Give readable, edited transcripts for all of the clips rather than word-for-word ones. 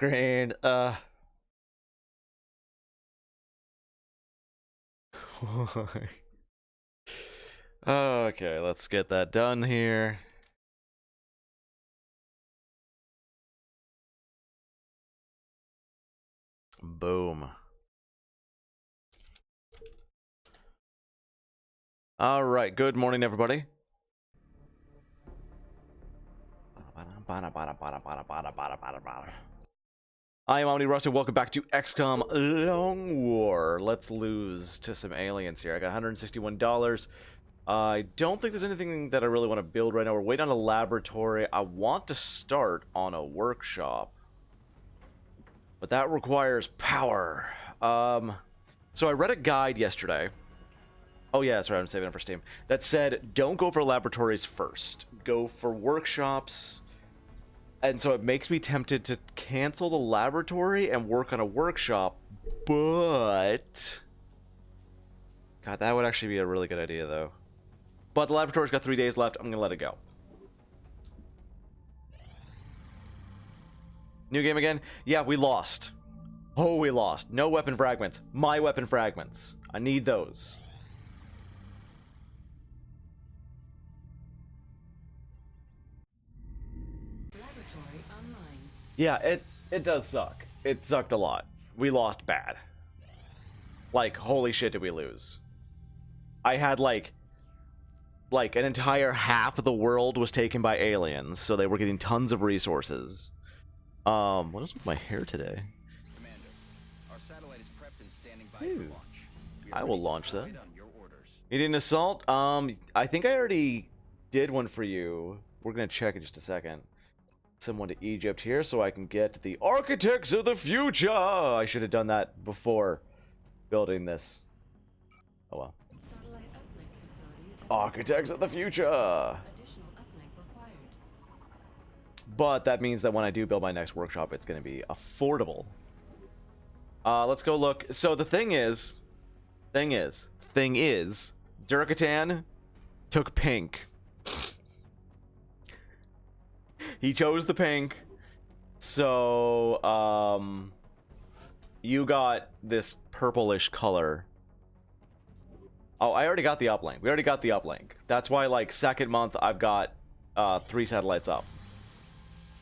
Green, okay, let's get that done here. Boom. All right, good morning, everybody. I am Omni Russell. Welcome back to XCOM Long War. Let's lose to some aliens here. I got $161. I don't think there's anything that I really want to build right now. We're waiting on a laboratory. I want to start on a workshop, but that requires power. So I read a guide yesterday. Oh yeah, sorry, I'm saving it for Steam. That said, don't go for laboratories first. Go for workshops. And so it makes me tempted to cancel the laboratory and work on a workshop, but... God, that would actually be a really good idea, though. But the laboratory's got 3 days left. I'm going to let it go. New game again? Yeah, we lost. Oh, we lost. No weapon fragments. My weapon fragments. I need those. Yeah, it does suck. It sucked a lot. We lost bad. Like, holy shit, did we lose. I had, like an entire half of the world was taken by aliens, so they were getting tons of resources. What is with my hair today? Commander, our satellite is prepped and standing by Ooh. for launch. I will launch that. On your orders. You need an assault? I think I already did one for you. We're gonna check in just a second. Someone to Egypt here so I can get the architects of the future. I should have done that before building this. Oh well. Architects of the future. But that means that when I do build my next workshop, it's going to be affordable. Let's go look. So the thing is, Durkatan took pink. He chose the pink. So, you got this purplish color. Oh, I already got the uplink. We already got the uplink. That's why, like, second month, I've got 3 satellites up.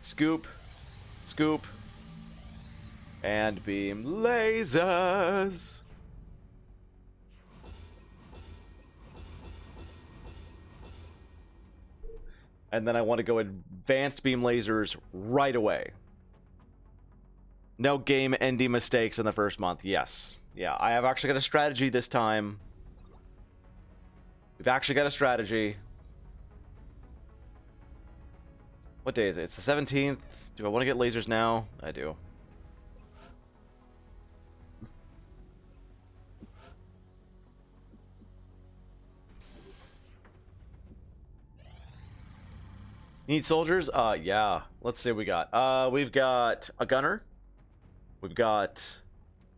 Scoop, scoop, and beam lasers. And then I want to go advanced beam lasers right away. No game ending mistakes in the first month. Yes. Yeah, I have actually got a strategy this time. We've actually got a strategy. What day is it? It's the 17th. Do I want to get lasers now? I do. Need soldiers? Yeah. Let's see what we got. We've got a gunner. We've got...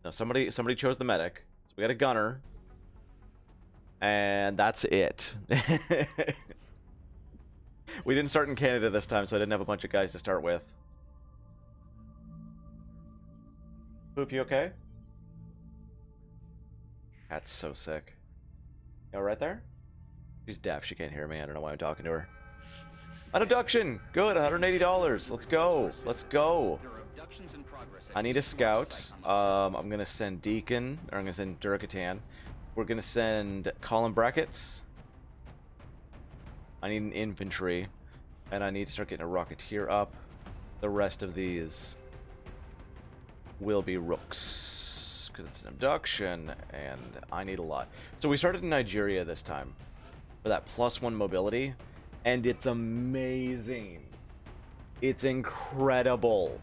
No, somebody chose the medic. So we got a gunner. And that's it. We didn't start in Canada this time, so I didn't have a bunch of guys to start with. Poop, you okay? That's so sick. You all right there? She's deaf. She can't hear me. I don't know why I'm talking to her. An abduction! Good, $180. Let's go. Let's go. I need a scout. I'm going to send Deacon, or I'm going to send Durkatan. We're going to send Colin Brackett. I need an infantry. And I need to start getting a rocketeer up. The rest of these will be rooks. Because it's an abduction, and I need a lot. So we started in Nigeria this time. For that +1 mobility. And it's amazing. It's incredible.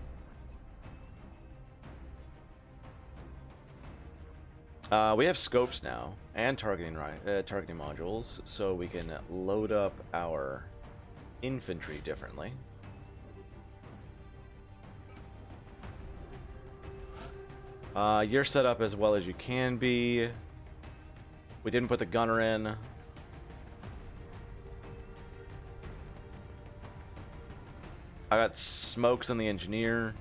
We have scopes now and targeting modules, so we can load up our infantry differently. You're set up as well as you can be. We didn't put the gunner in. I got smokes on the engineer.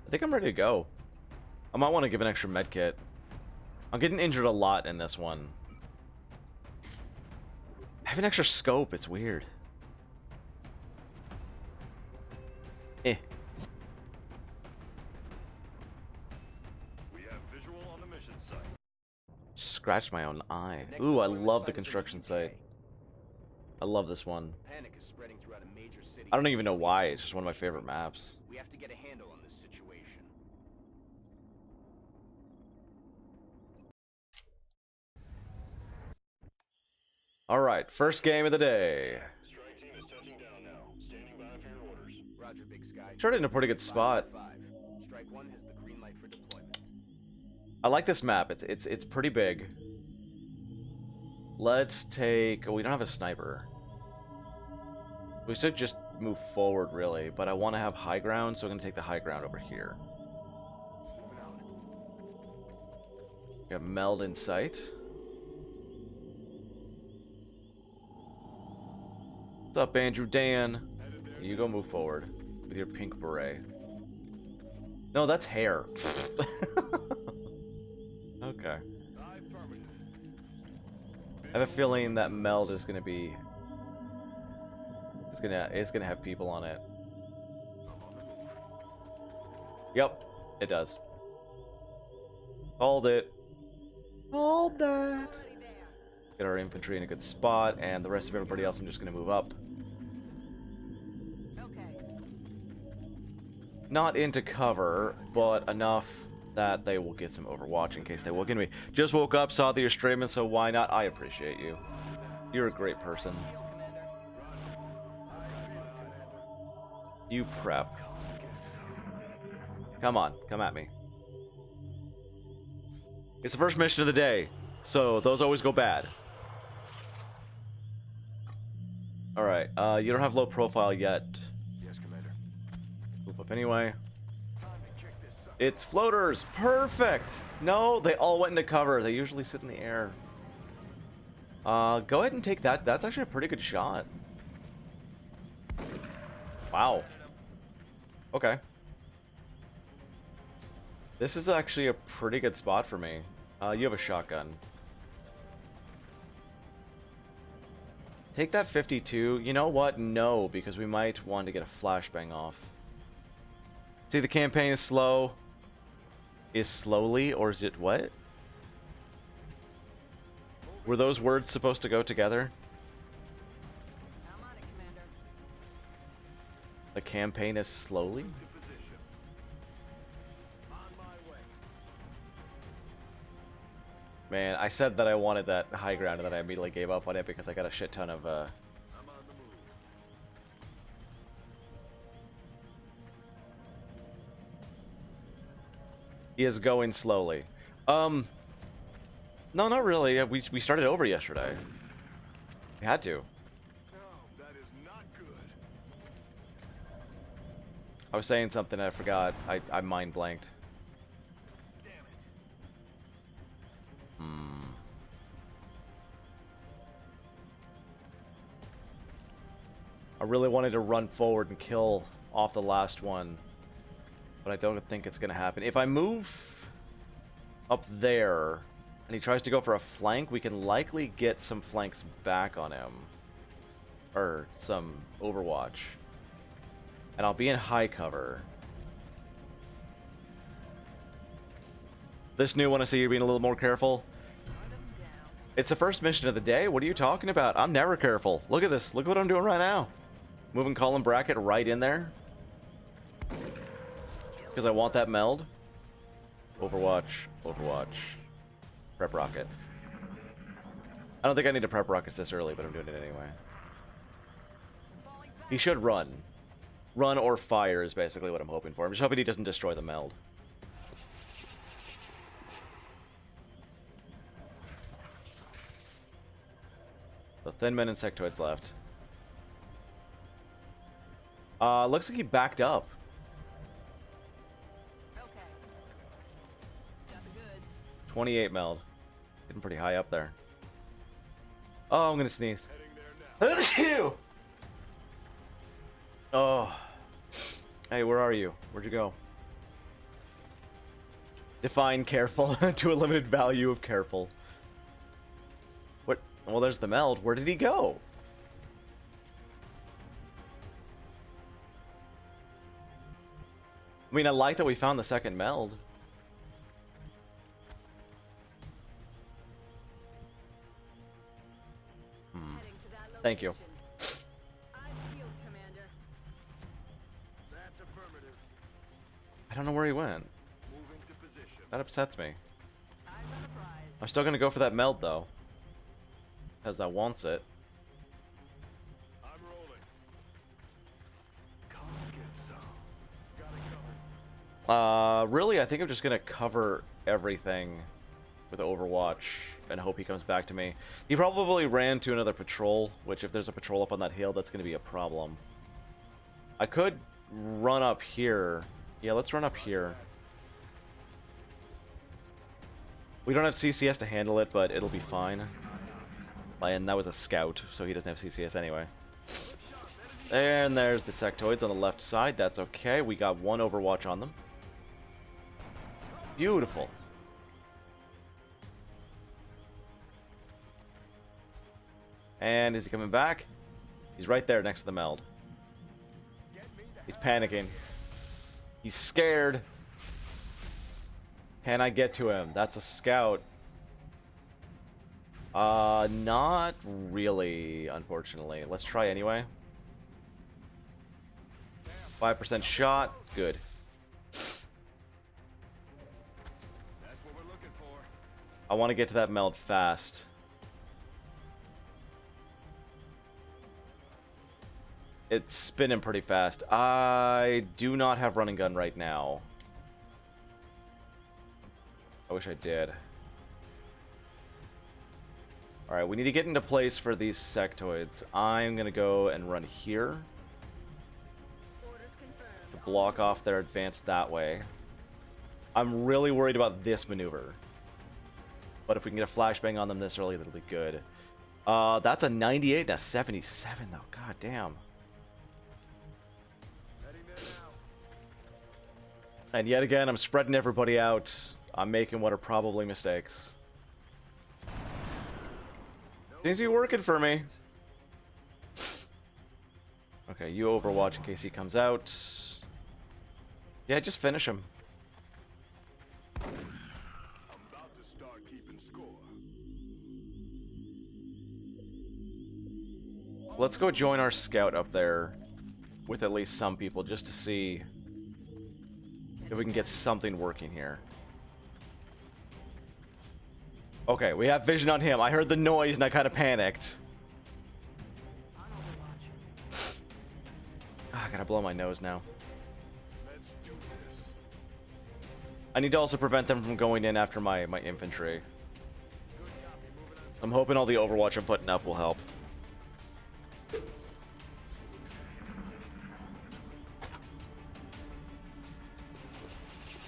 I think I'm ready to go. I might want to give an extra med kit. I'm getting injured a lot in this one. I have an extra scope. It's weird. Eh. We have visual on the mission site. Scratched my own eye. Next Ooh, I deployment love site the is in construction UK. site. I love this one. Panic is spreading throughout a major city. I don't even know why. It's just one of my favorite maps. We have to get a handle on this situation. Alright, first game of the day. Strike team is touching down now. Standing by for your orders. Roger, Big Sky. Started in a pretty good spot. 5. Strike 1 has the green light for deployment. I like this map. It's pretty big. Let's take... Oh, we don't have a sniper. We should just move forward, really. But I want to have high ground, so I'm going to take the high ground over here. Moving out. We got meld in sight. What's up, Andrew Dan? You go move forward with your pink beret. No, that's hair. Okay. I have a feeling that meld is gonna be... It's gonna have people on it. Yep, it does. Called it. Called that. Get our infantry in a good spot, and the rest of everybody else I'm just gonna move up. Not into cover, but enough that they will get some overwatch in case they look at me. Just woke up, saw that you're streaming, so why not? I appreciate you. You're a great person. You prep. Come on, come at me. It's the first mission of the day, so those always go bad. Alright, you don't have low profile yet. Yes, Commander. Move up anyway. It's floaters! Perfect! No, they all went into cover. They usually sit in the air. Go ahead and take that. That's actually a pretty good shot. Wow. Okay. This is actually a pretty good spot for me. You have a shotgun. Take that 52. You know what? No, because we might want to get a flashbang off. See, the campaign is slow. Is slowly, or is it what? Were those words supposed to go together? I'm on it, Commander. The campaign is slowly? Man, I said that I wanted that high ground and then I immediately gave up on it because I got a shit ton of He is going slowly. No, not really. We started over yesterday. We had to. No, that is not good. I was saying something and I forgot. I mind blanked. Damn it. I really wanted to run forward and kill off the last one, but I don't think it's gonna happen. If I move up there and he tries to go for a flank, we can likely get some flanks back on him, or some overwatch, and I'll be in high cover. This new one, I see you're being a little more careful. It's the first mission of the day. What are you talking about? I'm never careful. Look at this. Look what I'm doing right now. Moving column bracket right in there. Because I want that meld. Overwatch. Overwatch. Prep rocket. I don't think I need to prep rockets this early, but I'm doing it anyway. He should run. Run or fire is basically what I'm hoping for. I'm just hoping he doesn't destroy the meld. So thin men and sectoids left. Looks like he backed up. Okay. Got the goods. 28 meld. Getting pretty high up there. Oh, I'm gonna sneeze. Heading there now. Oh. Hey, where are you? Where'd you go? Define careful to a limited value of careful. What? Well, there's the meld. Where did he go? I mean, I like that we found the second meld. Heading to that Thank you. location. Eyes peeled, Commander. That's affirmative. I don't know where he went. Moving to position. That upsets me. Eyes on the prize. I'm still gonna go for that meld though, because I wants it. I'm rolling. Come get some. Got it covered. Really, I think I'm just gonna cover everything with Overwatch and hope he comes back to me. He probably ran to another patrol, which if there's a patrol up on that hill, that's gonna be a problem. I could run up here. Yeah, let's run up here. We don't have CCS to handle it, but it'll be fine. And that was a scout, so he doesn't have CCS anyway. And there's the sectoids on the left side. That's okay. We got one Overwatch on them. Beautiful. And is he coming back? He's right there next to the meld. He's panicking. He's scared. Can I get to him? That's a scout. Not really, unfortunately. Let's try anyway. 5% shot. Good. That's what we're looking for. I want to get to that meld fast. It's spinning pretty fast. I do not have running gun right now. I wish I did. Alright, we need to get into place for these sectoids. I'm gonna go and run here Orders confirmed. to block off their advance that way. I'm really worried about this maneuver. But if we can get a flashbang on them this early, that'll be good. That's a 98 and a 77 though. God damn. Heading there now. And yet again, I'm spreading everybody out. I'm making what are probably mistakes. Seems to be working for me. Okay, you Overwatch in case he comes out. Yeah, just finish him. I'm about to start keeping score. Let's go join our scout up there with at least some people just to see if we can get something working here. Okay, we have vision on him. I heard the noise and I kind of panicked. On Overwatch. Ah, I gotta blow my nose now. Let's do this. I need to also prevent them from going in after my infantry. I'm hoping all the Overwatch I'm putting up will help.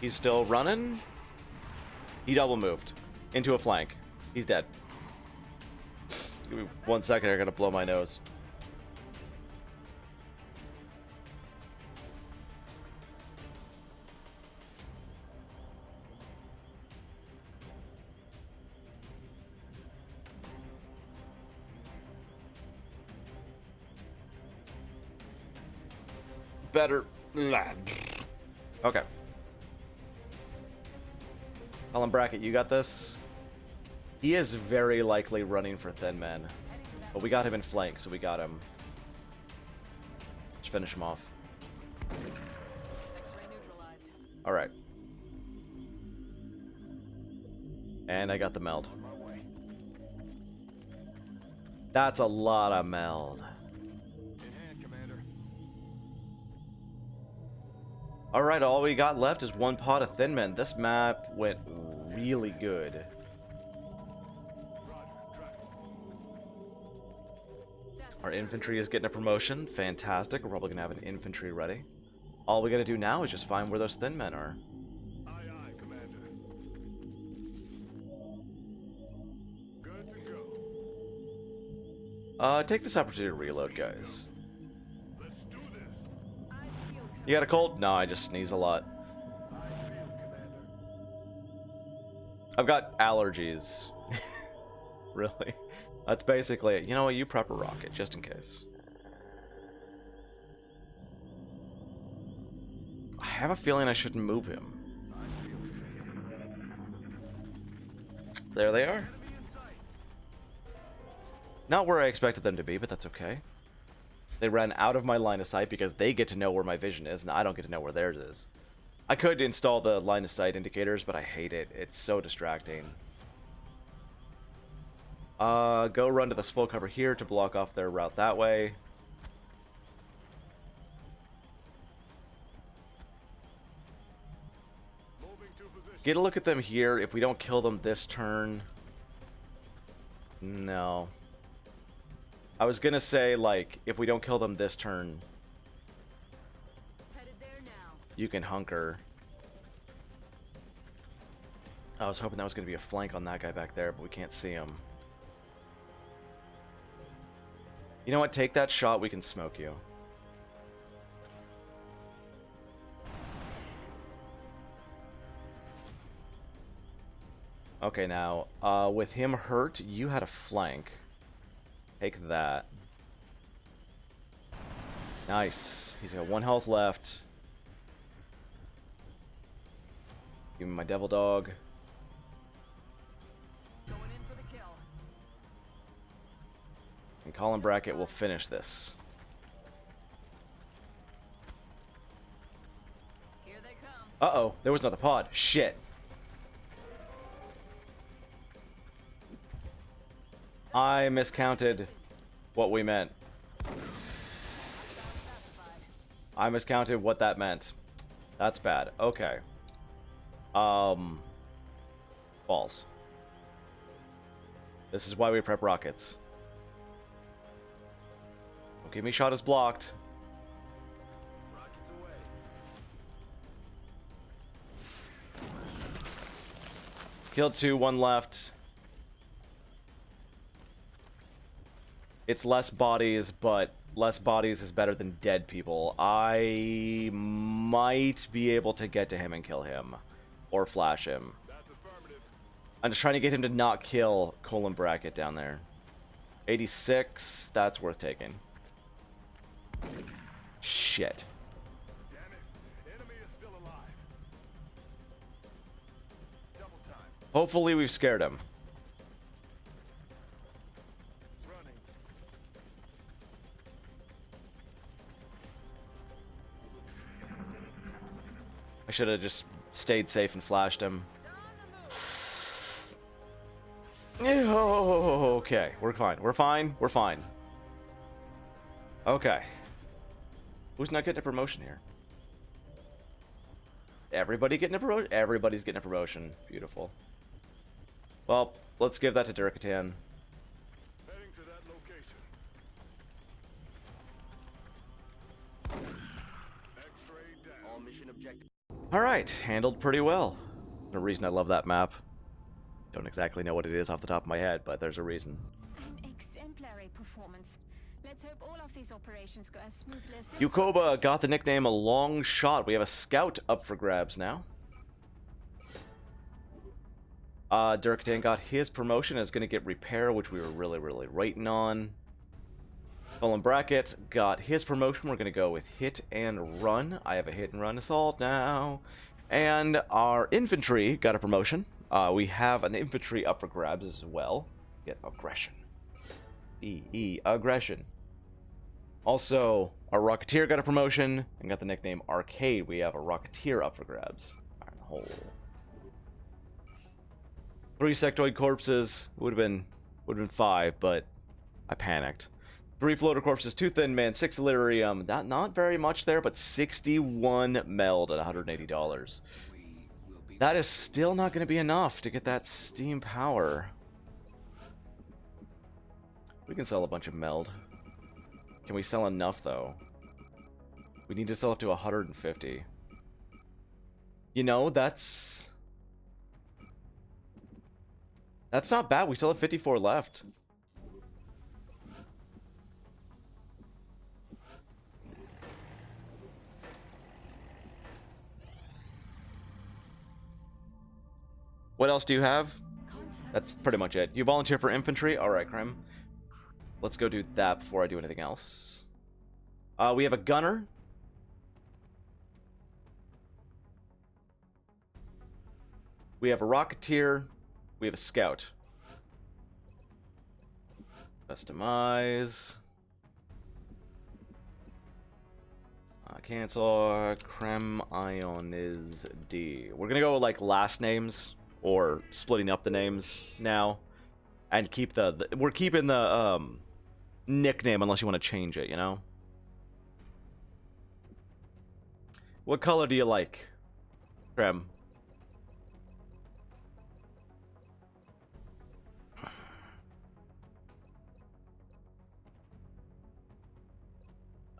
He's still running. He double moved into a flank. He's dead. Give me 1 second, I gotta blow my nose. Better. Okay. Colin Brackett, you got this? He is very likely running for thin men. But we got him in flank, so we got him. Let's finish him off. X-ray neutralized. Alright. And I got the meld. On my way. That's a lot of meld. In hand, Commander. Alright, all we got left is one pot of thin men. This map went really good. Roger. Track. Our infantry is getting a promotion. Fantastic. We're probably going to have an infantry ready. All we got to do now is just find where those thin men are. Aye, aye, Commander. Good to go. Take this opportunity to reload, guys. Let's do this. Eyes peeled, You got a cold? No, I just sneeze a lot. I feel, Commander. I've got allergies. Really? That's basically it. You know what? You prep a rocket, just in case. I have a feeling I shouldn't move him. There they are. Not where I expected them to be, but that's okay. They ran out of my line of sight because they get to know where my vision is, and I don't get to know where theirs is. I could install the line of sight indicators, but I hate it. It's so distracting. Go run to the full cover here to block off their route that way. Moving to position. Get a look at them here. If we don't kill them this turn... No. I was gonna say, like, if we don't kill them this turn, Headed there now. you can hunker. I was hoping that was gonna be a flank on that guy back there, but we can't see him. You know what? Take that shot. We can smoke you. Okay, now, with him hurt, you had a flank. Take that. Nice. He's got 1 health left. Give me my devil dog. Going in for the kill. And Colin Brackett will finish this. Here they come. Uh-oh, there was another pod. Shit. I miscounted what we meant. I miscounted what that meant. That's bad. Okay. Balls. This is why we prep rockets. Don't give me shot as blocked. Rockets away. Killed 2, 1 left. It's less bodies, but less bodies is better than dead people. I might be able to get to him and kill him. Or flash him. That's affirmative. I'm just trying to get him to not kill Colin Brackett down there. 86, that's worth taking. Shit. Damn it. Enemy is still alive. Double time. Hopefully we've scared him. Running. I should have just stayed safe and flashed him. Okay, we're fine. We're fine. We're fine. Okay. Who's not getting a promotion here? Everybody getting a promotion? Everybody's getting a promotion. Beautiful. Well, let's give that to Durkatan. Heading to that location. X-ray down. All mission objectives. Alright, handled pretty well. The reason I love that map. Don't exactly know what it is off the top of my head, but there's a reason. An exemplary performance. Let's hope all of these operations go as smoothly as this. Yukoba got the nickname a long shot. We have a scout up for grabs now. Durkatan got his promotion, is going to get repair, which we were really waiting on. Colin Brackett got his promotion. We're going to go with hit and run. I have a hit and run assault now. And our infantry got a promotion. We have an infantry up for grabs as well. Get aggression. Aggression. Also, our Rocketeer got a promotion and got the nickname Arcade. We have a Rocketeer up for grabs. Iron Hole. 3 sectoid corpses. Would have been 5, but I panicked. 3 floater corpses, 2 thin man, 6 Delirium. Not very much there, but 61 meld at $180. That is still not going to be enough to get that steam power. We can sell a bunch of meld. Can we sell enough, though? We need to sell up to 150. You know, that's not bad. We still have 54 left. What else do you have? That's pretty much it. You volunteer for infantry? Alright, Krim. Let's go do that before I do anything else. We have a gunner. We have a rocketeer. We have a scout. Customize. Cancel. Creme Ion is D. We're gonna go with, like, last names or splitting up the names now, and keep we're keeping the nickname unless you want to change it. You know. What color do you like, Creme?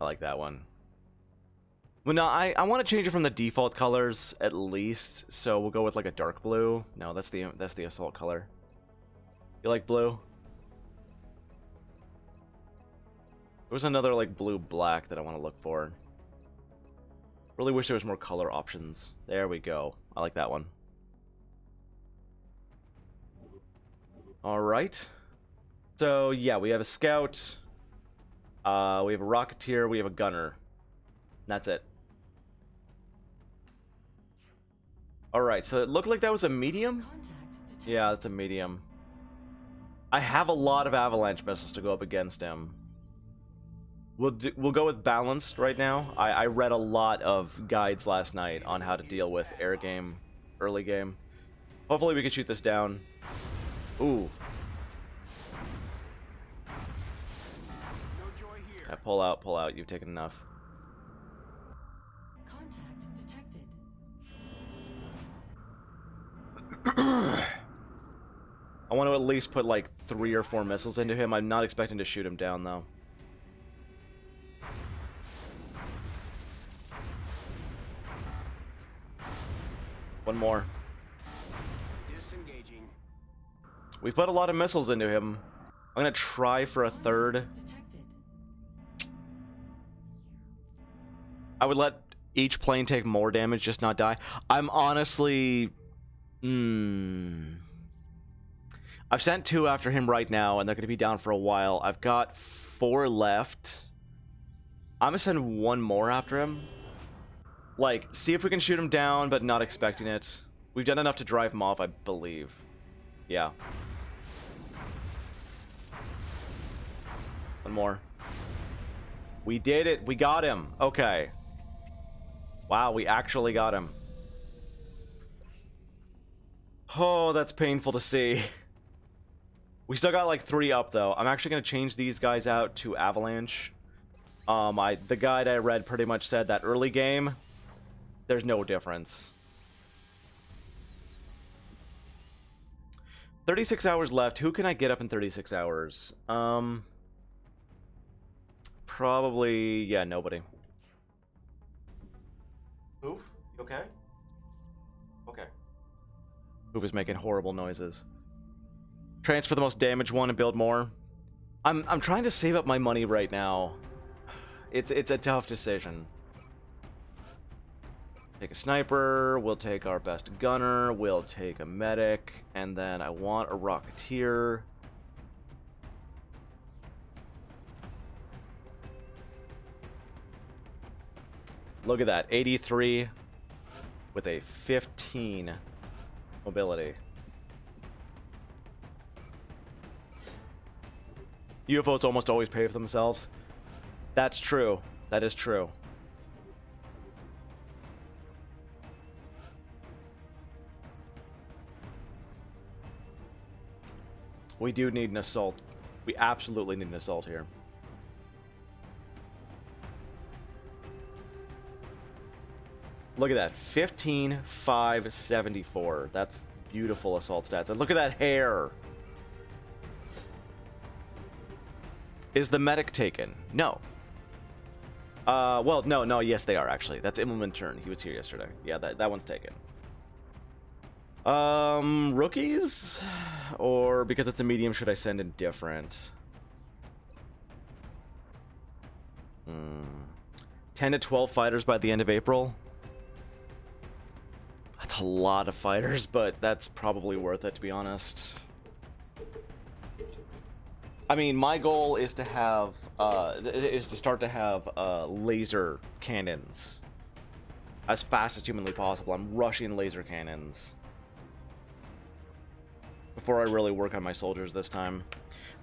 I like that one. Well, no, I want to change it from the default colors at least, so we'll go with like a dark blue. No, that's the assault color. You like blue? There's another like blue black that I want to look for. Really wish there was more color options. There we go. I like that one. All right. So yeah, we have a scout. We have a rocketeer. We have a gunner. That's it. Alright, so it looked like that was a medium? Yeah, that's a medium. I have a lot of avalanche missiles to go up against him. We'll go with balanced right now. I read a lot of guides last night on how to deal with air game, early game. Hopefully we can shoot this down. Ooh. Yeah, pull out. You've taken enough. I want to at least put like 3 or 4 missiles into him. I'm not expecting to shoot him down though. One more. Disengaging. We put a lot of missiles into him. I'm gonna try for a third. I would let each plane take more damage, just not die. I'm honestly... I've sent 2 after him right now, and they're going to be down for a while. I've got 4 left. I'm going to send 1 more after him. Like, see if we can shoot him down, but not expecting it. We've done enough to drive him off, I believe. Yeah. 1 more. We did it. We got him. Okay. Wow, we actually got him. Oh, that's painful to see. We still got like 3 up though. I'm actually gonna change these guys out to avalanche. The guide I read pretty much said that early game, there's no difference. 36 hours left. Who can I get up in 36 hours? Probably, yeah, nobody. Oof, you okay? Okay. Oof is making horrible noises. Transfer the most damaged one and build more. I'm trying to save up my money right now. It's a tough decision. Take a sniper, we'll take our best gunner, we'll take a medic, and then I want a rocketeer. Look at that, 83 with a 15 mobility. UFOs almost always pay for themselves. That's true. That is true. We do need an assault. We absolutely need an assault here. Look at that. 15, 5, 74. That's beautiful assault stats. And look at that hair. Is the medic taken? No. Well, no, yes, they are, actually. That's Immelman turn. He was here yesterday. Yeah, that one's taken. Rookies? Or because it's a medium, should I send in different? 10 to 12 fighters by the end of April? That's a lot of fighters, but that's probably worth it, to be honest. I mean, my goal is to have, start to have, laser cannons. As fast as humanly possible. I'm rushing laser cannons. Before I really work on my soldiers this time.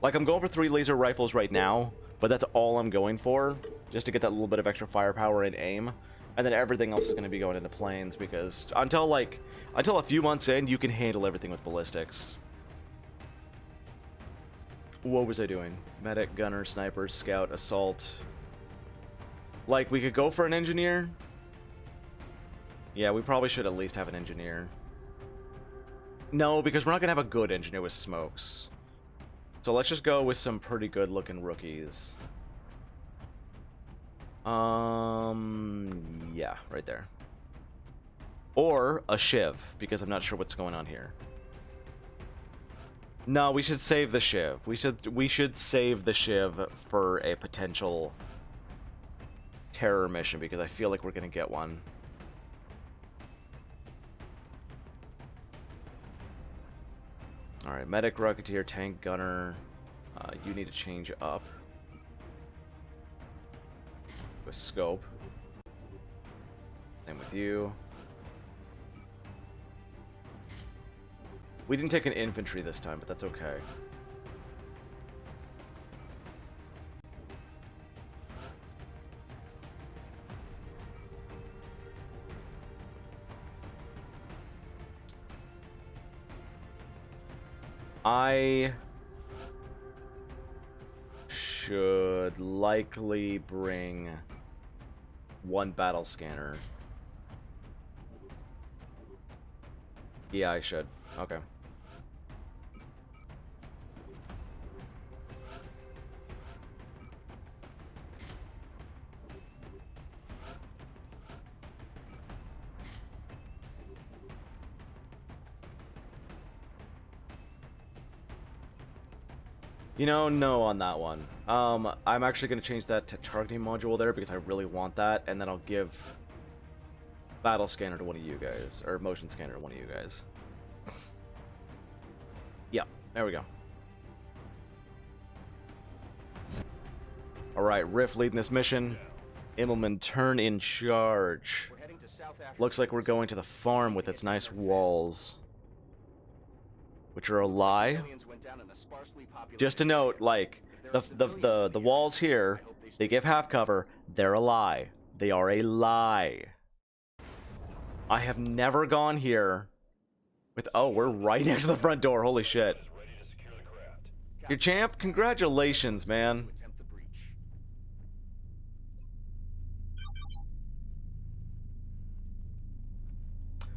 Like, I'm going for 3 laser rifles right now, but that's all I'm going for. Just to get that little bit of extra firepower and aim. And then everything else is going to be going into planes, because until a few months in, you can handle everything with ballistics. What was I doing? Medic, gunner, sniper, scout, assault. Like, we could go for an engineer. Yeah, we probably should at least have an engineer. No, because we're not going to have a good engineer with smokes. So let's just go with some pretty good looking rookies. Yeah, right there. Or a Shiv, because I'm not sure what's going on here. No, we should save the Shiv. We should save the Shiv for a potential terror mission, because I feel like we're gonna get one. Alright, medic, rocketeer, tank, gunner. You need to change up. With scope. Same with you. We didn't take an infantry this time, but that's okay. I should likely bring 1 battle scanner. Yeah, I should. Okay. You know, no on that one. I'm actually going to change that to targeting module there because I really want that, and then I'll give battle scanner to one of you guys, or motion scanner to one of you guys. Yeah, there we go. Alright, Riff leading this mission. Immelman, turn in charge. We're heading to South Africa. Looks like we're going to the farm with its nice walls. Which are a lie. Just to note, like, the walls here, they give half cover. They're a lie. They are a lie. I have never gone here with... Oh, we're right next to the front door. Holy shit. Your champ? Congratulations, man.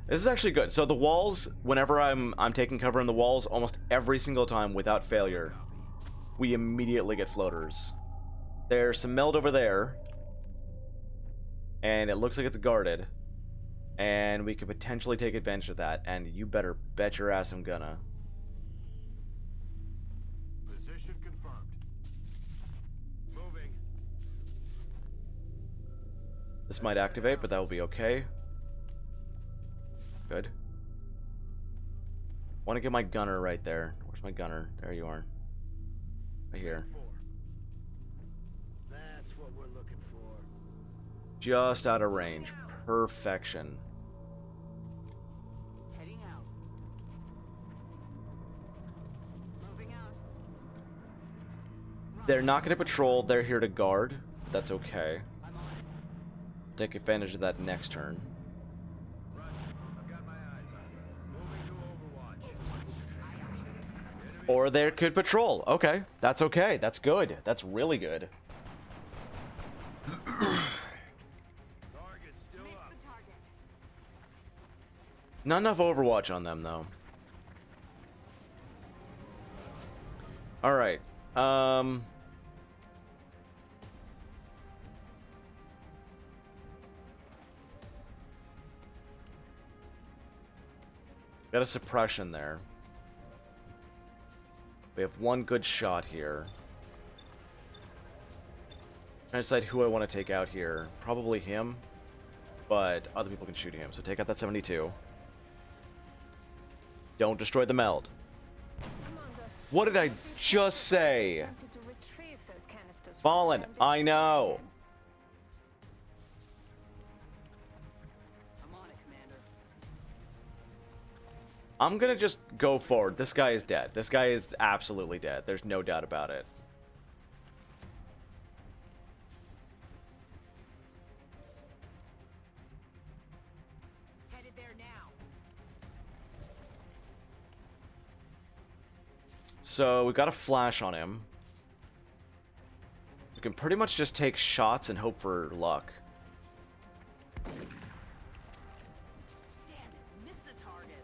This is actually good. So the walls, whenever I'm taking cover in the walls, almost every single time without failure, we immediately get floaters. There's some meld over there, and it looks like it's guarded, and we could potentially take advantage of that, and you better bet your ass I'm gonna. Position confirmed. Moving. This might activate, but that will be okay. Good. Want to get my gunner right there. Where's my gunner? There you are. Right here. That's what we're looking for. Just out of range. Perfection. Heading out. Moving out. They're not going to patrol. They're here to guard. That's okay. I'm on it. Take advantage of that next turn. Or they could patrol. Okay. That's okay. That's good. That's really good. Target still Missed up. the target. Not enough Overwatch on them, though. Alright. Got a suppression there. We have one good shot here. Trying to decide who I want to take out here. Probably him, but other people can shoot him. So take out that 72. Don't destroy the meld. Commander, What did I just say? wanted to retrieve those canisters from Fallen, them, I destroy know. them. I'm on it, Commander. I'm gonna just go forward. This guy is dead. This guy is absolutely dead. There's no doubt about it. Headed there now. So we got a flash on him. We can pretty much just take shots and hope for luck. Damn it, missed the target.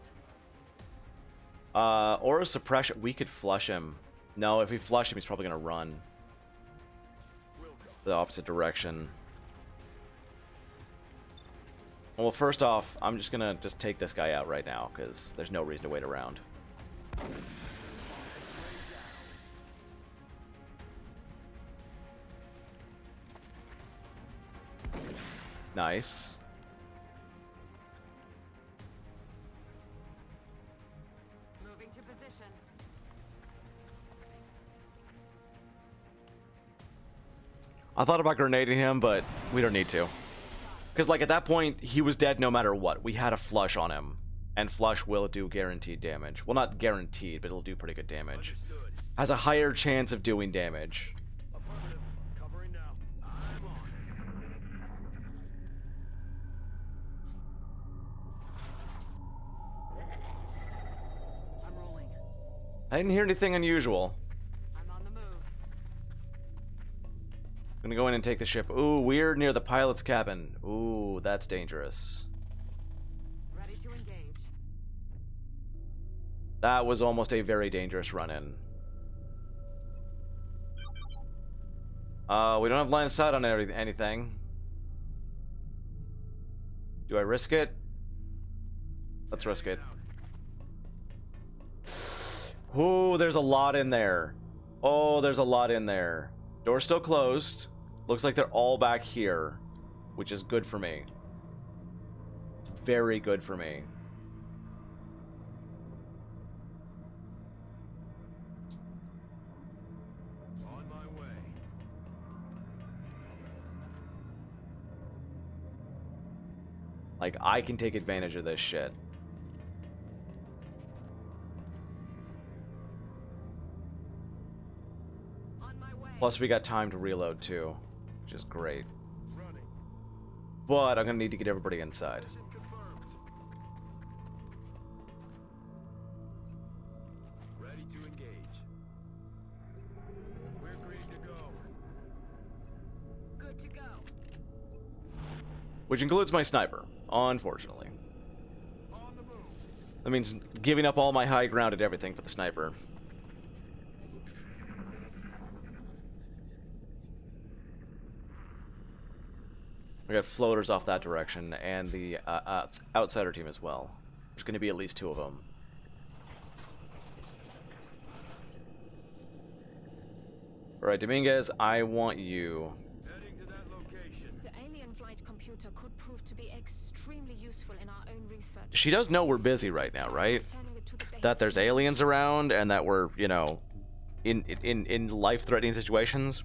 Or a suppression. We could flush him. No, if we flush him, he's probably gonna run the opposite direction. Well, first off, I'm just gonna take this guy out right now because there's no reason to wait around. Nice. Moving to position. I thought about grenading him, but we don't need to. Because, like, at that point, he was dead no matter what. We had a flush on him. And flush will do guaranteed damage. Well, not guaranteed, but it'll do pretty good damage. Understood. Has a higher chance of doing damage. Affirmative. Covering now. I'm on. I'm rolling. I didn't hear anything unusual. I'm on the move. I'm gonna go in and take the ship. Ooh, we're near the pilot's cabin. Ooh, that's dangerous. Ready to engage. That was almost a very dangerous run-in. We don't have line of sight on anything. Do I risk it? Let's risk it. Ooh, there's a lot in there. Oh, there's a lot in there. Door's still closed. Looks like they're all back here, which is good for me. Very good for me. On my way. Like, I can take advantage of this shit. On my way. Plus, we got time to reload, too, which is great. Running. But I'm gonna need to get everybody inside. Mission confirmed. Ready to engage. We're green to go. Good to go. Which includes my sniper, unfortunately. On the move. That means giving up all my high ground and everything for the sniper. We got floaters off that direction, and the outsider team as well. There's going to be at least 2 of them. Alright, Dominguez, I want you. Heading to that location. The alien flight computer could prove to be extremely useful in our own research. She does know we're busy right now, right? Turning it to the base. That there's aliens around, and that we're, you know, in life-threatening situations.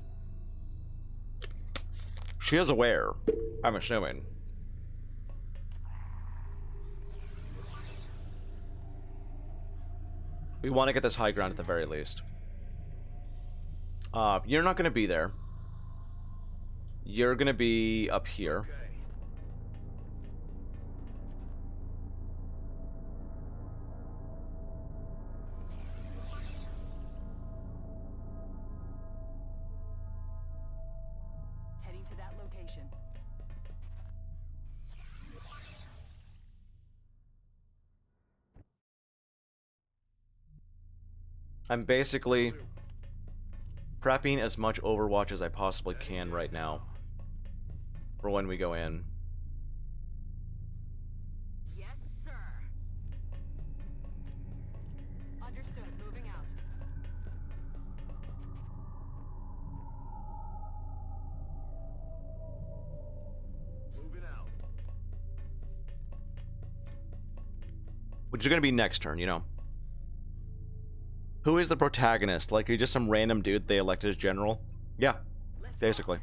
She is aware, I'm assuming. We want to get this high ground at the very least. You're not going to be there. You're going to be up here. Okay. Heading to that location. I'm basically prepping as much Overwatch as I possibly can right now for when we go in. Yes, sir. Understood. Moving out. Moving out. Which is going to be next turn, you know. Who is the protagonist? Like, are you just some random dude they elected as general? Yeah, basically.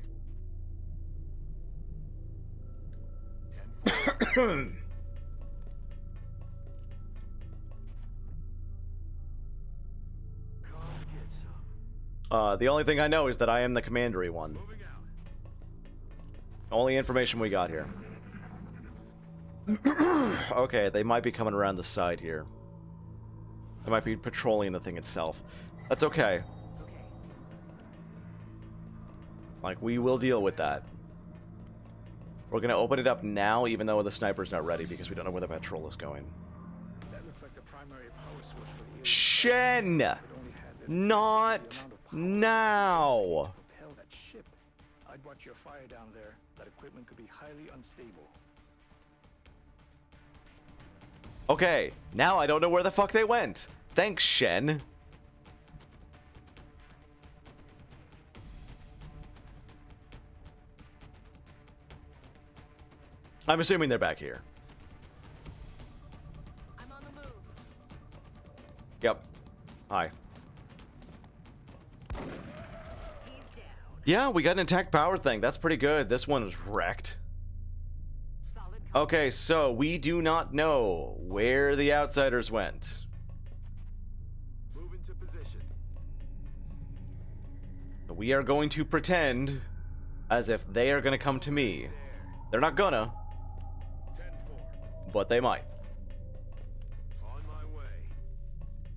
The only thing I know is that I am the commandery one. Moving out. Only information we got here. Okay, they might be coming around the side here. They might be patrolling the thing itself. That's okay. Okay. Like, we will deal with that. We're gonna open it up now, even though the sniper's not ready, because we don't know where the patrol is going. That looks like the primary power source for the alien. Shen! It only has a Not now! propel that ship. I'd watch your fire down there. That equipment could be highly unstable. Okay, now I don't know where the fuck they went. Thanks, Shen. I'm assuming they're back here. I'm on the move. Yep. Hi. He's down. Yeah, we got an attack power thing. That's pretty good. This one was wrecked. Solid. Okay, so we do not know where the outsiders went. Move into position. We are going to pretend as if they are going to come to me. They're not gonna, 10-4. but they might. On my way.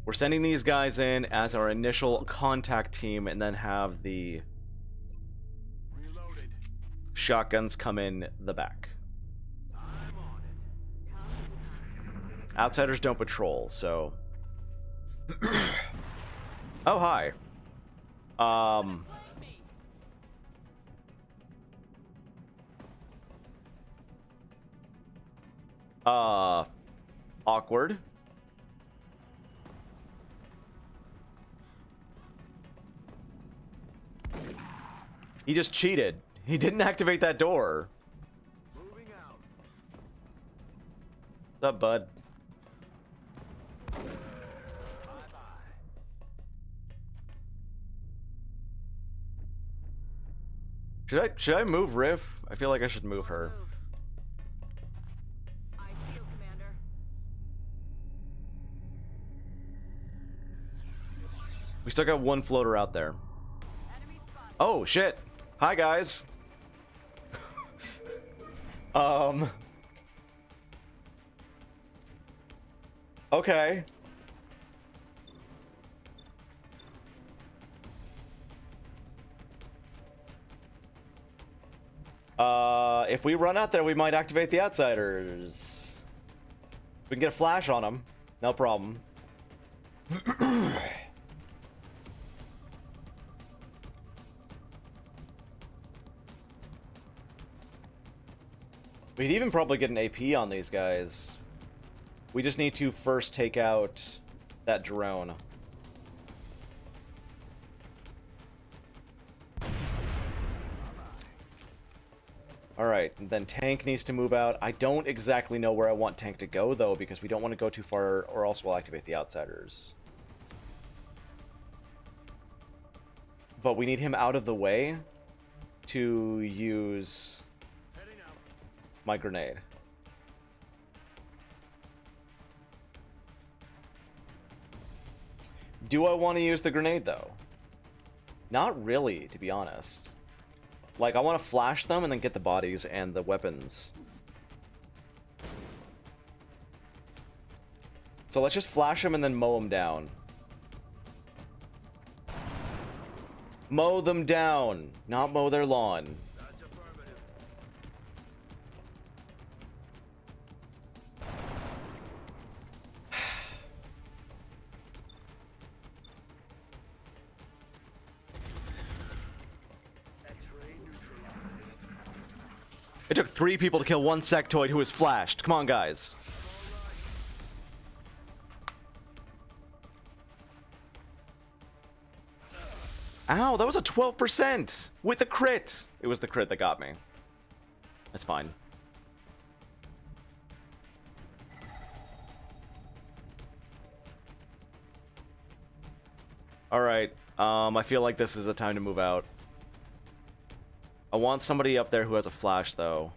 We're sending these guys in as our initial contact team and then have the Reloaded. shotguns come in the back. I'm on it. Outsiders don't patrol, so... Oh, hi. Awkward. He just cheated. He didn't activate that door. Moving out. What's up, bud? Bye-bye. Should I move Riff? I feel like I should move her. Move. I see you, Commander. We still got one floater out there. Enemy spotted. Oh, shit. Hi, guys. Okay. If we run out there, we might activate the outsiders. We can get a flash on them. No problem. We'd even probably get an AP on these guys. We just need to first take out that drone. Alright, then Tank needs to move out. I don't exactly know where I want Tank to go, though, because we don't want to go too far, or else we'll activate the outsiders. But we need him out of the way to use Heading out. my grenade. Do I want to use the grenade, though? Not really, to be honest. Like, I want to flash them and then get the bodies and the weapons. So let's just flash them and then mow them down. Mow them down, not mow their lawn. That's affirmative. X-ray neutralized. It took 3 people to kill 1 sectoid who was flashed. Come on, guys. Ow, that was a 12% with the crit. It was the crit that got me. That's fine. Alright, I feel like this is a time to move out. I want somebody up there who has a flash, though.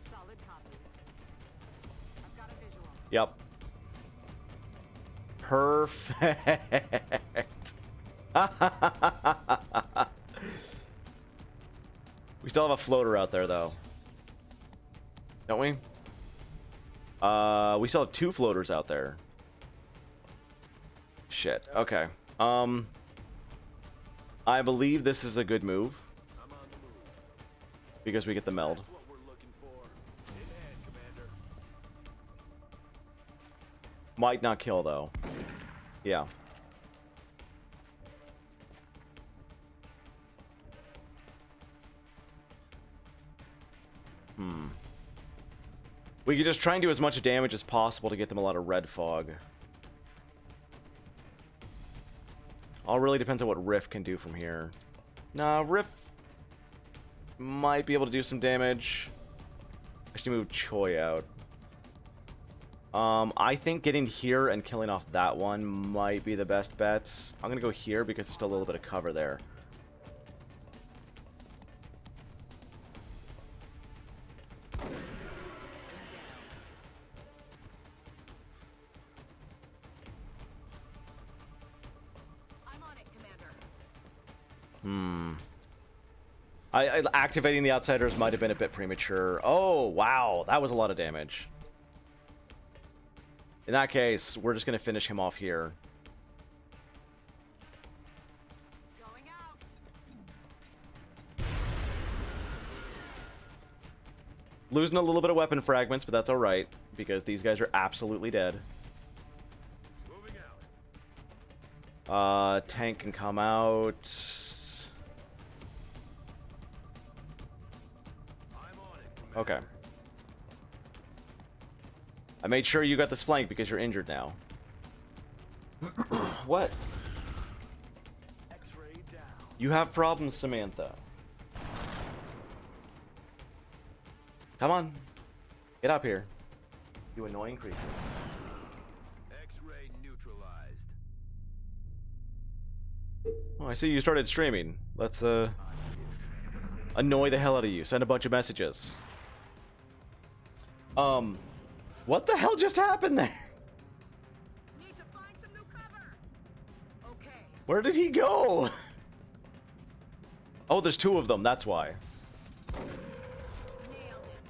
Solid copy. I've got a visual. Yep. Perfect. We still have a floater out there, though. Don't we? We still have 2 floaters out there. Shit. Okay. I believe this is a good move. Because we get the meld. What we're looking for. In hand, Commander. Might not kill, though. Yeah. We could just try and do as much damage as possible to get them a lot of red fog. All really depends on what Riff can do from here. Nah, Riff might be able to do some damage. I should move Choi out. I think getting here and killing off that one might be the best bet. I'm gonna go here because there's still a little bit of cover there. I'm on it, Commander. Activating the Outsiders might have been a bit premature. Oh, wow. That was a lot of damage. In that case, we're just going to finish him off here. Going out. Losing a little bit of weapon fragments, but that's alright. Because these guys are absolutely dead. Moving out. Tank can come out. I'm on it, Commander. Okay. I made sure you got this flank because you're injured now. What? X-ray down. You have problems, Samantha. Come on. Get up here. You annoying creature. X-ray neutralized. Oh, I see you started streaming. Let's, annoy the hell out of you. Send a bunch of messages. What the hell just happened there? Need to find some new cover. Okay. Where did he go? Oh, there's 2 of them. That's why. Nailed it.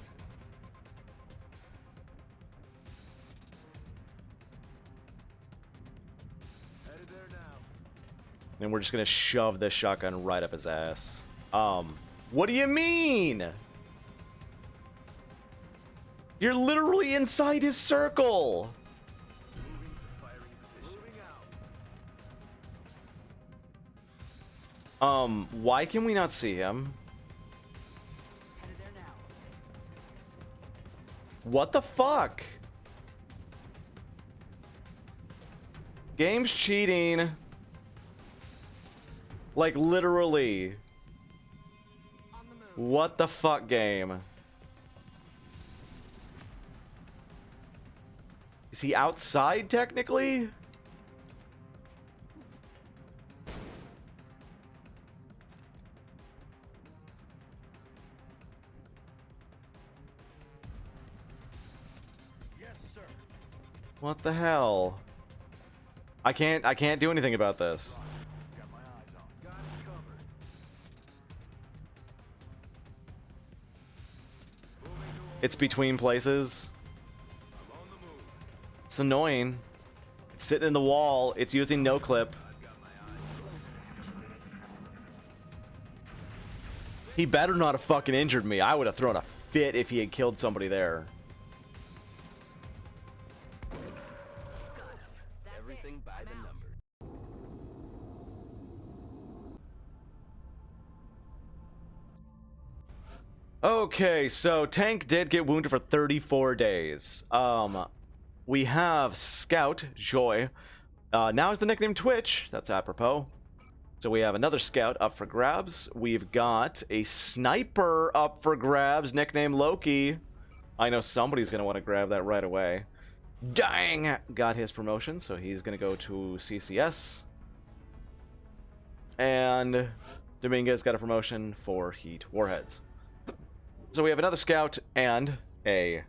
Headed there now. And we're just gonna shove this shotgun right up his ass. What do you mean? You're literally inside his circle. Moving to firing position. Moving out. Why can we not see him? Headed there now. What the fuck? Game's cheating. Like, literally. On the move. What the fuck, game? Is he outside, technically? Yes, sir. What the hell? I can't do anything about this. Got my eyes on. Got it covered. Moving to It's between places. I'm on the move. It's annoying. It's sitting in the wall. It's using no clip. I've got my eyes on. He better not have fucking injured me. I would have thrown a fit if he had killed somebody there. That's Everything it. by I'm the out. number. Okay, so Tank did get wounded for 34 days. We have Scout, Joy. Now is the nickname Twitch. That's apropos. So we have another Scout up for grabs. We've got a Sniper up for grabs, nickname Loki. I know somebody's going to want to grab that right away. Dang! Got his promotion, so he's going to go to CCS. And Dominguez got a promotion for heat warheads. So we have another scout and a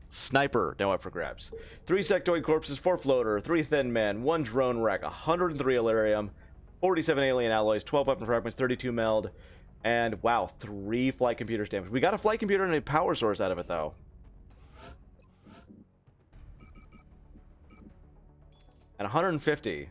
sniper now up for grabs. 3 sectoid corpses, 4 floater, 3 thin men, 1 drone rack, 103 Illyrium, 47 alien alloys, 12 weapon fragments, 32 meld, and wow, 3 flight computers damaged. We got a flight computer and a power source out of it though. And 150.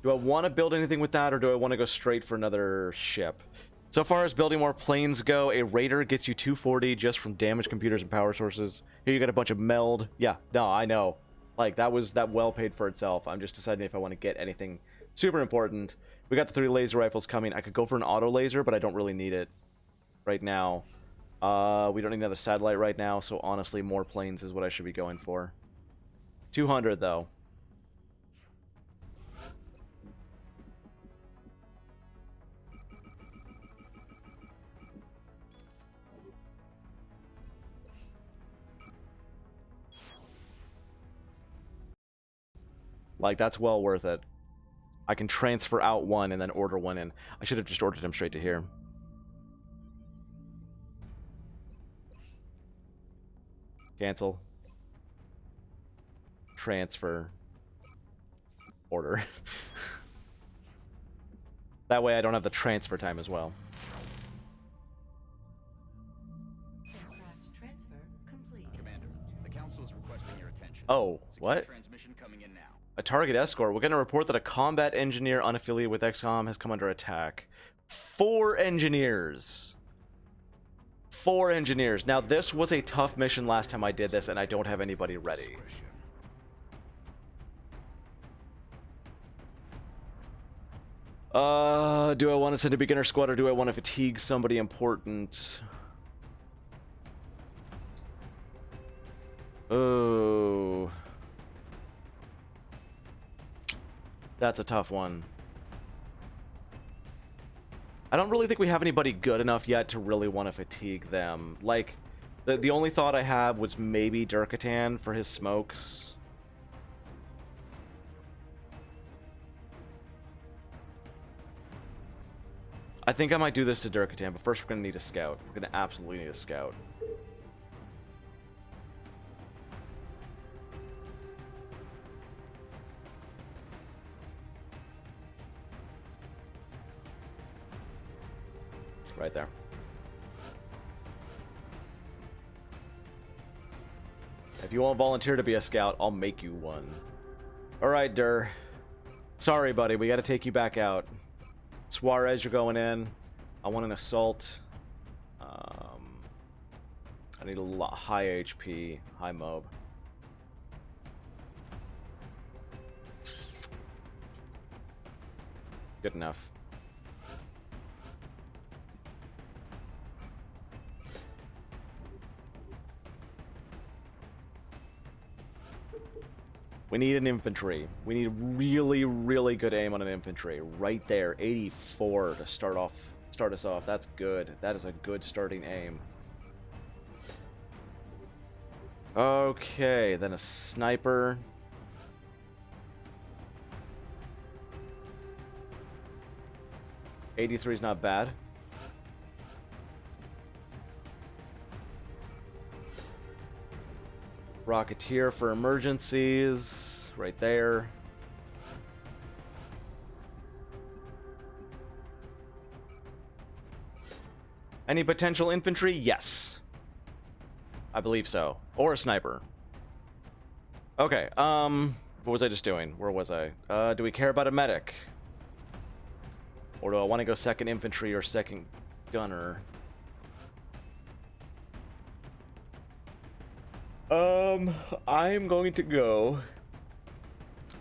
Do I want to build anything with that, or do I want to go straight for another ship? So far as building more planes go, a Raider gets you 240 just from damaged computers and power sources. Here you got a bunch of meld. Yeah, no, I know. Like, that well paid for itself. I'm just deciding if I want to get anything super important. We got the 3 laser rifles coming. I could go for an auto laser, but I don't really need it right now. We don't need another satellite right now, so honestly, more planes is what I should be going for. 200, though. Like, that's well worth it. I can transfer out 1 and then order 1 in. I should have just ordered him straight to here. Cancel. Transfer. Order. That way I don't have the transfer time as well. Aircraft transfer complete. Commander, the Council is requesting your attention. Oh, what? Transmission coming in now. A target escort. We're going to report that a combat engineer unaffiliated with XCOM has come under attack. 4 engineers. 4 engineers. Now, this was a tough mission last time I did this, and I don't have anybody ready. Do I want to send a beginner squad, or do I want to fatigue somebody important? Oh. That's a tough one. I don't really think we have anybody good enough yet to really want to fatigue them. Like, the only thought I have was maybe Durkatan for his smokes. I think I might do this to Durkatan, but first we're going to need a scout. We're going to absolutely need a scout. Right there. If you won't volunteer to be a scout, I'll make you one. Alright, Dur. Sorry, buddy. We gotta take you back out. Suarez, you're going in. I want an assault. I need a lot high HP, high mob. Good enough. We need an infantry. We need really, really good aim on an infantry. Right there, 84 to start us off. That's good. That is a good starting aim. Okay, then a sniper. '83 is not bad. Rocketeer for emergencies, right there. Any potential infantry? Yes. I believe so. Or a sniper. Okay, what was I just doing? Where was I? Do we care about a medic? Or do I want to go second infantry or second gunner? I'm going to go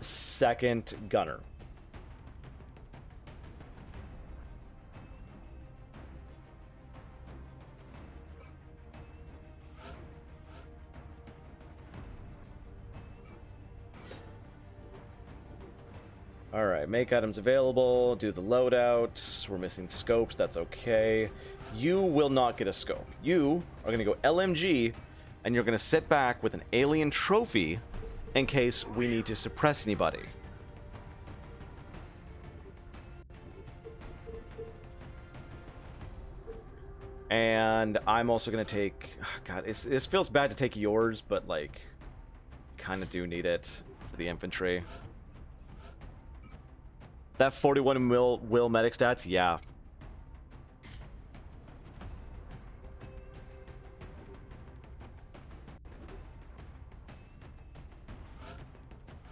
second gunner. Alright, make items available, do the loadout. We're missing scopes, that's okay. You will not get a scope. You are going to go LMG, and you're going to sit back with an alien trophy in case we need to suppress anybody. And I'm also gonna take... God, this feels bad to take yours, but, like, kind of do need it for the infantry. That 41 will medic stats? Yeah.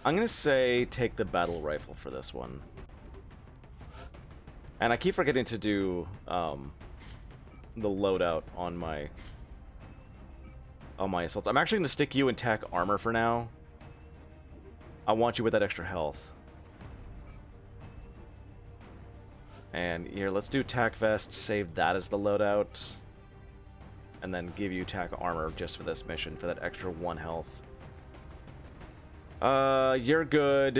I'm gonna say take the battle rifle for this one. And I keep forgetting to do the loadout on my assaults. I'm actually gonna stick you in tech armor for now. I want you with that extra health. And here, let's do tac vest, save that as the loadout. And then give you tac armor just for this mission for that extra 1 health. You're good,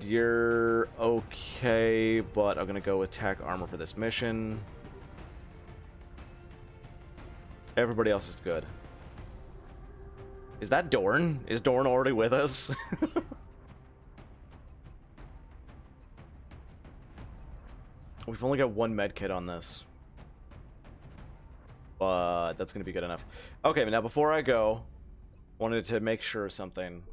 you're okay, but I'm gonna go with tac armor for this mission. Everybody else is good. Is that Dorn? Is Dorn already with us? We've only got 1 med kit on this. But that's gonna be good enough. Okay, now before I go, wanted to make sure of something.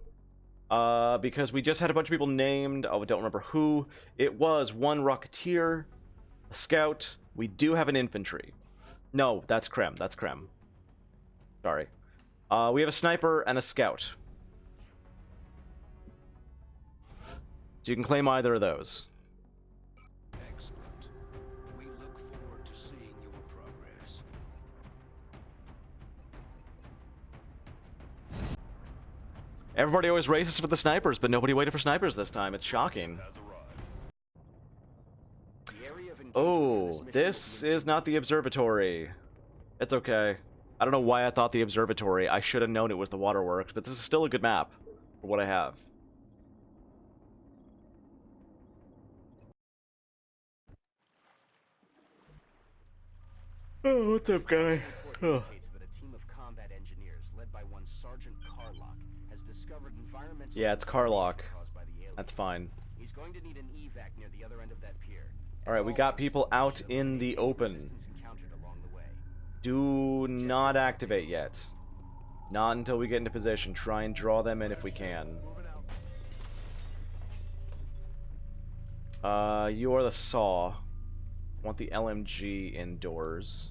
Because we just had a bunch of people named. Oh, I don't remember who. It was 1 Rocketeer, a Scout. We do have an Infantry. No, that's Krem. That's Krem. Sorry. We have a Sniper and a Scout. So you can claim either of those. Excellent. We look forward to seeing your progress. Everybody always races for the snipers, but nobody waited for snipers this time. It's shocking. Oh, this is not the observatory. It's okay. I don't know why I thought the observatory. I should have known it was the waterworks, but this is still a good map for what I have. Oh, what's up, guy? Oh. Yeah, it's Carlock. That's fine. He's going to need an evac near the other end of that pier. Alright, we got people out in the open. Do not activate yet. Not until we get into position. Try and draw them in if we can. You are the saw. Want the LMG indoors.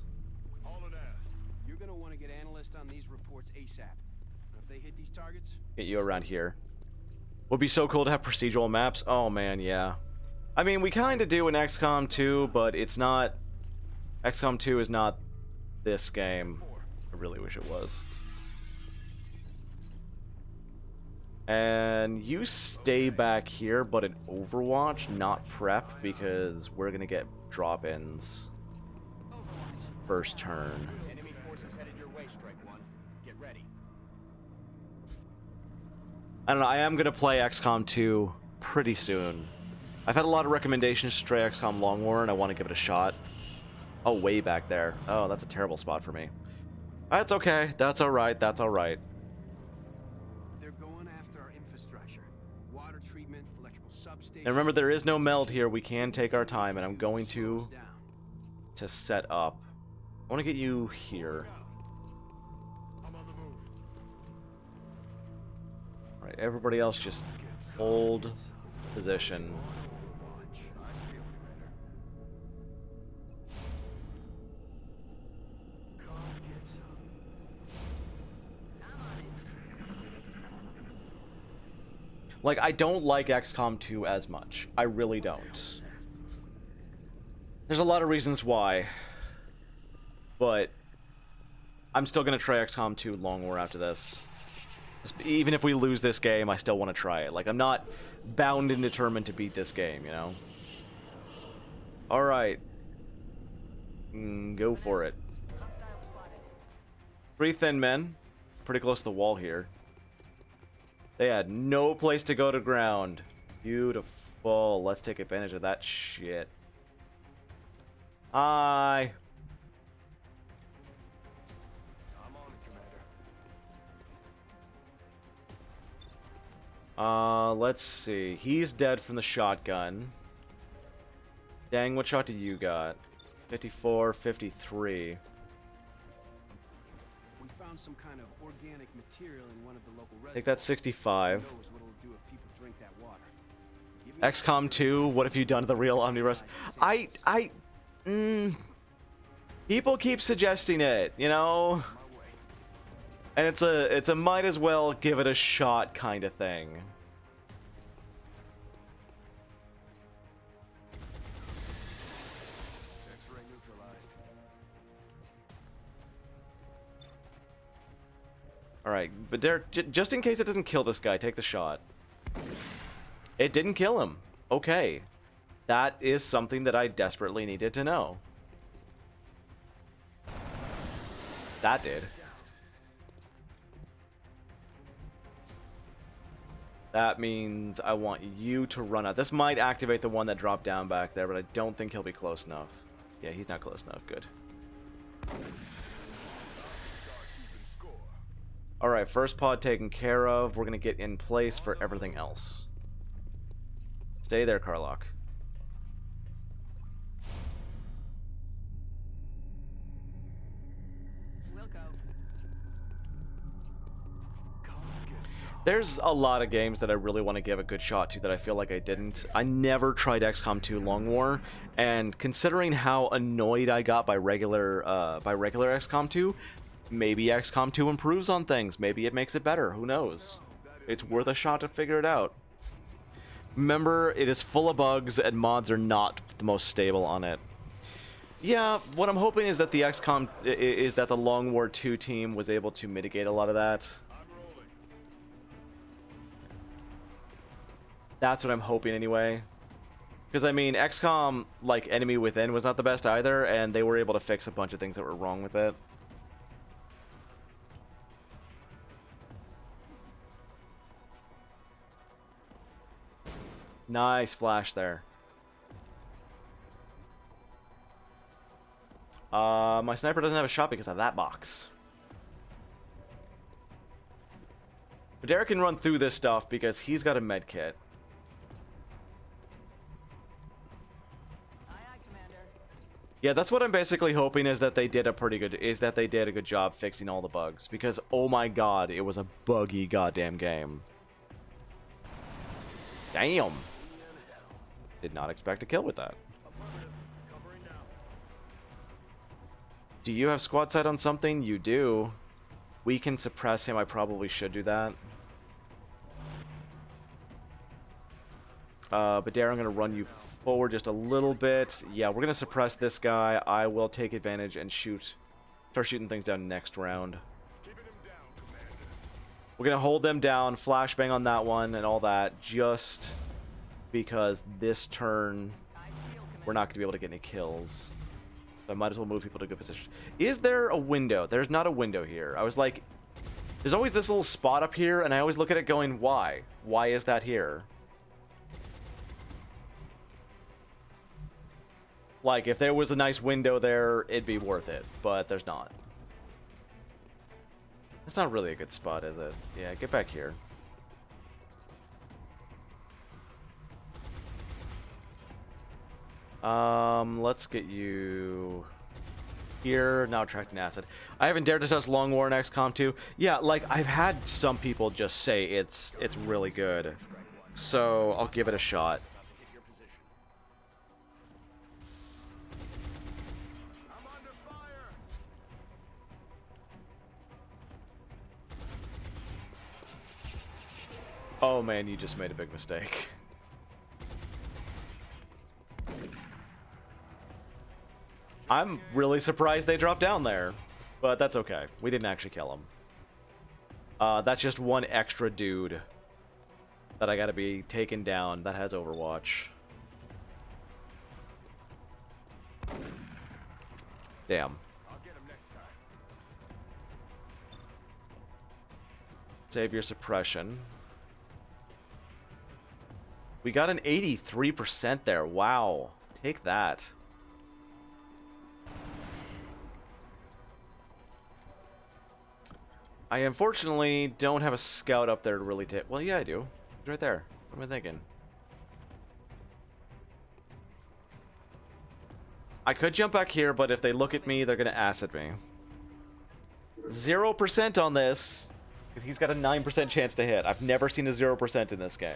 You're gonna want to get analysts on these reports ASAP. If they hit these targets, get you around here. Would be so cool to have procedural maps. Oh man, yeah. I mean, we kind of do in XCOM 2, but it's not... XCOM 2 is not this game. I really wish it was. And you stay back here, but in Overwatch, not prep, because we're gonna get drop-ins first turn. Enemy forces headed your way, Strike One. Get ready. I don't know, I am gonna play XCOM 2 pretty soon. I've had a lot of recommendations to try XCOM Long War, and I want to give it a shot. Oh, way back there. Oh, that's a terrible spot for me. That's okay. That's alright. That's alright. they're going after our infrastructure. Water treatment, electrical substation. And remember, there is no meld here. We can take our time, and I'm going to set up. I want to get you here. Alright, everybody else just hold position. Like, I don't like XCOM 2 as much. I really don't. There's a lot of reasons why. But I'm still going to try XCOM 2 Long War after this. Even if we lose this game, I still want to try it. Like, I'm not bound and determined to beat this game, you know? Alright. Go for it. 3 thin men. Pretty close to the wall here. They had no place to go to ground. Beautiful. Let's take advantage of that shit. Hi. I'm on it, Commander. Let's see. He's dead from the shotgun. Dang, what shot do you got? 54, 53. found some kind of organic material in one of the local reservoirs. I think that's 65. Who knows what it'll do if people drink that water. Give me XCOM 2, what have you done to the real Omnibus? People keep suggesting it, you know? And it's a might as well give it a shot kind of thing. X-ray neutralized. Alright, but Derek, just in case it doesn't kill this guy, take the shot. It didn't kill him. Okay. That is something that I desperately needed to know. That did. That means I want you to run out. This might activate the one that dropped down back there, but I don't think he'll be close enough. Yeah, he's not close enough. Good. Alright, first pod taken care of. We're going to get in place for everything else. Stay there, Carlock. We'll go. There's a lot of games that I really want to give a good shot to that I feel like I didn't. I never tried XCOM 2 Long War, and considering how annoyed I got by regular XCOM 2, maybe XCOM 2 improves on things. Maybe it makes it better. Who knows? It's worth a shot to figure it out. Remember, it is full of bugs, and mods are not the most stable on it. Yeah, what I'm hoping is that the XCOM is that the Long War 2 team was able to mitigate a lot of that. That's what I'm hoping anyway. Because, I mean, XCOM, like, Enemy Within was not the best either, and they were able to fix a bunch of things that were wrong with it. Nice flash there. My sniper doesn't have a shot because of that box. But Derek can run through this stuff because he's got a med kit. Aye, aye, Commander. Yeah, that's what I'm basically hoping is that they did a good job fixing all the bugs, because oh my god, it was a buggy goddamn game. Damn. Did not expect a kill with that. Do you have squad sight on something? You do. We can suppress him. I probably should do that. But Darren, I'm going to run you forward just a little bit. Yeah, we're going to suppress this guy. I will take advantage and start shooting things down next round. We're going to hold them down, flashbang on that one and all that, just because this turn we're not going to be able to get any kills. So I might as well move people to good positions. Is there a window? There's not a window here. I was like, there's always this little spot up here, and I always look at it going, why? Why is that here? Like, if there was a nice window there, it'd be worth it, but there's not. It's not really a good spot, is it? Yeah, get back here. Let's get you here. Now attracting acid. I haven't dared to touch Long War in XCOM 2. Yeah, like, I've had some people just say it's really good. So, I'll give it a shot. Oh man, you just made a big mistake. I'm really surprised they dropped down there, but that's okay. We didn't actually kill him. That's just one extra dude that I gotta be taken down that has Overwatch. Damn. I'll get him next time. Save your suppression. We got an 83% there. Wow. Take that. I unfortunately don't have a scout up there to really take. Well, yeah, I do. It's right there. What am I thinking? I could jump back here, but if they look at me, they're going to acid me. 0% on this. Because he's got a 9% chance to hit. I've never seen a 0% in this game.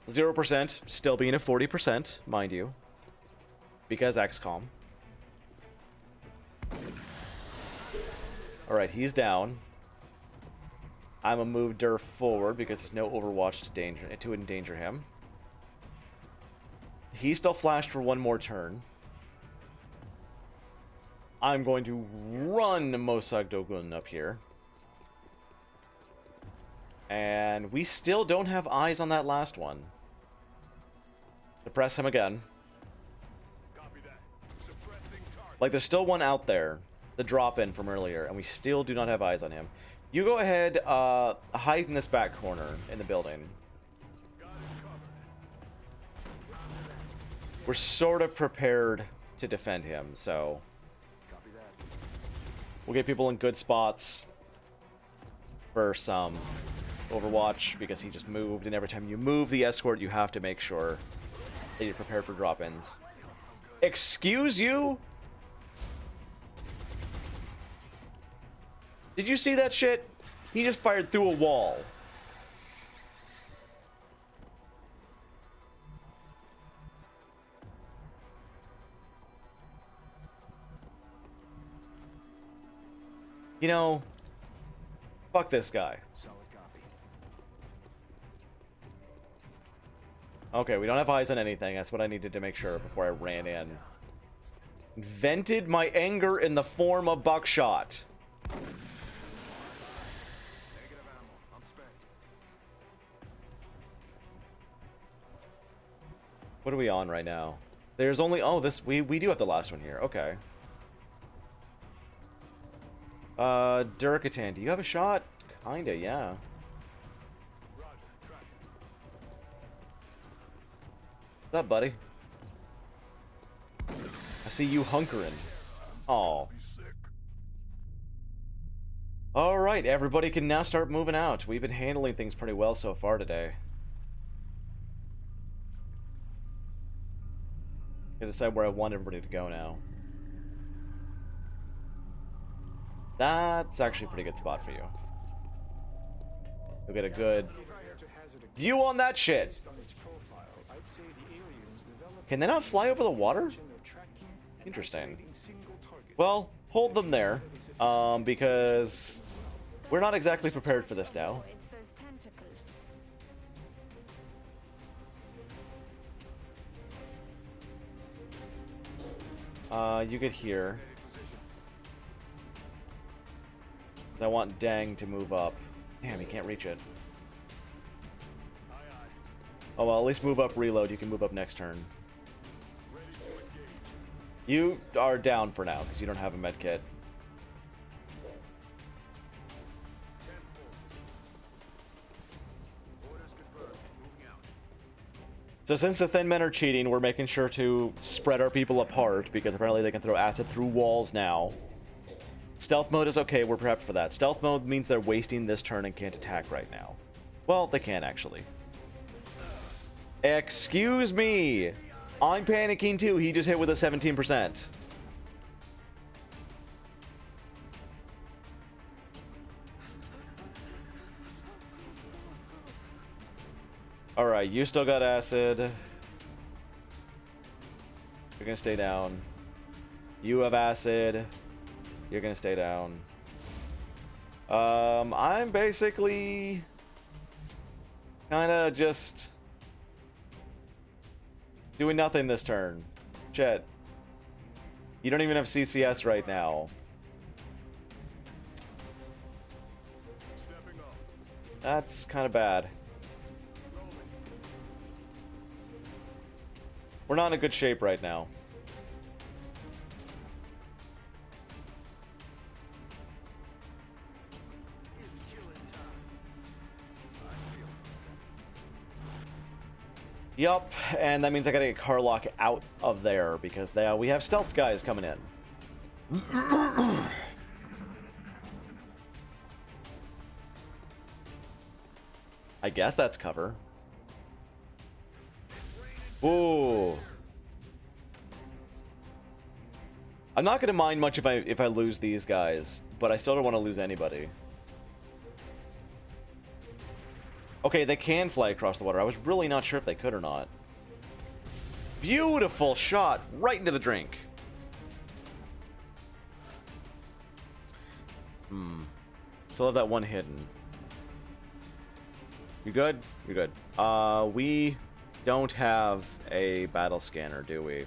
0% still being a 40%, mind you. Because XCOM. Alright, he's down. I'm gonna move Durr forward because there's no Overwatch to endanger him. He's still flashed for one more turn. I'm going to run Mosag Dogun up here. And we still don't have eyes on that last one. Suppress him again. Like, there's still one out there. The drop-in from earlier. And we still do not have eyes on him. You go ahead, hide in this back corner in the building. We're sort of prepared to defend him, so... We'll get people in good spots for some Overwatch, because he just moved, and every time you move the escort, you have to make sure that you're prepared for drop-ins. Excuse you? Did you see that shit? He just fired through a wall. You know, fuck this guy. Solid copy. Okay, we don't have eyes on anything. That's what I needed to make sure before I ran in. Vented my anger in the form of buckshot. What are we on right now? There's only... Oh, this... We do have the last one here. Okay. Durkatan, do you have a shot? Kinda, yeah. What's up, buddy? I see you hunkering. Aw. Alright, everybody can now start moving out. We've been handling things pretty well so far today. I decide where I want everybody to go now. That's actually a pretty good spot for you. You'll get a good view on that shit. Can they not fly over the water? Interesting. Well, hold them there, because we're not exactly prepared for this now. It's those tentacles. You get here. I want Dang to move up. Damn, he can't reach it. Oh well, at least move up, reload. You can move up next turn. You are down for now, because you don't have a med kit. So since the thin men are cheating, we're making sure to spread our people apart, because apparently they can throw acid through walls now. Stealth mode is okay, we're prepped for that. Stealth mode means they're wasting this turn and can't attack right now. Well, they can actually. Excuse me! I'm panicking too, he just hit with a 17%. Alright, you still got acid. You're gonna stay down. You have acid. You're gonna stay down. I'm basically kinda just doing nothing this turn. Chet, you don't even have CCS right now. That's kind of bad. We're not in a good shape right now. Yup, and that means I gotta get Carlock out of there because we have stealth guys coming in. I guess that's cover. Ooh. I'm not gonna mind much if I lose these guys, but I still don't want to lose anybody. Okay, they can fly across the water. I was really not sure if they could or not. Beautiful shot right into the drink. Still have that one hidden. You good? You're good. We don't have a battle scanner, do we?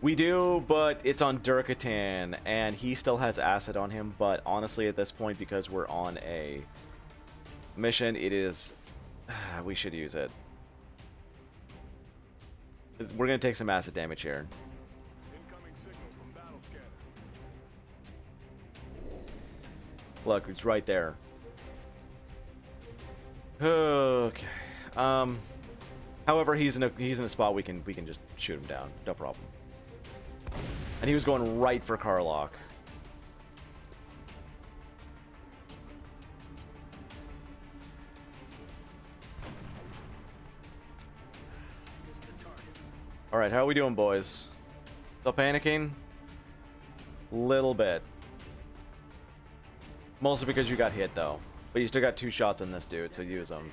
We do, but it's on Durkatan, and he still has acid on him, but honestly at this point, because we're on a mission, it is... we should use it. We're going to take some acid damage here. Incoming signal from battle scanner. Look, it's right there. Okay. However, he's in a spot we can just shoot him down. No problem. And he was going right for Karlach. Alright, how are we doing, boys? Still panicking? Little bit. Mostly because you got hit, though. But you still got 2 shots on this dude, so use them.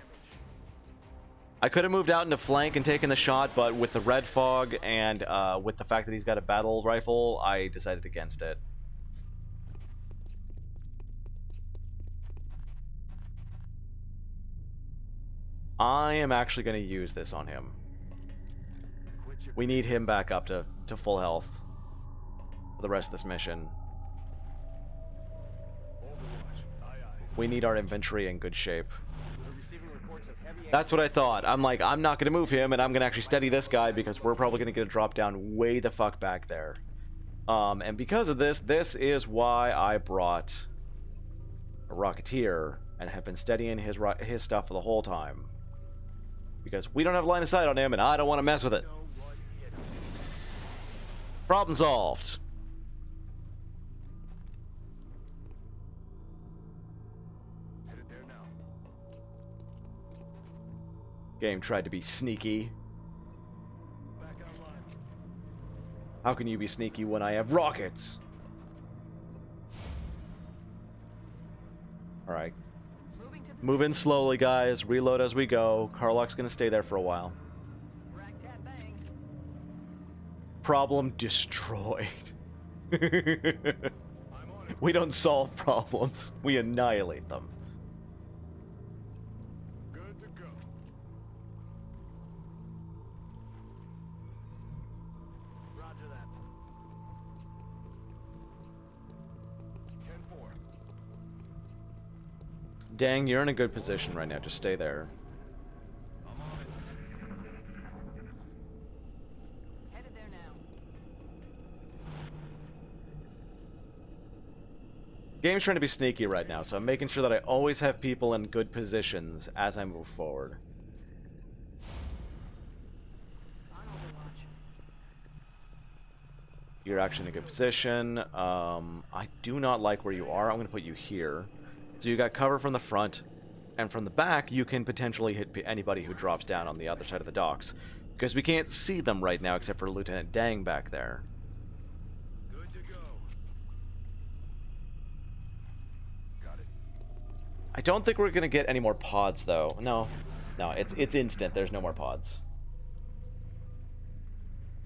I could have moved out into flank and taken the shot, but with the red fog and with the fact that he's got a battle rifle, I decided against it. I am actually going to use this on him. We need him back up to full health for the rest of this mission. We need our inventory in good shape. That's what I thought. I'm like, I'm not going to move him, and I'm going to actually steady this guy because we're probably going to get a drop down way the fuck back there. And because of this, this is why I brought a Rocketeer and have been steadying his stuff for the whole time. Because we don't have line of sight on him, and I don't want to mess with it. Problem solved. Headed there now. Game tried to be sneaky. Back online. How can you be sneaky when I have rockets? Alright. Move in slowly, guys. Reload as we go. Karlach's gonna stay there for a while. Problem destroyed. We don't solve problems. We annihilate them. Good to go. Roger that. 10-4. Dang, you're in a good position right now. Just stay there. Headed there now. Game's trying to be sneaky right now, so I'm making sure that I always have people in good positions as I move forward. You're actually in a good position. I do not like where you are. I'm going to put you here. So you got cover from the front, and from the back, you can potentially hit anybody who drops down on the other side of the docks. Because we can't see them right now except for Lieutenant Dang back there. Good to go. Got it. I don't think we're going to get any more pods, though. No, it's instant. There's no more pods.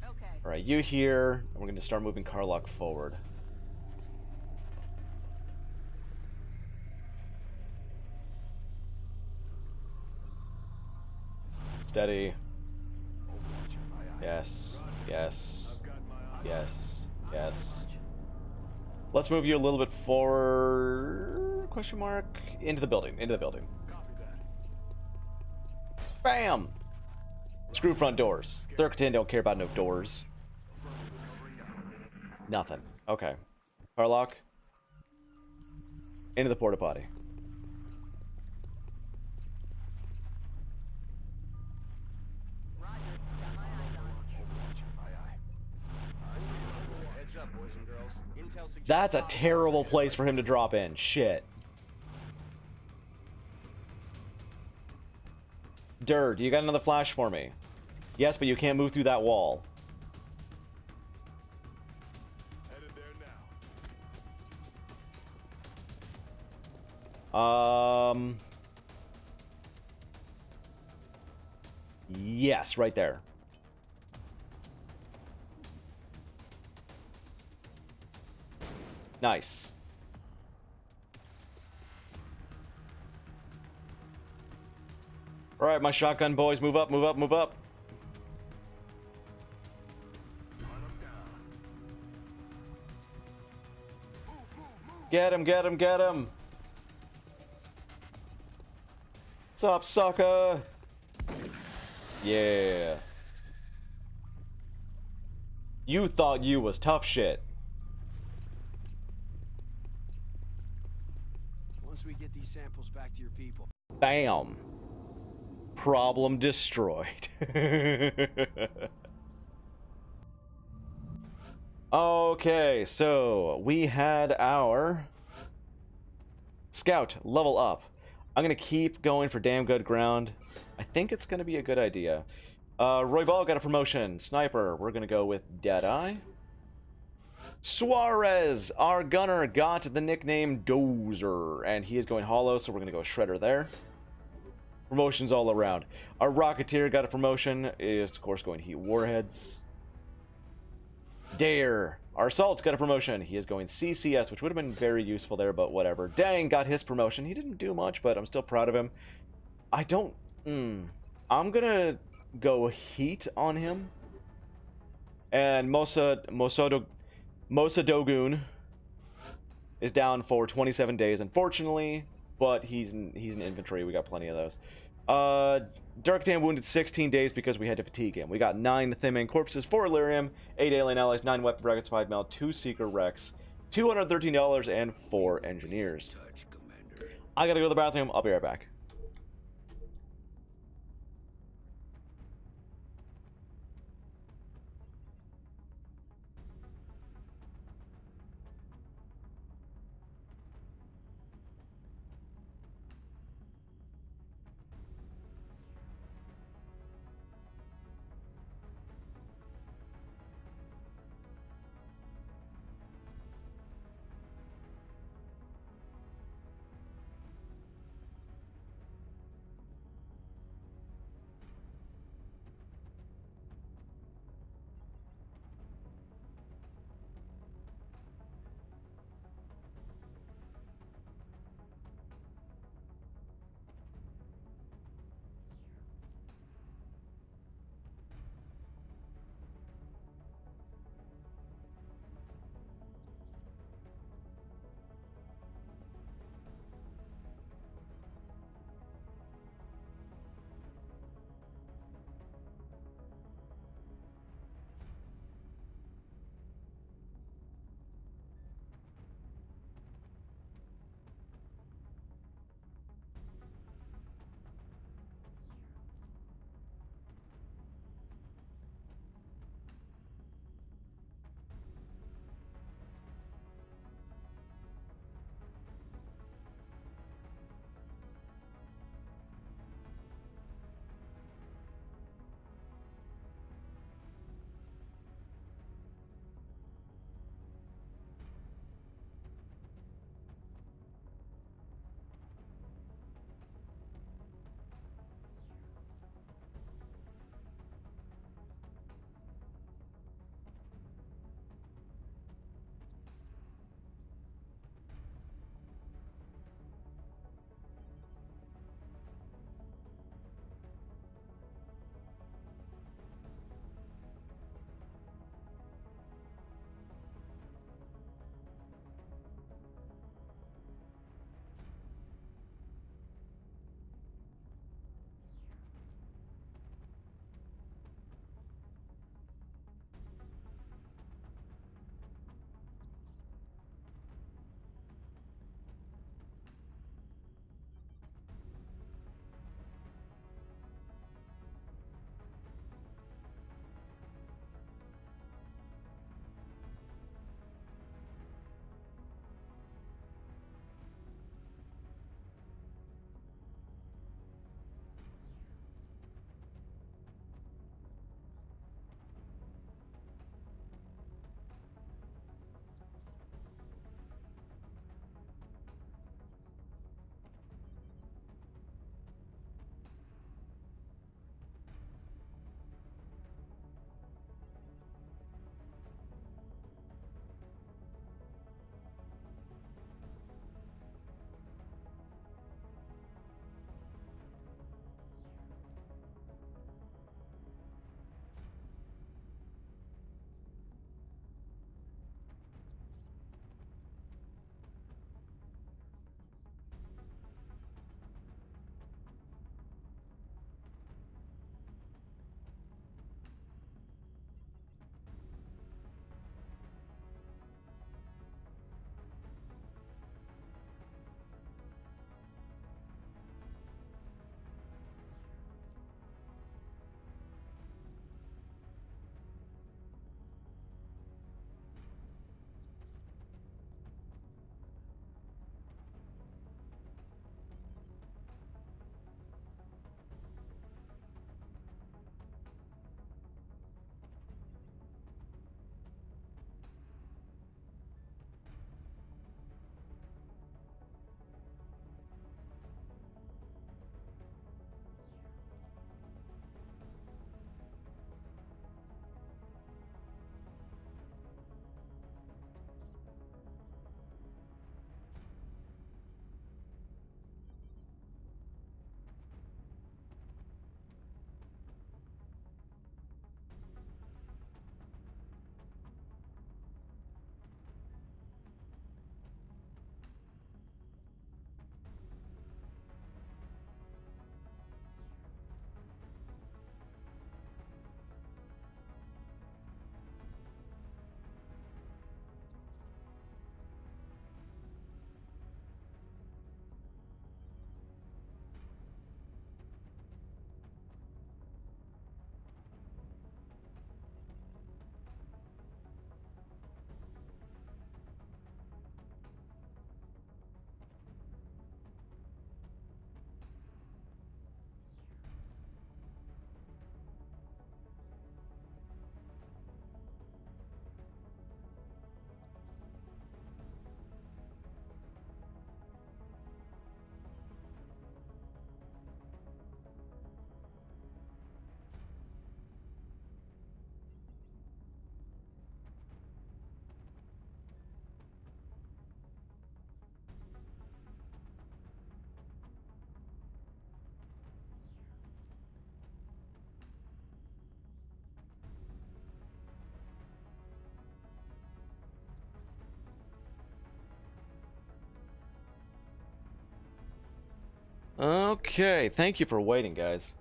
Okay. Alright, you here. And we're going to start moving Karlach forward. Steady. Yes. Yes. Yes. Yes. Let's move you a little bit forward. Question mark. Into the building. Into the building. Bam! Screw front doors. Durkatan don't care about no doors. Nothing. Okay. Karlach. Into the porta potty. Heads up, boys and girls. Intel suggests That's a terrible place for him to drop in. Shit. Dirt, you got another flash for me? Yes, but you can't move through that wall. Yes, right there. Nice. All right, my shotgun boys, move up, move up, move up. Get him, get him, get him. What's up, sucker? Yeah. You thought you was tough shit. Once we get these samples back to your people. Bam. Problem destroyed. Okay, so we had our scout level up. I'm gonna keep going for damn good ground. I think it's gonna be a good idea. Roy Ball got a promotion. Sniper, we're gonna go with Deadeye. Suarez, our gunner, got the nickname Dozer, and he is going hollow, so we're gonna go Shredder there. Promotions all around. Our Rocketeer got a promotion, is of course going Heat Warheads. Dare, our Assault got a promotion. He is going CCS, which would have been very useful there, but whatever. Dang got his promotion. He didn't do much, but I'm still proud of him. I'm gonna go Heat on him. And Mosadogun is down for 27 days, unfortunately, but he's in infantry. We got plenty of those. Darktan wounded 16 days because we had to fatigue him. We got 9 Thin Man corpses, 4 Illyrium, 8 alien allies, 9 weapon brackets, 5 mil, 2 Seeker Rex, $213, and 4 engineers. I gotta go to the bathroom. I'll be right back. Okay, thank you for waiting, guys.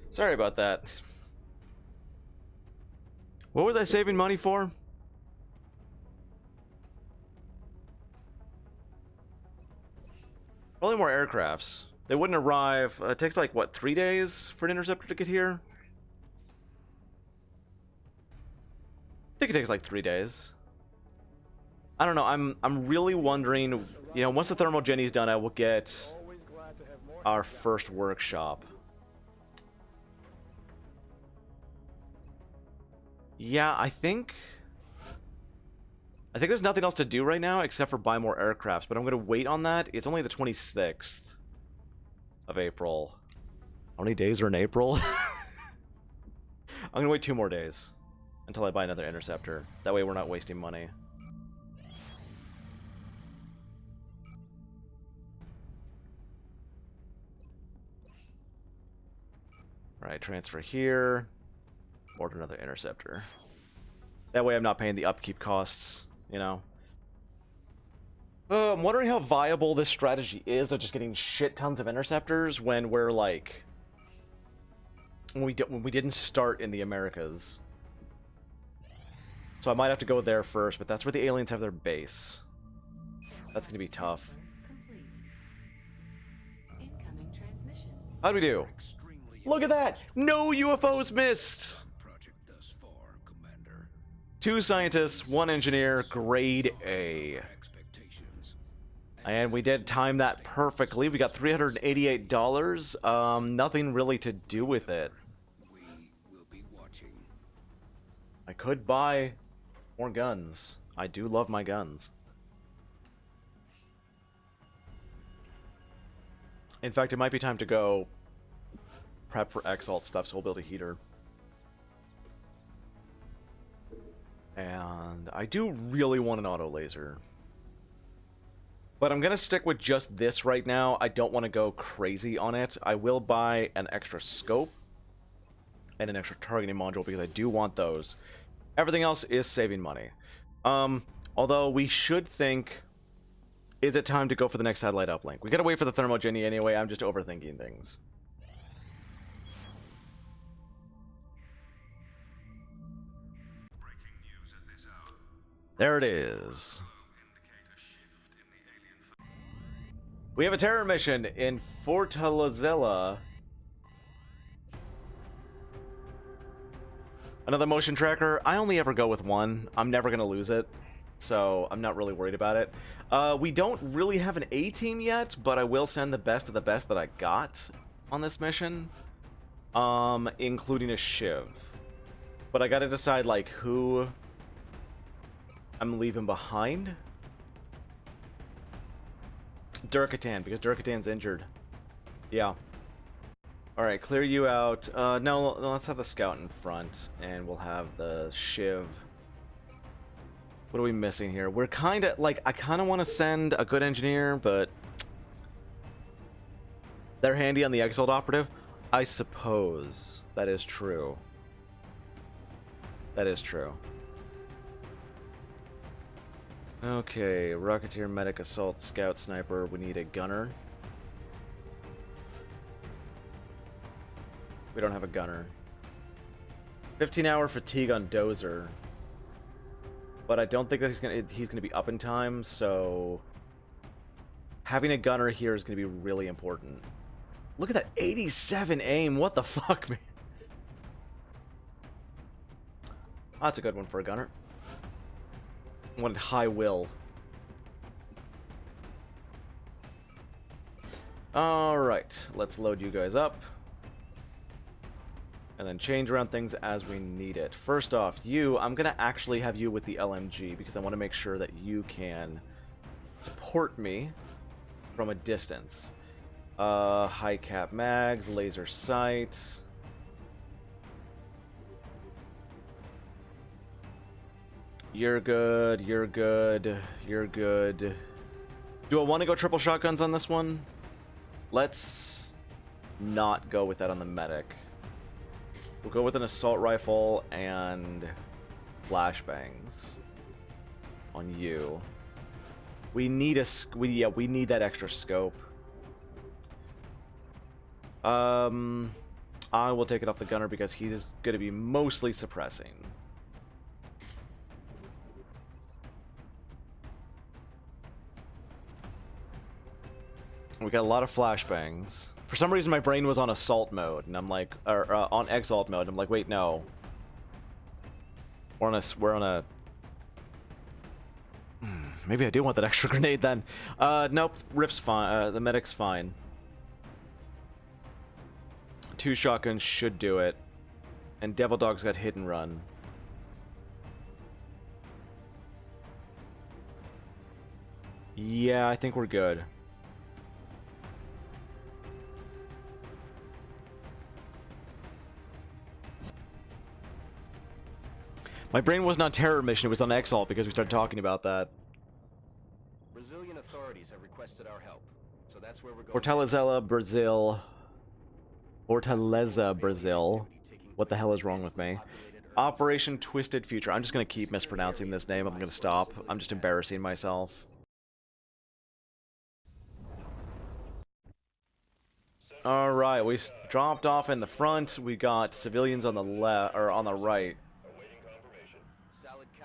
Sorry about that. What was I saving money for? Probably more aircrafts. They wouldn't arrive. It takes like, what, 3 days for an interceptor to get here? I think it takes like 3 days. I don't know. I'm really wondering. You know, once the thermogeny's done, I will get Always glad to have more our first workshop. Yeah, I think there's nothing else to do right now except for buy more aircrafts, but I'm gonna wait on that. It's only the 26th of April. How many days are in April? I'm gonna wait 2 more days until I buy another interceptor. That way we're not wasting money. Alright, transfer here. Order another interceptor. That way I'm not paying the upkeep costs, you know. I'm wondering how viable this strategy is of just getting shit tons of interceptors when we're like... when we didn't start in the Americas. So I might have to go there first, but that's where the aliens have their base. That's gonna be tough. Complete. Incoming transmission. How'd we do? Look at that! No UFOs missed! Project thus far, Commander. 2 scientists, 1 engineer, grade A. Expectations. And we did time that perfectly. We got $388. Nothing really to do with it. We will be watching. I could buy more guns. I do love my guns. In fact, it might be time to go prep for Exalt stuff, so we'll build a heater. And I do really want an auto laser. But I'm going to stick with just this right now. I don't want to go crazy on it. I will buy an extra scope and an extra targeting module because I do want those. Everything else is saving money. Although we should think, is it time to go for the next satellite uplink? We got to wait for the thermogeny anyway. I'm just overthinking things. There it is. We have a terror mission in Fortaleza. Another motion tracker. I only ever go with one. I'm never going to lose it, so I'm not really worried about it. We don't really have an A-team yet, but I will send the best of the best that I got on this mission, including a Shiv. But I got to decide, like, who I'm leaving behind. Durkatan, because Durkatan's injured. Yeah. Alright, clear you out. No, let's have the scout in front, and we'll have the Shiv. What are we missing here? We're kind of, like, I kind of want to send a good engineer, but they're handy on the Exalt operative. I suppose that is true. That is true. Okay, Rocketeer, Medic, Assault, Scout, Sniper. We need a gunner. We don't have a gunner. 15-hour fatigue on Dozer. But I don't think that he's gonna be up in time, so having a gunner here is gonna be really important. Look at that 87 aim. What the fuck, man? That's a good one for a gunner. Wanted high will. Alright, let's load you guys up. And then change around things as we need it. First off, you, I'm going to actually have you with the LMG because I want to make sure that you can support me from a distance. High cap mags, laser sight. You're good, you're good, you're good. Do I want to go triple shotguns on this one? Let's not go with that on the medic. We'll go with an assault rifle and flashbangs on you. We need we need that extra scope. I will take it off the gunner because he is going to be mostly suppressing. We got a lot of flashbangs. For some reason, my brain was on assault mode, and I'm like, or on exalt mode. I'm like, wait, no. We're on a. Maybe I do want that extra grenade then. Nope. Rift's fine. The medic's fine. 2 shotguns should do it, and Devil Dog's got hit and run. Yeah, I think we're good. My brain wasn't on Terror Mission, it was on Exalt because we started talking about that. Brazilian authorities have requested our help, so that's where we're going. Fortaleza, Brazil. Fortaleza, Brazil. What the hell is wrong with me? Operation Twisted Future. I'm just going to keep mispronouncing this name. I'm going to stop. I'm just embarrassing myself. Alright, we dropped off in the front. We got civilians on the left, or on the right.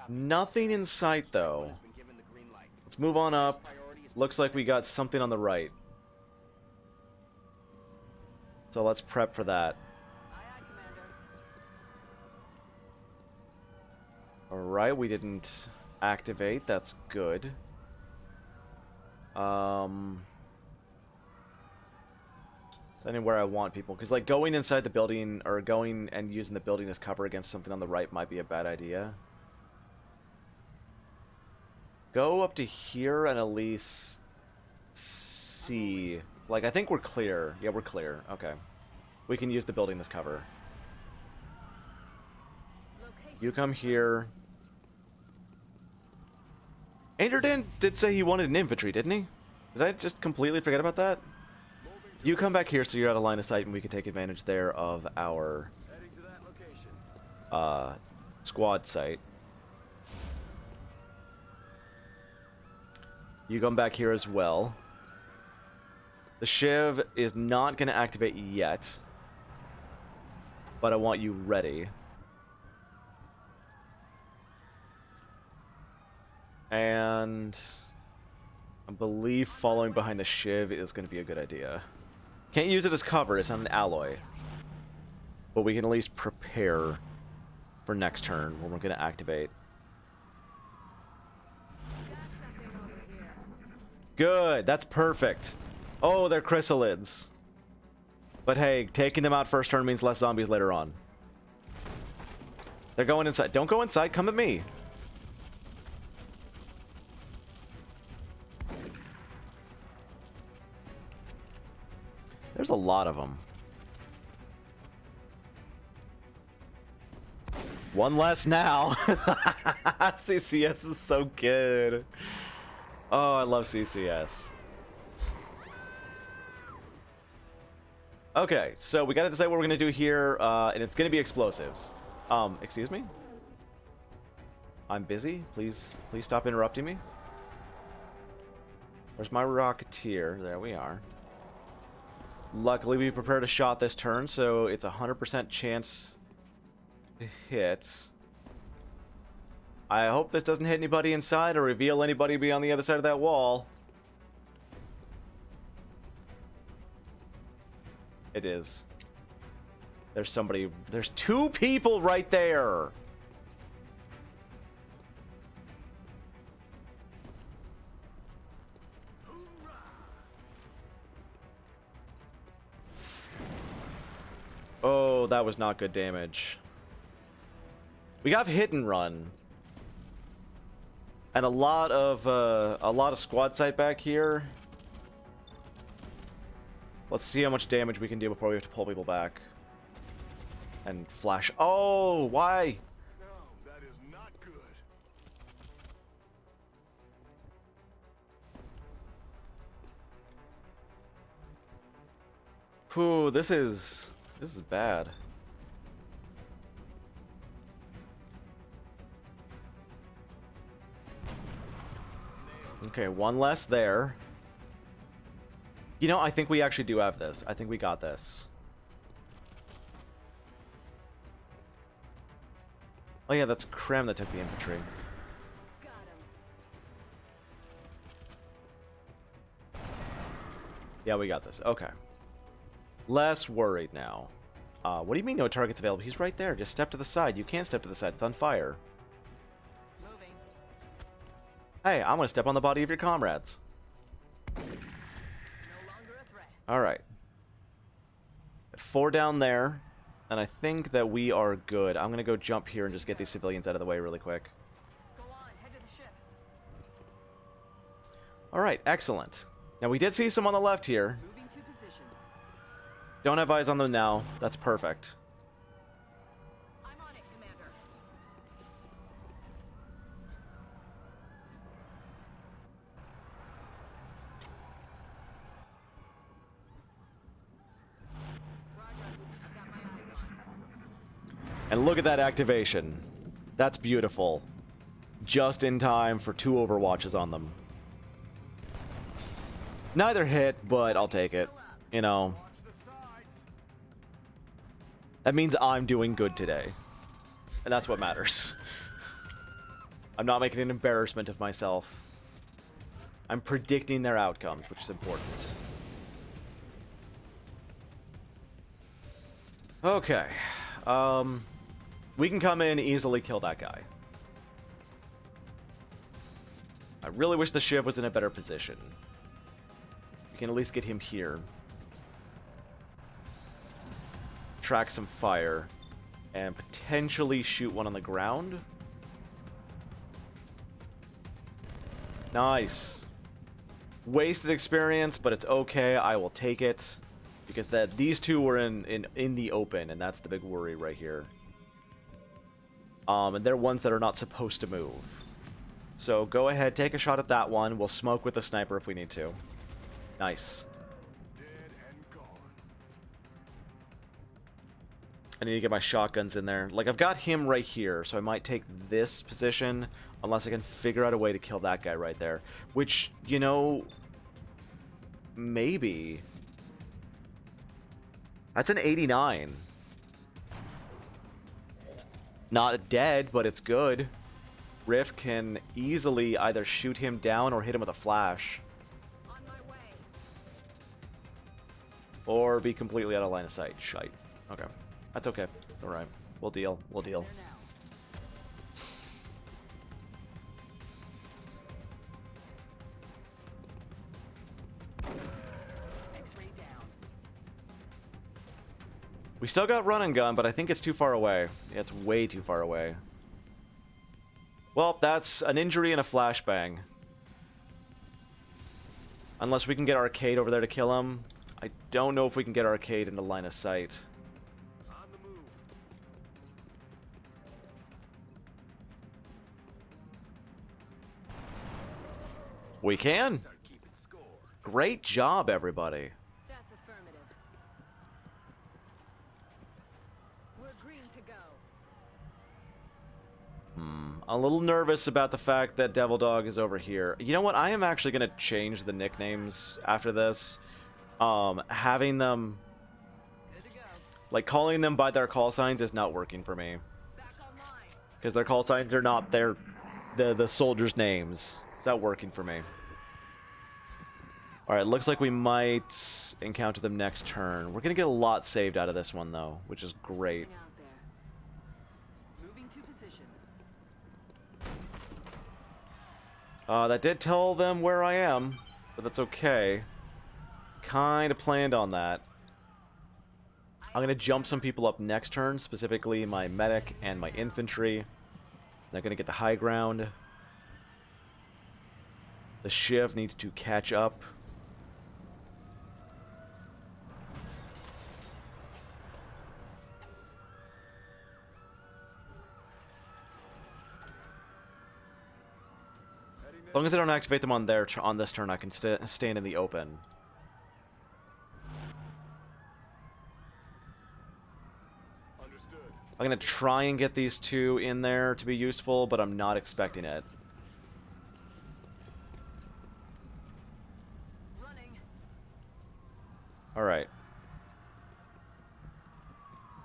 Nothing in sight, though. Let's move on up. Looks like we got something on the right. So let's prep for that. Alright, we didn't activate. That's good. Is anywhere I want people? Because, like, going inside the building, or going and using the building as cover against something on the right might be a bad idea. Go up to here and at least see. Like, I think we're clear. Yeah, we're clear. Okay. We can use the building as cover. You come here. Anderton did say he wanted an infantry, didn't he? Did I just completely forget about that? You come back here so you're out of line of sight and we can take advantage there of our squad site. You come back here as well. The Shiv is not going to activate yet, but I want you ready. And I believe following behind the Shiv is going to be a good idea. Can't use it as cover, it's not an alloy. But we can at least prepare for next turn when we're going to activate. Good, that's perfect. Oh, they're chrysalids. But hey, taking them out first turn means less zombies later on. They're going inside. Don't go inside, come at me. There's a lot of them. One less now. CCS is so good. Oh, I love CCS. Okay, so we gotta decide what we're gonna do here, and it's gonna be explosives. Excuse me? I'm busy. Please stop interrupting me. Where's my Rocketeer? There we are. Luckily, we prepared a shot this turn, so it's a 100% chance to hit. I hope this doesn't hit anybody inside or reveal anybody beyond the other side of that wall. It is. There's somebody. There's 2 people right there. Oh, that was not good damage. We got hit and run. And a lot of squad sight back here. Let's see how much damage we can do before we have to pull people back. And flash. Oh, why? No, that is not good. Whew, this is bad. Okay, one less there. You know, I think we actually do have this. I think we got this. Oh yeah, that's Krem that took the infantry. Got him. Yeah, we got this. Okay. Less worried now. What do you mean no targets available? He's right there. Just step to the side. You can't step to the side. It's on fire. Moving. Hey, I'm gonna step on the body of your comrades. No longer a threat. Alright. 4 down there. And I think that we are good. I'm gonna go jump here and just get these civilians out of the way really quick. Go on, head to the ship. Alright, excellent. Now we did see some on the left here. Moving to position. Don't have eyes on them now. That's perfect. I'm on it, Commander. Roger. I've got my eyes on. And look at that activation. That's beautiful. Just in time for 2 overwatches on them. Neither hit, but I'll take it. You know, Watch the sides. that means I'm doing good today. And that's what matters. I'm not making an embarrassment of myself. I'm predicting their outcomes, which is important. Okay. We can come in, easily kill that guy. I really wish the ship was in a better position. We can at least get him here. Track some fire. And potentially shoot one on the ground. Nice. Wasted experience, but it's okay. I will take it. Because these two were in the open, and that's the big worry right here. And they're ones that are not supposed to move. So go ahead, take a shot at that one. We'll smoke with the sniper if we need to. Nice. Dead and gone. I need to get my shotguns in there. Like, I've got him right here, so I might take this position unless I can figure out a way to kill that guy right there. Which, you know, maybe. That's an 89. Not dead, but it's good. Rift can easily either shoot him down or hit him with a flash. On my way. Or be completely out of line of sight. Shite. Okay. That's okay. It's alright. We'll deal. We'll deal. There now. X-ray down. We still got run and gun, but I think it's too far away. Yeah, it's way too far away. Well, that's an injury and a flashbang. Unless we can get Arcade over there to kill him. I don't know if we can get Arcade into line of sight. On the move. We can. Start keeping score. Great job, everybody. That's affirmative. We're green to go. I'm a little nervous about the fact that Devil Dog is over here. You know what? I am actually going to change the nicknames after this. Having them, Good to go. like, calling them by their call signs is not working for me. Back online. Because their call signs are not the soldiers' names. It's not working for me. Alright, looks like we might encounter them next turn. We're going to get a lot saved out of this one, though, which is great. Something out there. Moving to position. That did tell them where I am, but that's okay. Kind of planned on that. I'm going to jump some people up next turn, specifically my medic and my infantry. They're going to get the high ground. The Shiv needs to catch up. As long as I don't activate them on this turn, I can stand in the open. Understood. I'm going to try and get these two in there to be useful, but I'm not expecting it. Alright.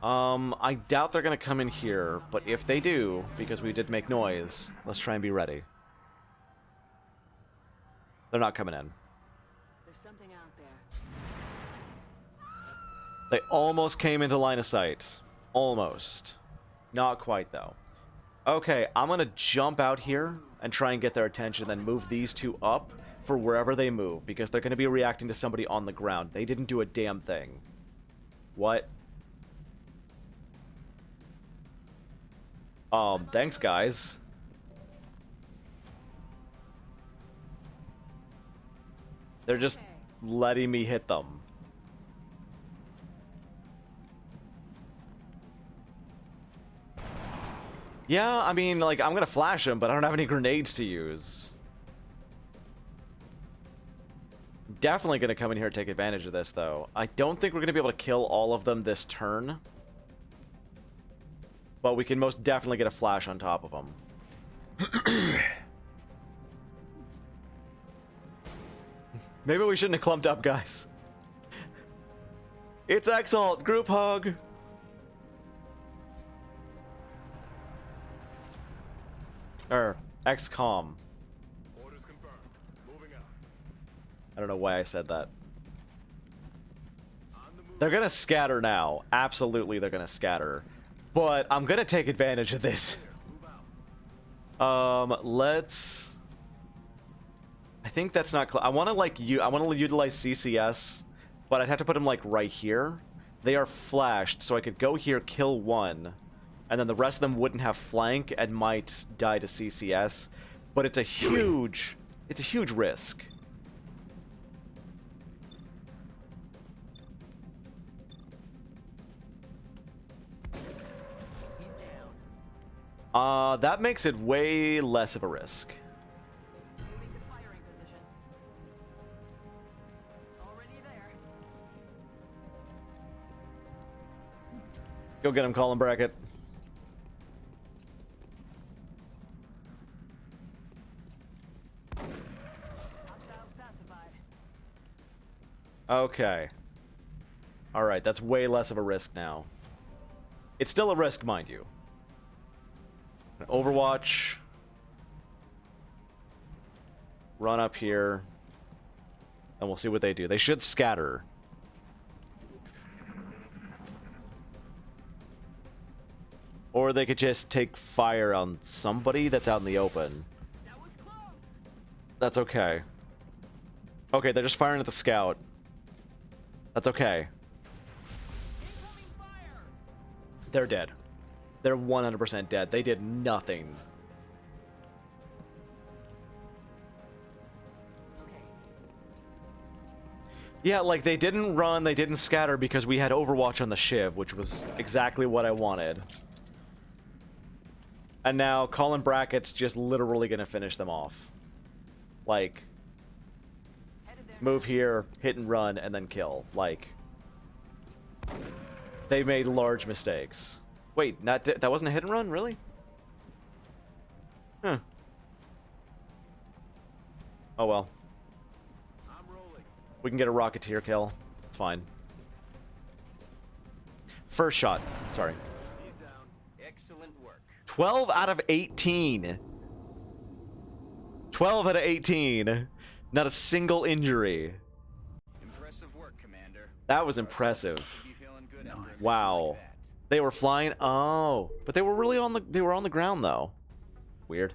I doubt they're gonna come in here, but if they do, because we did make noise, let's try and be ready. They're not coming in. There's something out there. They almost came into line of sight. Almost. Not quite, though. Okay, I'm gonna jump out here and try and get their attention, then move these two up for wherever they move, because they're gonna be reacting to somebody on the ground. They didn't do a damn thing. What? Thanks, guys. They're just letting me hit them. Yeah, I mean, like, I'm gonna flash them, but I don't have any grenades to use. Definitely gonna come in here and take advantage of this, though. I don't think we're gonna be able to kill all of them this turn. But we can most definitely get a flash on top of them. Maybe we shouldn't have clumped up, guys. It's Exalt! Group hug! XCOM. Orders confirmed. Moving out. I don't know why I said that. On the move. They're gonna scatter now. Absolutely, they're gonna scatter. But I'm gonna take advantage of this. Move out. Let's... I think that's not... I want to, like, I want to utilize CCS, but I'd have to put them, like, right here. They are flashed, so I could go here, kill one, and then the rest of them wouldn't have flank and might die to CCS. But it's a huge... It's a huge risk. That makes it way less of a risk. Moving to firing position. Already there. Go get him, Colin Brackett. Hostiles pacified. Okay. Alright, that's way less of a risk now. It's still a risk, mind you. Overwatch. Run up here. And we'll see what they do. They should scatter. Or they could just take fire on somebody that's out in the open. That was close. That's okay. Okay, they're just firing at the scout. That's okay. Incoming fire. They're dead. They're 100% dead. They did nothing. Okay. Yeah, like, they didn't run, they didn't scatter because we had Overwatch on the Shiv, which was exactly what I wanted. And now Colin Brackett's just literally gonna finish them off. Like, Headed there. move here, hit and run, and then kill. Like, they made large mistakes. Wait, that wasn't a hit and run, really? Huh. Oh well. I'm rolling. We can get a Rocketeer kill. It's fine. First shot. Sorry. He's down. Excellent work. 12 out of 18. 12 out of 18. Not a single injury. Impressive work, Commander. That was impressive. You be feeling good after a Wow. like that? They were flying. Oh, but they were really on the. They were on the ground though. Weird.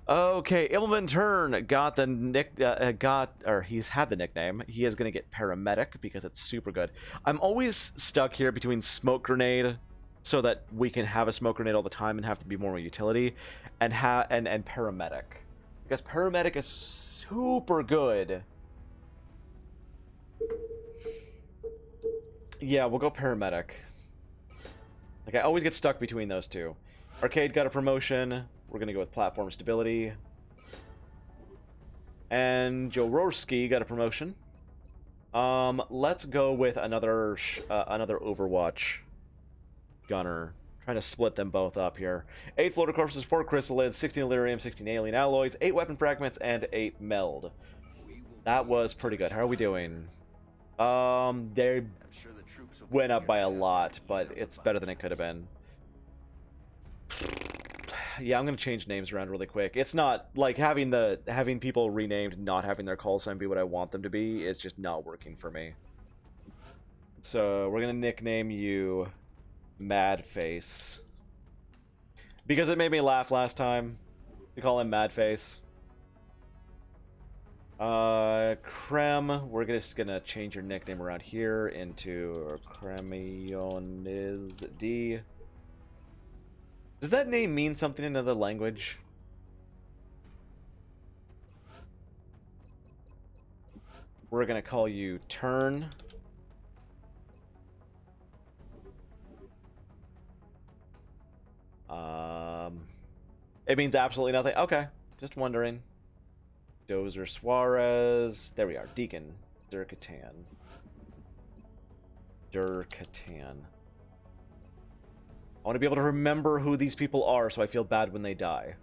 Okay, Immelman Turn got the he's had the nickname. He is gonna get paramedic because it's super good. I'm always stuck here between smoke grenade, so that we can have a smoke grenade all the time and have to be more utility, and paramedic, because paramedic is super good. Yeah, we'll go paramedic. Like, I always get stuck between those two. Arcade got a promotion. We're going to go with platform stability. And Joworski got a promotion. Let's go with another Overwatch gunner. Trying to split them both up here. 8 floater corpses, 4 chrysalids, 16 Illyrium, 16 alien alloys, 8 weapon fragments, and 8 meld. That was pretty good. How are we doing? They I'm sure the troops will be went up eager by to a have lot, their but team it's notified. better than it could have been. Yeah, I'm gonna change names around really quick. It's not like having people renamed, not having their call sign be what I want them to be. It's just not working for me. So we're gonna nickname you Mad Face because it made me laugh last time. We call him Mad Face. Creme. We're just gonna change your nickname around here into Cremioniz D. Does that name mean something in another language? We're gonna call you Turn. It means absolutely nothing. Okay, just wondering. Dozer Suarez. There we are. Deacon. Durkatan. Durkatan. I want to be able to remember who these people are so I feel bad when they die.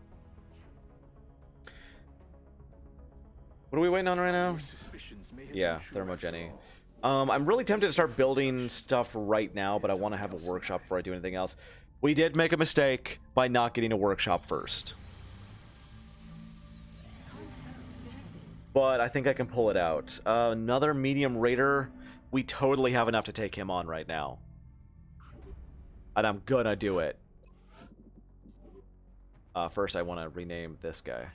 What are we waiting on right now? Your suspicions may have Yeah, been true after thermogeny. all. I'm really tempted to start building stuff right now, but I want to have a workshop before I do anything else. We did make a mistake by not getting a workshop first. But I think I can pull it out. Another medium raider. We totally have enough to take him on right now. And I'm gonna do it. First, I want to rename this guy.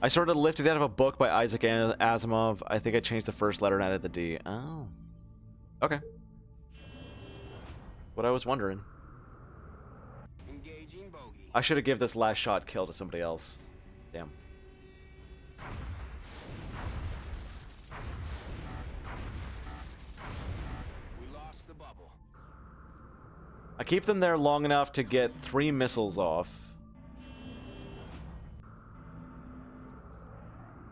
I sort of lifted it out of a book by Isaac Asimov. I think I changed the first letter and added the D. Oh. Okay. What I was wondering. Engaging bogey. I should have given this last shot kill to somebody else. Damn. We lost the bubble. I keep them there long enough to get 3 missiles off.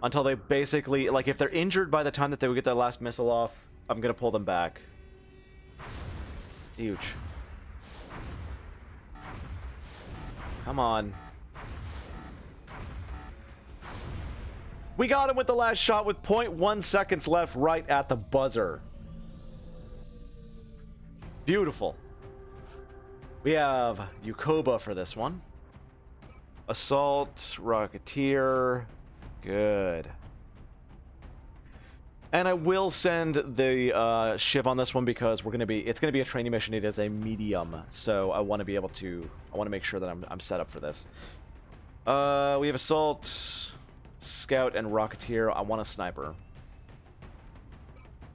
Until they basically, like, if they're injured by the time that they would get their last missile off, I'm gonna pull them back. Huge. Come on. We got him with the last shot with 0.1 seconds left right at the buzzer. Beautiful. We have Yukoba for this one. Assault, Rocketeer. Good. And I will send the Shiv on this one because it's gonna be a training mission. It is a medium, so I want to make sure that I'm set up for this. We have Assault, Scout, and Rocketeer. I want a Sniper.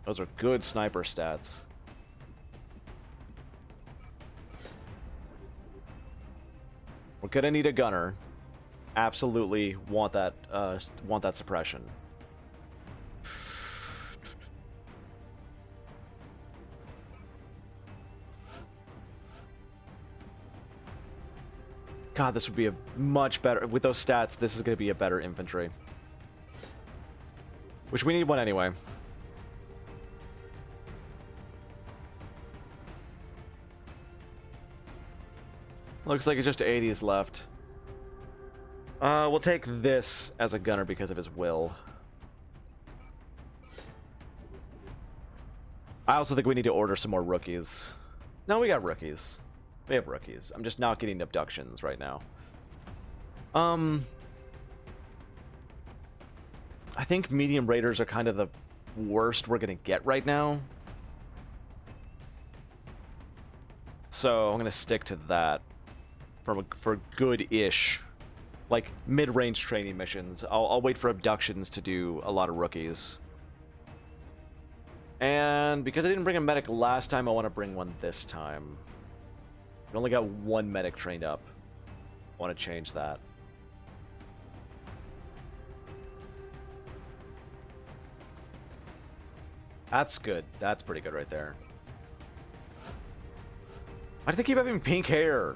Those are good sniper stats. We're gonna need a gunner. Absolutely want that suppression. God, this would be a much better with those stats. This is going to be a better infantry, which we need one anyway. Looks like it's just 80s left. We'll take this as a gunner because of his will. I also think we need to order some more rookies. No, we got rookies. We have rookies. I'm just not getting abductions right now. I think medium raiders are kind of the worst we're gonna get right now. So I'm gonna stick to that for good-ish, like mid-range training missions. I'll wait for abductions to do a lot of rookies. And because I didn't bring a medic last time, I want to bring one this time. We only got one medic trained up. I want to change that. That's good. That's pretty good right there. Why do they keep having pink hair?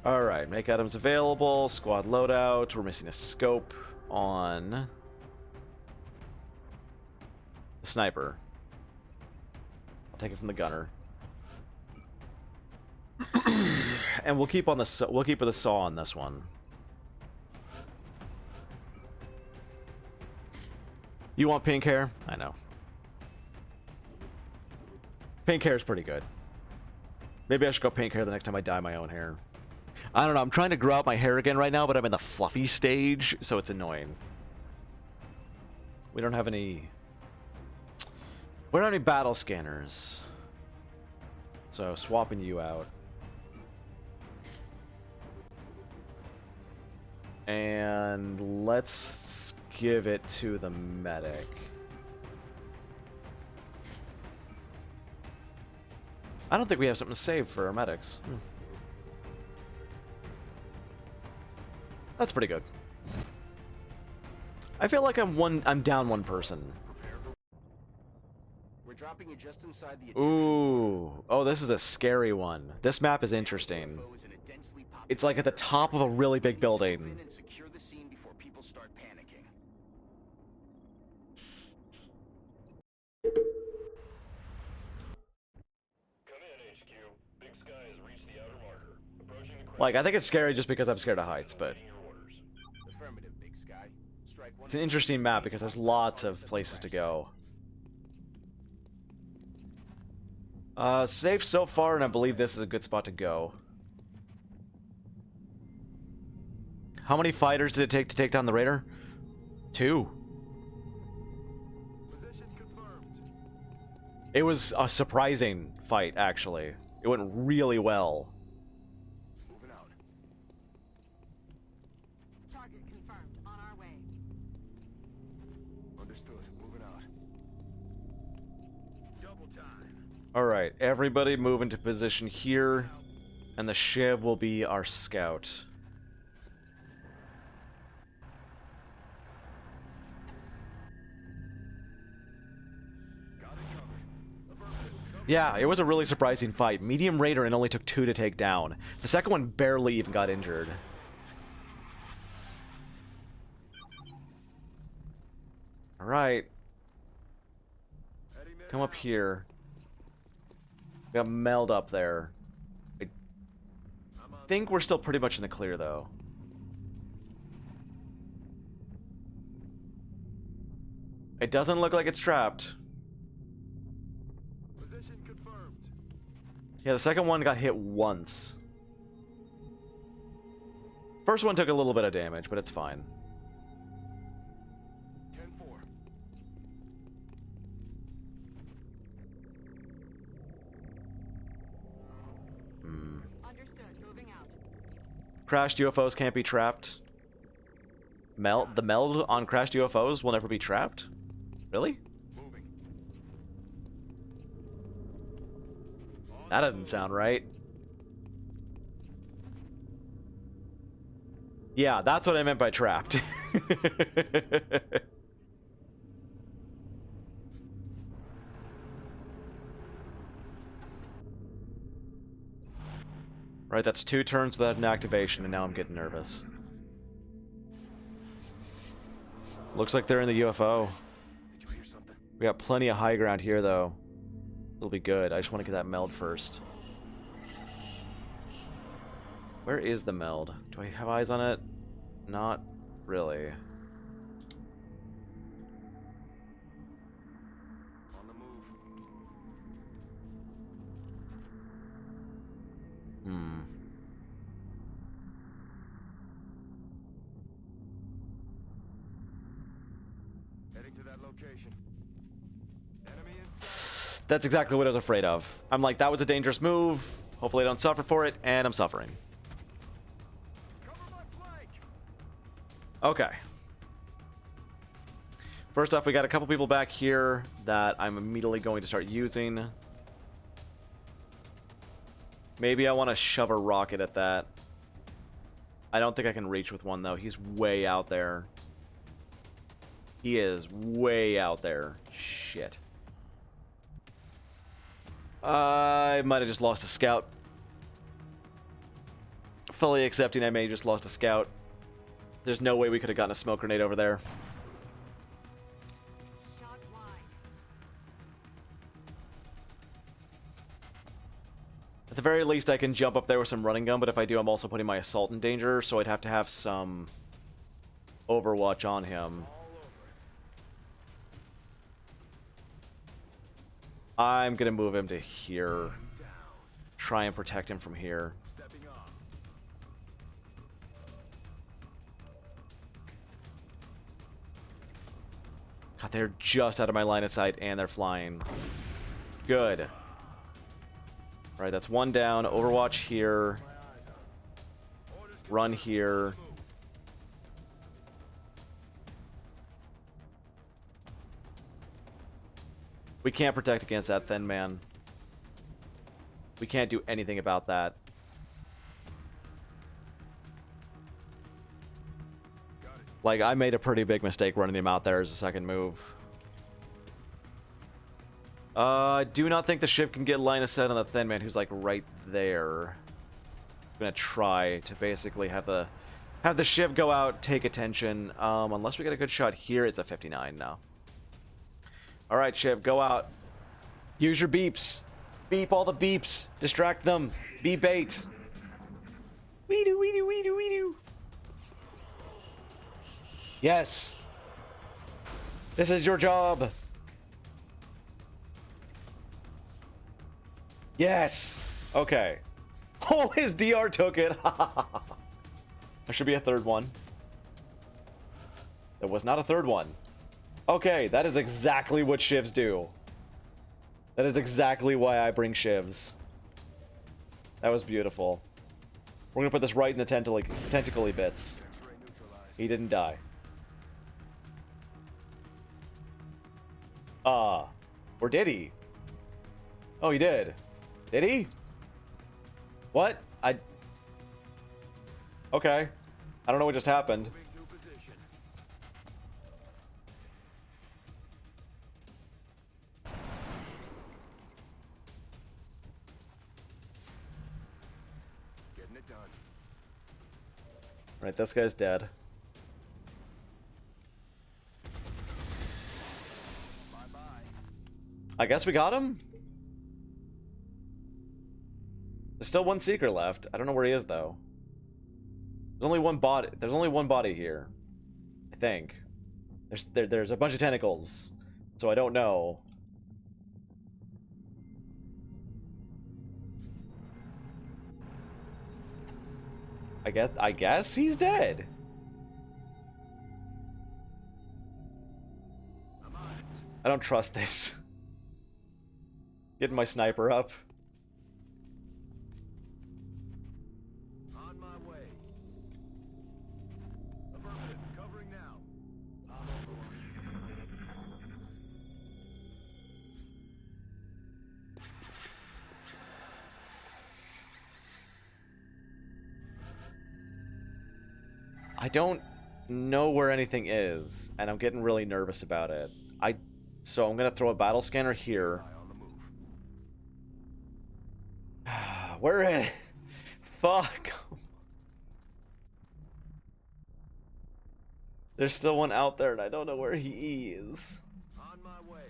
Alright, make items available. Squad loadout. We're missing a scope on the sniper. I'll take it from the gunner. And we'll keep with the saw on this one. You want pink hair? I know. Pink hair is pretty good. Maybe I should go pink hair the next time I dye my own hair. I don't know. I'm trying to grow out my hair again right now, but I'm in the fluffy stage, so it's annoying. We don't have any... We don't have any battle scanners. So, swapping you out. And let's give it to the medic. I don't think we have something to save for our medics. That's pretty good. I feel like I'm down one person. We're dropping you just inside the Ooh. Oh, this is a scary one. This map is interesting. It's like at the top of a really big building. and secure the scene before people start panicking. Come in, HQ. Big Sky has reached the outer marker. Approaching the Like, I think it's scary just because I'm scared of heights, but your orders. Affirmative, Big Sky. Strike one. it's an interesting map because there's lots of places to go. Safe so far, and I believe this is a good spot to go. How many fighters did it take to take down the raider? 2. Position confirmed. It was a surprising fight, actually. It went really well. Moving out. Target confirmed. On our way. Understood. Moving out. Double time. Alright, everybody move into position here, and the Shiv will be our scout. Yeah, it was a really surprising fight. Medium Raider and only took 2 to take down. The second one barely even got injured. Alright. Come up here. We got Meld up there. I think we're still pretty much in the clear, though. It doesn't look like it's trapped. Position confirmed. Yeah, the second one got hit once. First one took a little bit of damage, but it's fine. 10-4. Understood. Moving out. Crashed UFOs can't be trapped. The meld on crashed UFOs will never be trapped? Really? Moving. That doesn't sound right. Yeah, that's what I meant by trapped. Right, that's 2 turns without an activation, and now I'm getting nervous. Looks like they're in the UFO. Did you hear something? We got plenty of high ground here, though. It'll be good. I just want to get that meld first. Where is the meld? Do I have eyes on it? Not really. On the move. Heading to that location. Enemy in sight. That's exactly what I was afraid of. I'm like, that was a dangerous move. Hopefully I don't suffer for it, and I'm suffering. Cover my flank. Okay. First off, we got a couple people back here that I'm immediately going to start using. Maybe I want to shove a rocket at that. I don't think I can reach with one, though. He's way out there. He is way out there. Shit. I might have just lost a scout. Fully accepting I may have just lost a scout. There's no way we could have gotten a smoke grenade over there. Shot wide. At the very least, I can jump up there with some running gun, but if I do, I'm also putting my assault in danger, so I'd have to have some Overwatch on him. I'm gonna move him to here. Try and protect him from here. God, they're just out of my line of sight and they're flying. Good. Alright, that's one down. Overwatch here. Run here. We can't protect against that thin man. We can't do anything about that. Like, I made a pretty big mistake running him out there as a second move. I do not think the ship can get line of sight on the thin man who's like right there. I'm gonna try to basically have the ship go out, take attention. Unless we get a good shot here, it's a 59 now. Alright, ship, go out. Use your beeps. Beep all the beeps. Distract them. Be bait. Wee-doo, wee-doo, wee-doo, wee-doo. Yes. This is your job. Yes. Okay. Oh, his DR took it. There should be a third one. There was not a third one. Okay, that is exactly what shivs do. That is exactly why I bring shivs. That was beautiful. We're gonna put this right in the tentacly bits. He didn't die. Or did he? Oh, he did. Did he? What? Okay. I don't know what just happened. Getting it done. Right, this guy's dead. Bye-bye. I guess we got him? There's still one seeker left. I don't know where he is though. There's only one body. There's only one body here. I think. There's a bunch of tentacles. So I don't know. I guess he's dead. I don't trust this. Getting my sniper up. On my way. Affirmative. Covering now. I'm I don't know where anything is, and I'm getting really nervous about it. So I'm gonna throw a battle scanner here. on the move. Where is? Fuck. There's still one out there, and I don't know where he is. On my way.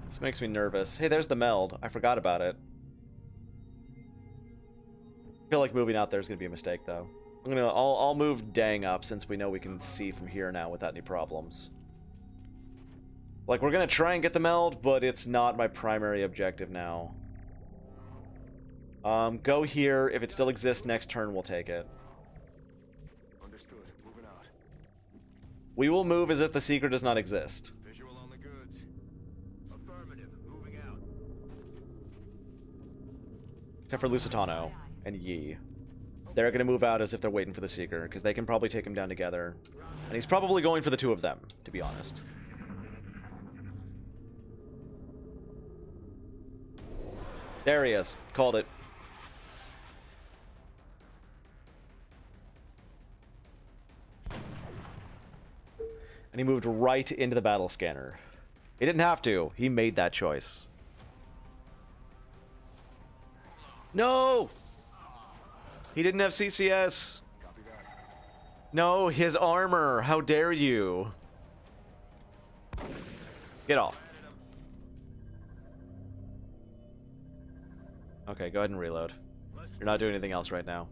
This makes me nervous. Hey, there's the meld. I forgot about it. I feel like moving out there is gonna be a mistake, though. I'll move Dang up since we know we can see from here now without any problems. Like, we're gonna try and get the meld, but it's not my primary objective now. Go here. If it still exists, next turn we'll take it. Understood. Moving out. We will move as if the secret does not exist. Visual on the goods. Affirmative. Moving out. Except for Lusitano and Yi. They're gonna move out as if they're waiting for the Seeker, because they can probably take him down together. And he's probably going for the two of them, to be honest. There he is. Called it. And he moved right into the battle scanner. He didn't have to. He made that choice. No! He didn't have CCS. No, his armor. How dare you? Get off. Okay, go ahead and reload. You're not doing anything else right now.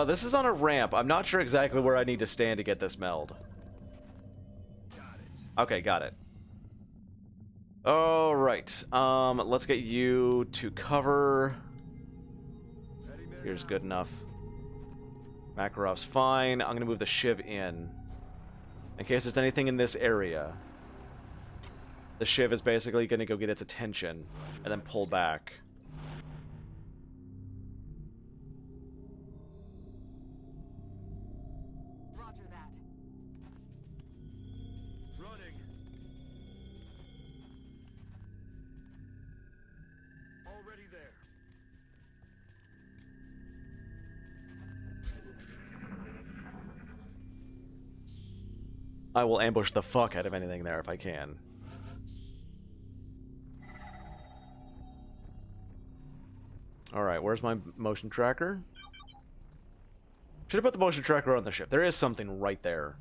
This is on a ramp. I'm not sure exactly where I need to stand to get this meld. Okay, got it. Alright. Let's get you to cover. Here's good enough. Makarov's fine. I'm gonna move the Shiv in case there's anything in this area. The Shiv is basically gonna go get its attention and then pull back. Roger that. Running. Already there. I will ambush the fuck out of anything there if I can. Alright, where's my motion tracker? Should have put the motion tracker on the ship. There is something right there.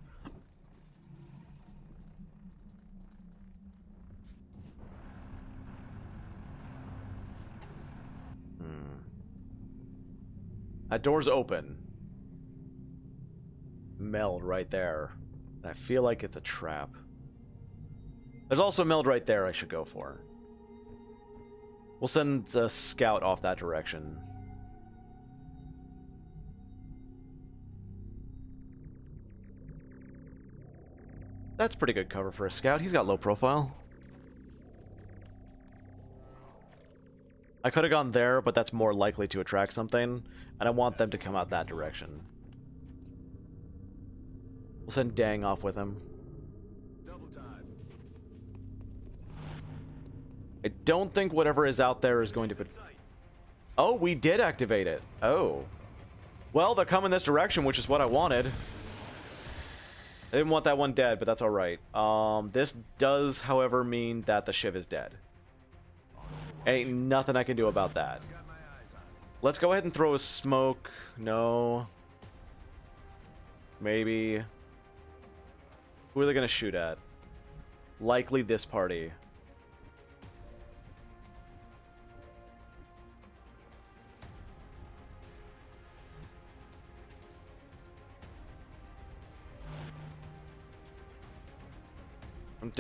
That door's open. Meld right there. And I feel like it's a trap. There's also a meld right there I should go for. We'll send the scout off that direction. That's pretty good cover for a scout. He's got low profile. I could have gone there, but that's more likely to attract something, and I want them to come out that direction. We'll send Dang off with him. Double time. I don't think whatever is out there is going to be... Oh, we did activate it. Oh. Well, they're coming this direction, which is what I wanted. I didn't want that one dead, but that's alright. This does, however, mean that the Shiv is dead. Ain't nothing I can do about that. Let's go ahead and throw a smoke. No. Maybe. Who are they going to shoot at? Likely this party.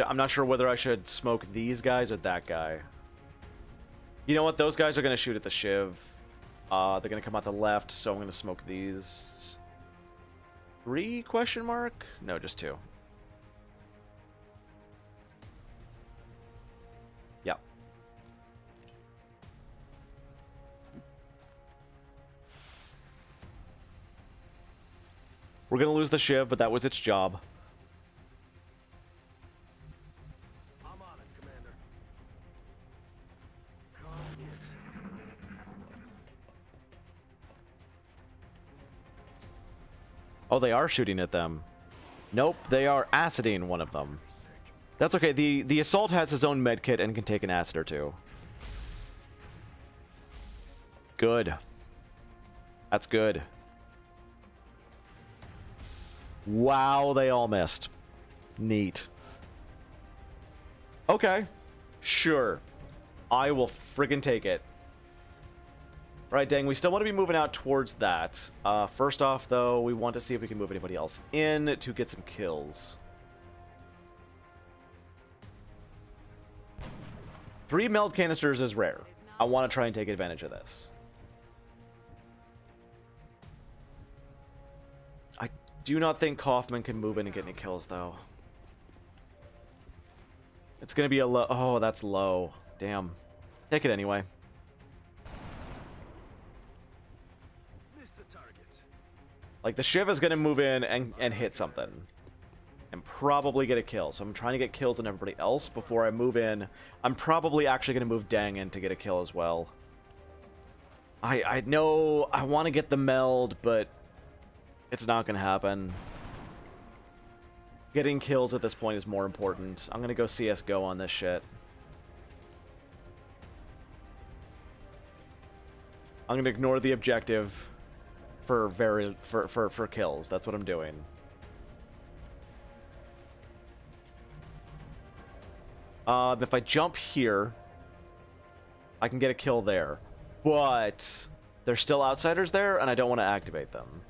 I'm not sure whether I should smoke these guys or that guy. You know what? Those guys are going to shoot at the Shiv. They're going to come out the left, so I'm going to smoke these. 3 question mark? No, just 2. Yep. We're going to lose the Shiv, but that was its job. I'm on it, Commander. Oh, they are shooting at them. Nope, they are aciding one of them. That's okay. The assault has his own medkit and can take an acid or 2. Good. That's good. Wow, they all missed. Neat. Okay. Sure. I will friggin' take it. Right, dang, we still want to be moving out towards that. First off, though, we want to see if we can move anybody else in to get some kills. 3 meld canisters is rare. I want to try and take advantage of this. I do not think Kaufman can move in and get any kills, though. It's going to be a low... Oh, that's low. Damn. Take it anyway. Like, the Shiv is going to move in and hit something. And probably get a kill. So I'm trying to get kills on everybody else before I move in. I'm probably actually going to move Dang in to get a kill as well. I know I want to get the meld, but it's not going to happen. Getting kills at this point is more important. I'm going to go CSGO on this shit. I'm going to ignore the objective for kills. That's what I'm doing. If I jump here, I can get a kill there. But there's still outsiders there, and I don't want to activate them.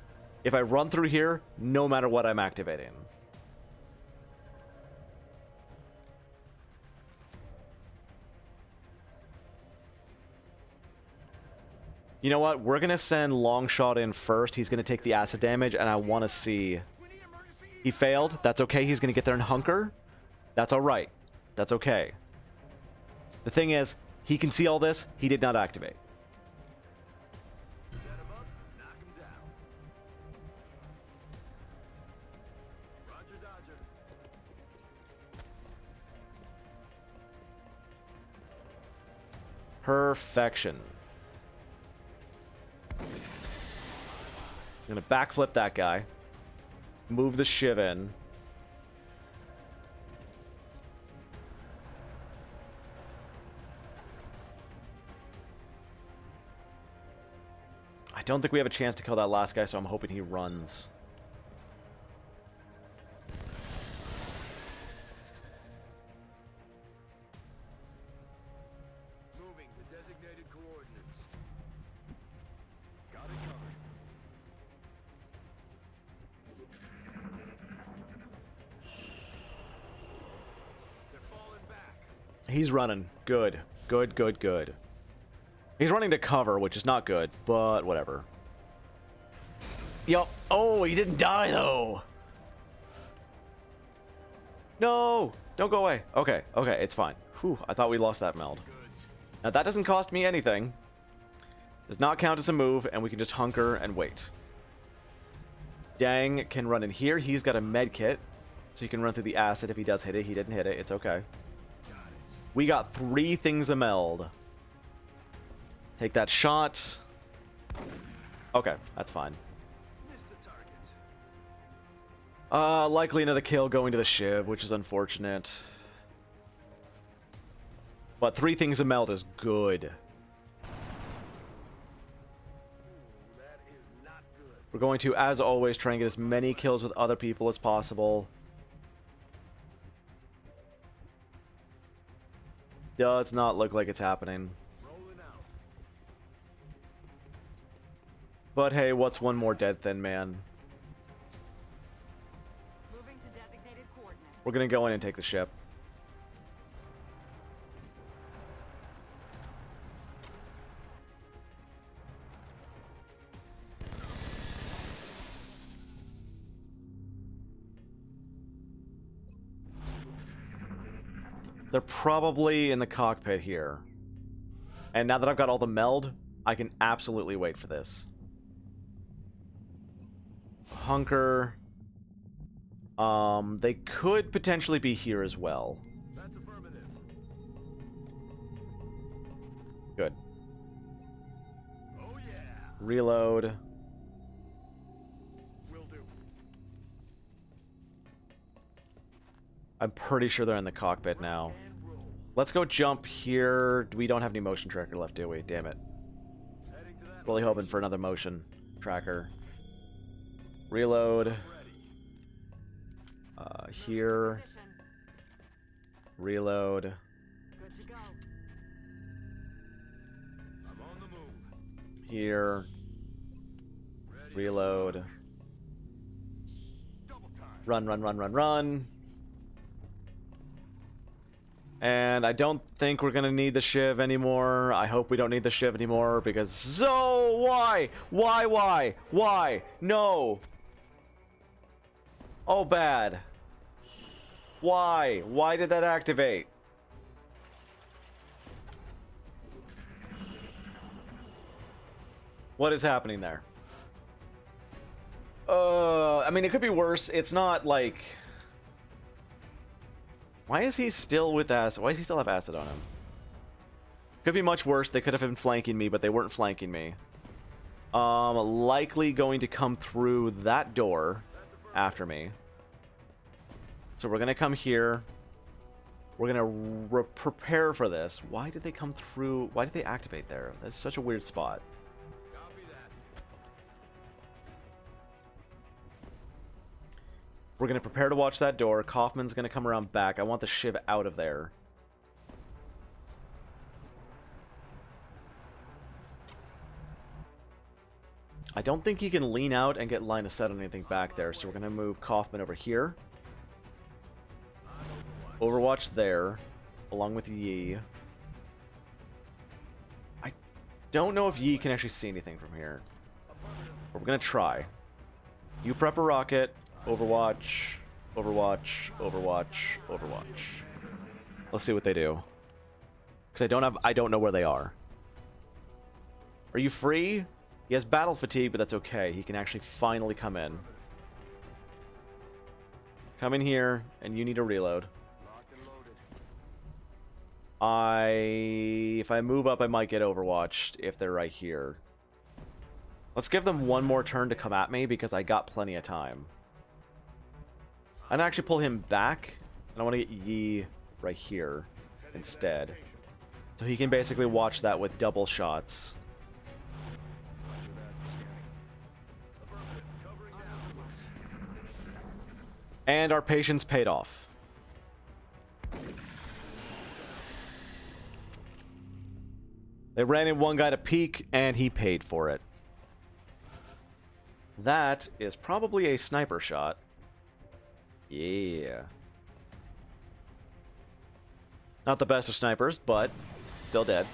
If I run through here, no matter what, I'm activating. You know what? We're going to send Longshot in first. He's going to take the acid damage, and I want to see... He failed. That's okay. He's going to get there and hunker. That's all right. That's okay. The thing is, he can see all this. He did not activate. Set him up, knock him down. Roger, Dodger. Perfection. I'm gonna backflip that guy. Move the shiv in. I don't think we have a chance to kill that last guy, so I'm hoping he runs. Moving to designated coordinates. Got it covered. They're falling back. He's running. Good. Good, good, good. He's running to cover, which is not good, but whatever. Yup. Oh, he didn't die, though. No! Don't go away. Okay, okay, it's fine. Whew, I thought we lost that meld. Now, that doesn't cost me anything. Does not count as a move, and we can just hunker and wait. Dang can run in here. He's got a med kit, so he can run through the acid if he does hit it. He didn't hit it. It's okay. We got 3 things a meld. Take that shot. Okay, that's fine. Missed the target. Likely another kill going to the shiv, which is unfortunate. But 3 things a meld is good. That is not good. We're going to, as always, try and get as many kills with other people as possible. Does not look like it's happening. Rolling out. But hey, what's one more dead thin man? Moving to designated coordinates. We're gonna go in and take the ship. They're probably in the cockpit here. And now that I've got all the meld, I can absolutely wait for this. Hunker. They could potentially be here as well. That's affirmative. Good. Oh yeah. Reload. Will do. I'm pretty sure they're in the cockpit now. And roll. Let's go jump here. We don't have any motion tracker left, do we? Damn it. Heading to that Really hoping for another motion tracker. Reload. ready. Here. Position. Reload. Good to go. I'm on the move. Here. Ready. Reload. Double time. Run, run, run, run, run. And I don't think we're gonna need the shiv anymore. I hope we don't need the shiv anymore because... So, why? Why? No! Oh, bad. Why? Why did that activate? What is happening there? I mean, it could be worse. It's not like... Why is he still with acid? Why does he still have acid on him? Could be much worse. They could have been flanking me, but they weren't flanking me. Likely going to come through that door after me. So we're going to come here. We're going to prepare for this. Why did they come through? Why did they activate there? That's such a weird spot. Copy that. We're going to prepare to watch that door. Kaufman's going to come around back. I want the shiv out of there. I don't think he can lean out and get line of sight on anything back there, so we're going to move Kaufman over here. Overwatch there, along with Yi. I don't know if Yi can actually see anything from here. But we're going to try. You prep a rocket. Overwatch. Overwatch. Overwatch. Overwatch. Let's see what they do. Because I don't know where they are. Are you free? He has battle fatigue, but that's okay. He can actually finally come in. Come in here, and you need to reload. If I move up, I might get overwatched if they're right here. Let's give them one more turn to come at me, because I got plenty of time. I'm gonna actually pull him back, and I want to get Yi right here instead. So he can basically watch that with double shots. And our patience paid off. They ran in one guy to peek, and he paid for it. That is probably a sniper shot. Yeah. Not the best of snipers, but still dead.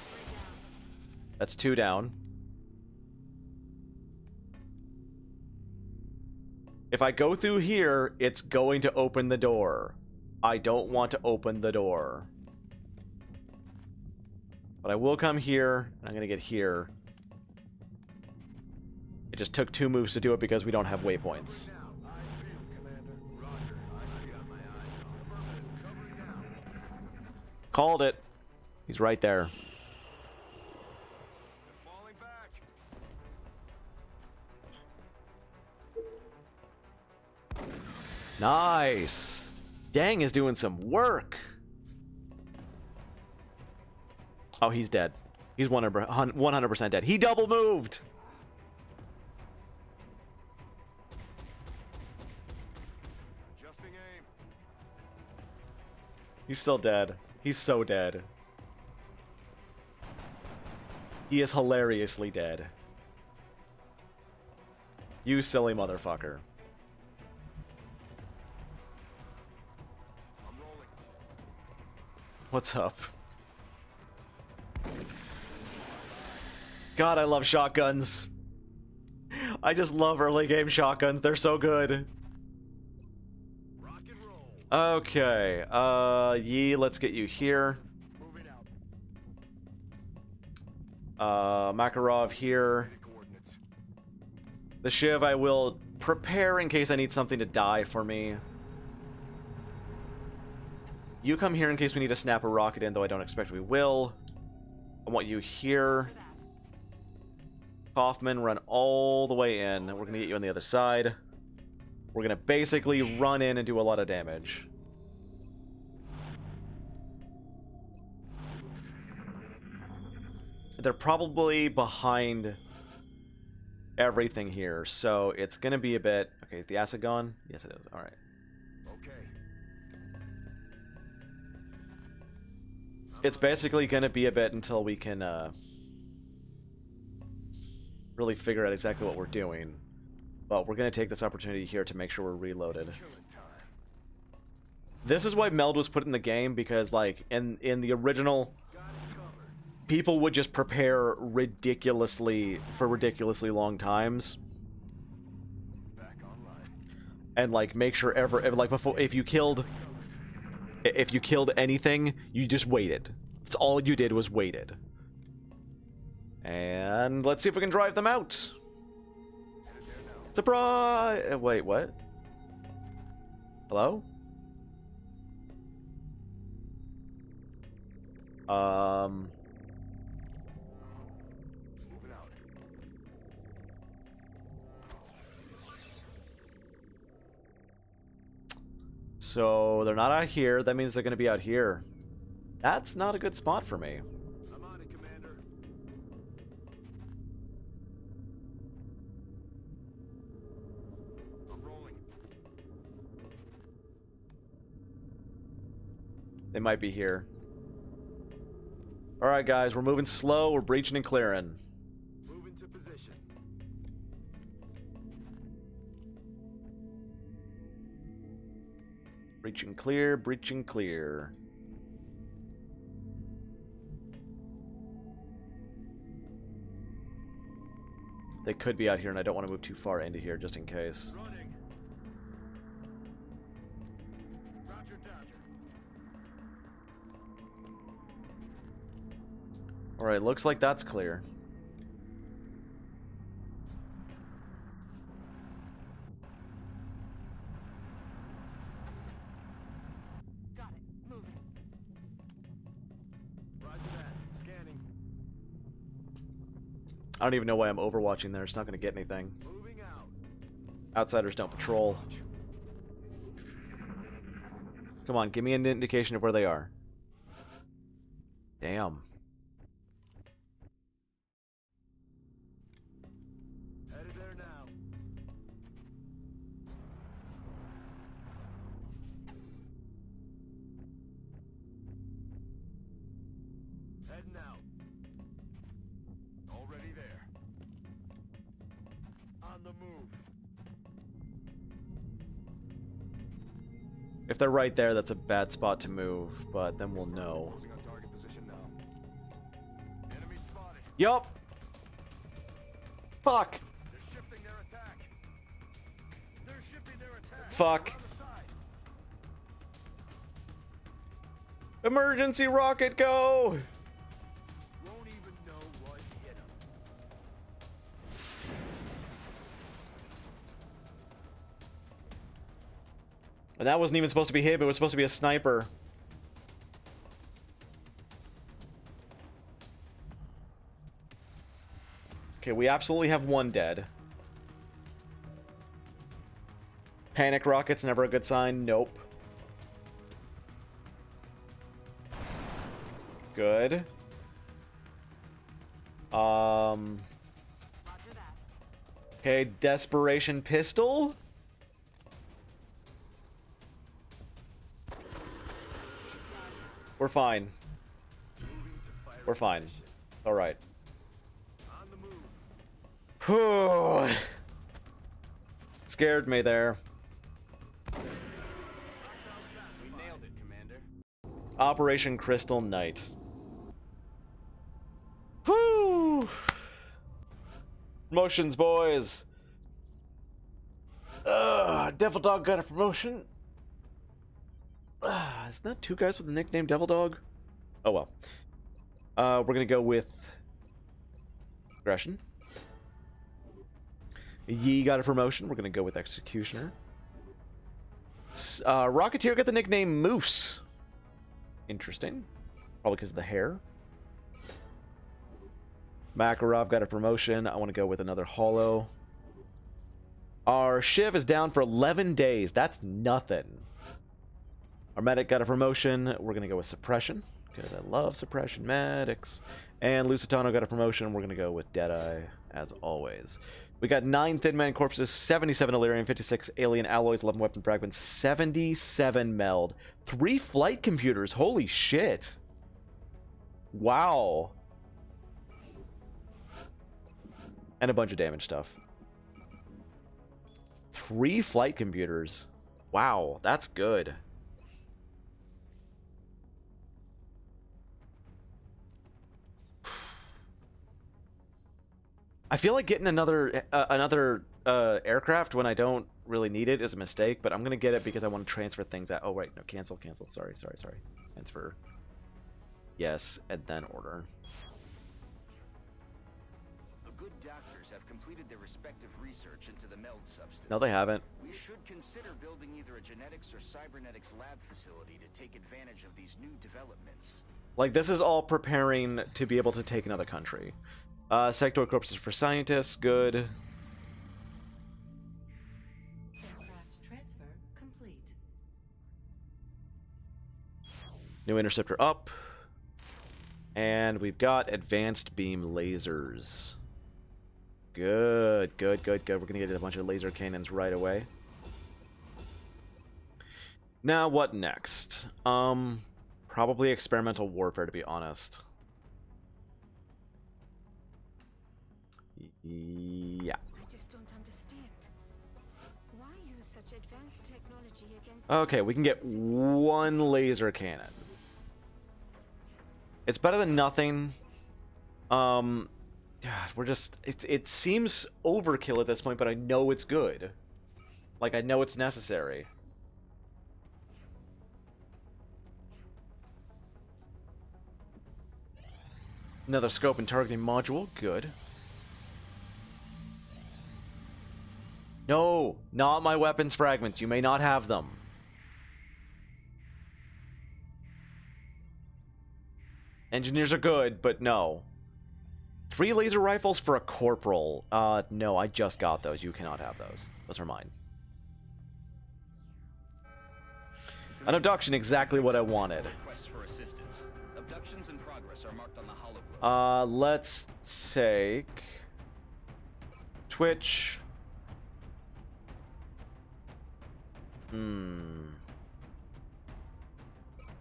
That's 2 down. If I go through here, it's going to open the door. I don't want to open the door. But I will come here, and I'm going to get here. It just took 2 moves to do it because we don't have waypoints. Called it. He's right there. Nice. Dang is doing some work. Oh, he's dead. He's 100% dead. He double moved. He's still dead. He's so dead. He is hilariously dead. You silly motherfucker. What's up? God, I love shotguns. I just love early game shotguns. They're so good. Okay, Yi, let's get you here. Makarov here. The Shiv I will prepare in case I need something to die for me. You come here in case we need to snap a rocket in, though I don't expect we will. I want you here. Kaufman, run all the way in. We're going to get you on the other side. We're going to basically run in and do a lot of damage. They're probably behind everything here, so it's going to be a bit... Okay, is the acid gone? Yes, it is. All right. It's basically going to be a bit until we can really figure out exactly what we're doing. But we're going to take this opportunity here to make sure we're reloaded. This is why Meld was put in the game, because like in the original, people would just prepare for ridiculously long times. And like make sure like before, if you killed anything, you just waited. That's all you did was waited. And let's see if we can drive them out. Surprise! Wait, what? Hello? So they're not out here. That means they're going to be out here. That's not a good spot for me. I'm on it, Commander. I'm rolling. They might be here. Alright guys, we're moving slow. We're breaching and clearing. Move into position. Breaching clear, breaching clear. They could be out here, and I don't want to move too far into here just in case. Running. Roger, Dodger. Alright, looks like that's clear. Got it. Moving. Roger that. Scanning. I don't even know why I'm overwatching there. It's not going to get anything. Moving out. Outsiders don't patrol. Come on, give me an indication of where they are. Damn. Headed there now. Heading out. Already there. On the move. If they're right there, that's a bad spot to move, but then we'll know. Closing on target position now. Enemy spotted. Yup! Fuck! They're shifting their attack. They're shifting their attack. Fuck. On the side. Emergency rocket, go! Won't even know what hit them. And that wasn't even supposed to be him, it was supposed to be a sniper. Okay, we absolutely have one dead. Panic rockets, never a good sign. Nope. Good. Roger that. Okay, desperation pistol. We're fine. We're fine. All right. On the move. Whew. Scared me there. We nailed it, Commander. Operation Crystal Knight. Whew. Promotions, boys. Devil Dog got a promotion. Isn't that two guys with the nickname Devil Dog? Oh well. We're gonna go with Aggression. Yi got a promotion. We're gonna go with Executioner. Rocketeer got the nickname Moose. Interesting. Probably because of the hair. Makarov got a promotion. I want to go with another Hollow. Our Shiv is down for 11 days. That's nothing. Our medic got a promotion. We're going to go with Suppression, because I love Suppression medics. And Lusitano got a promotion. We're going to go with Deadeye, as always. We got 9 Thin Man Corpses, 77 Illyrian, 56 Alien Alloys, 11 Weapon Fragments, 77 Meld, 3 Flight Computers. Holy shit. Wow. And a bunch of damage stuff. 3 Flight Computers. Wow, that's good. I feel like getting another aircraft when I don't really need it is a mistake, but I'm gonna get it because I want to transfer things out. Oh right, no, cancel. Sorry. Transfer. Yes, and then order. The good doctors have completed their respective research into the meld substance. No, they haven't. We should consider building either a genetics or cybernetics lab facility to take advantage of these new developments. Like, this is all preparing to be able to take another country. Sectoid corpses for scientists, good. Aircraft transfer complete. New interceptor up. And we've got advanced beam lasers. Good. We're gonna get a bunch of laser cannons right away. Now, what next? Probably experimental warfare, to be honest. Yeah. I just don't understand. Why use such advanced technology against Okay, we can get one laser cannon. It's better than nothing. God, we're just... It seems overkill at this point, but I know it's good. Like, I know it's necessary. Another scope and targeting module. Good. No! Not my weapons fragments. You may not have them. Engineers are good, but no. 3 laser rifles for a corporal. No, I just got those. You cannot have those. Those are mine. An abduction, exactly what I wanted. Requests for assistance. Abductions in progress are marked on the hologlobe. Let's take... Twitch.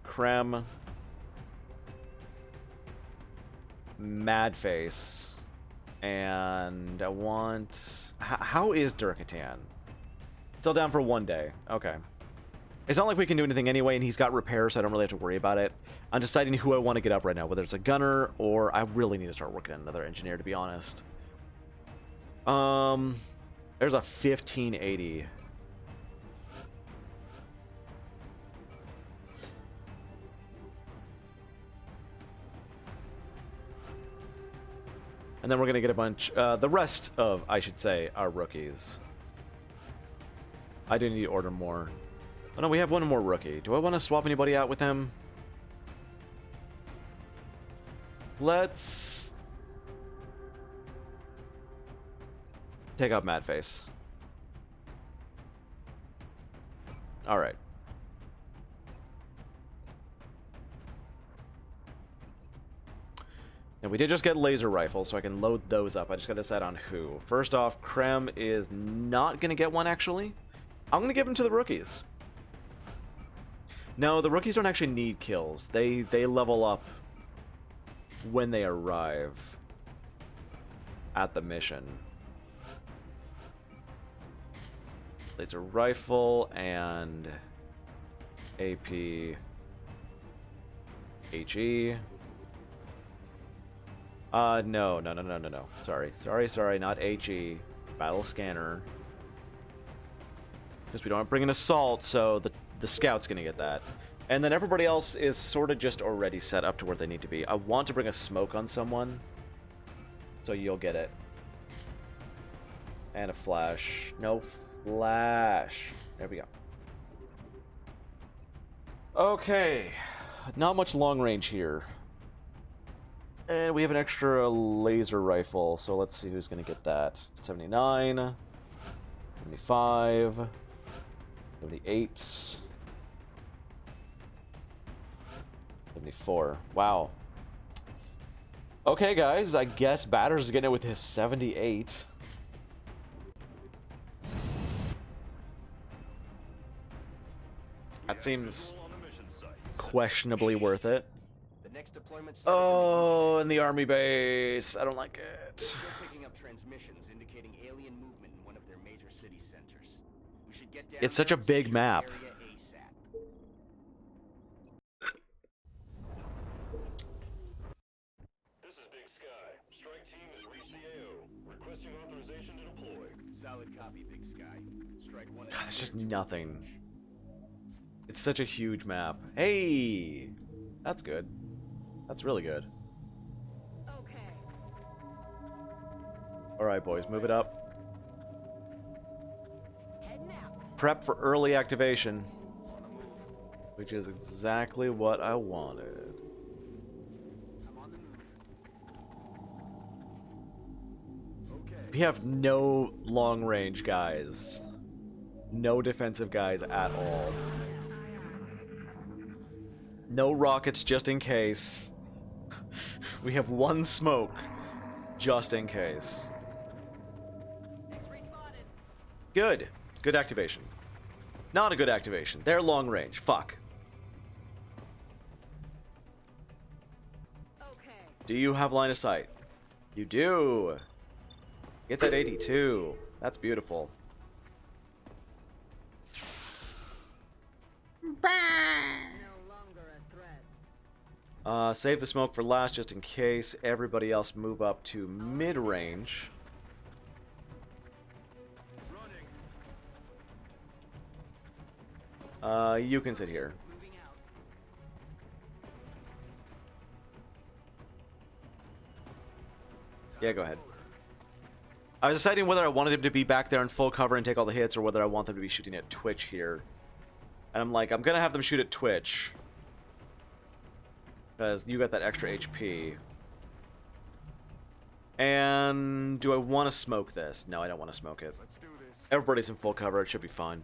Krem. Madface. And I want... How is Durkatan? Still down for 1 day. Okay. It's not like we can do anything anyway, and he's got repairs, so I don't really have to worry about it. I'm deciding who I want to get up right now, whether it's a gunner, or I really need to start working on another engineer, to be honest. There's a 1580. And then we're going to get a bunch... the rest of, I should say, our rookies. I do need to order more. Oh no, we have one more rookie. Do I want to swap anybody out with him? Let's... take out Madface. Alright. And we did just get laser rifles, so I can load those up. I just gotta decide on who. First off, Krem is not gonna get one, actually. I'm gonna give him to the rookies. No, the rookies don't actually need kills. They level up when they arrive at the mission. Laser rifle and AP HE. No. Sorry, not HE. Battle scanner. Because we don't want to bring an assault, so the scout's gonna get that. And then everybody else is sort of just already set up to where they need to be. I want to bring a smoke on someone, so you'll get it. And a flash. No flash. There we go. Okay. Not much long range here. And we have an extra laser rifle, so let's see who's going to get that. 79, 75, 78, 74. Wow. Okay, guys, I guess Batter's getting it with his 78. That seems questionably worth it. Next deployment Oh, in the army base. I don't like it. Still picking up transmissions indicating alien movement in one of their major city centers. We should get down It's such a there and big secure the map. area ASAP. This is Big Sky. Strike team has reached the AO. Requesting authorization to deploy. Solid copy, Big Sky. Strike one. God, it's just nothing. It's such a huge map. Hey! That's good. That's really good. Okay. Alright, boys, move it up. Heading out. Prep for early activation. Which is exactly what I wanted. I'm on the move. Okay. We have no long range guys. No defensive guys at all. No rockets just in case. We have one smoke just in case. Good. Good activation. Not a good activation. They're long range. Fuck. Okay. Do you have line of sight? You do. Get that 82. That's beautiful. Save the smoke for last just in case. Everybody else move up to mid-range. You can sit here. Yeah, go ahead. I was deciding whether I wanted him to be back there in full cover and take all the hits, or whether I want them to be shooting at Twitch here. And I'm like, I'm gonna have them shoot at Twitch. Because you got that extra HP. And do I want to smoke this? No, I don't want to smoke it. Let's do this. Everybody's in full cover, it should be fine.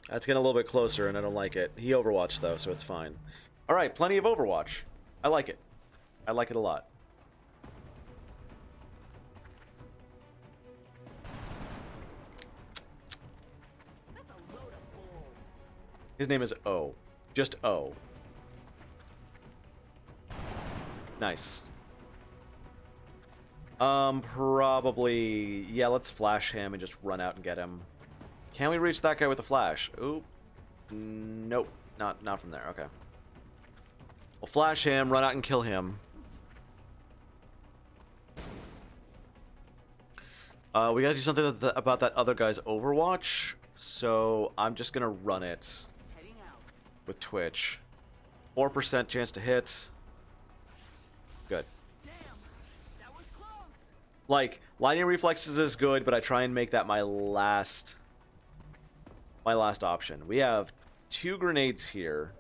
That's getting a little bit closer, and I don't like it. He overwatched, though, so it's fine. Alright, plenty of Overwatch. I like it. I like it a lot. His name is O. Just O. Nice. Probably... Yeah, let's flash him and just run out and get him. Can we reach that guy with a flash? Oop. Nope. Not from there. Okay. We'll flash him, run out and kill him. We gotta do something about that other guy's Overwatch. So I'm just gonna run it with Twitch. 4% chance to hit. Good. Like, lightning reflexes is good, but I try and make that my last option. We have 2 grenades here.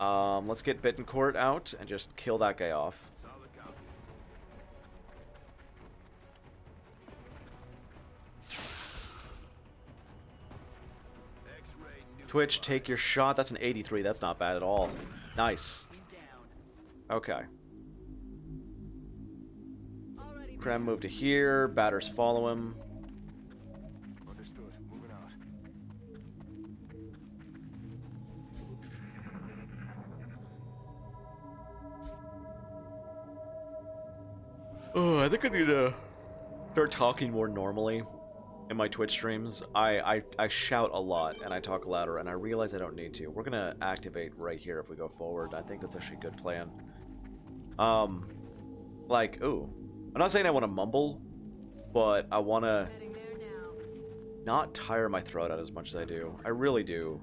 Let's get Bittencourt out and just kill that guy off. Twitch, take your shot. That's an 83. That's not bad at all. Nice. Okay. Krem move to here. Batters follow him. Understood. Moving out. Oh, I think I need to start talking more normally in my Twitch streams. I shout a lot and I talk louder, and I realize I don't need to. We're gonna activate right here if we go forward. I think that's actually a good plan. Like, ooh. I'm not saying I want to mumble, but I want to not tire my throat out as much as I do. I really do.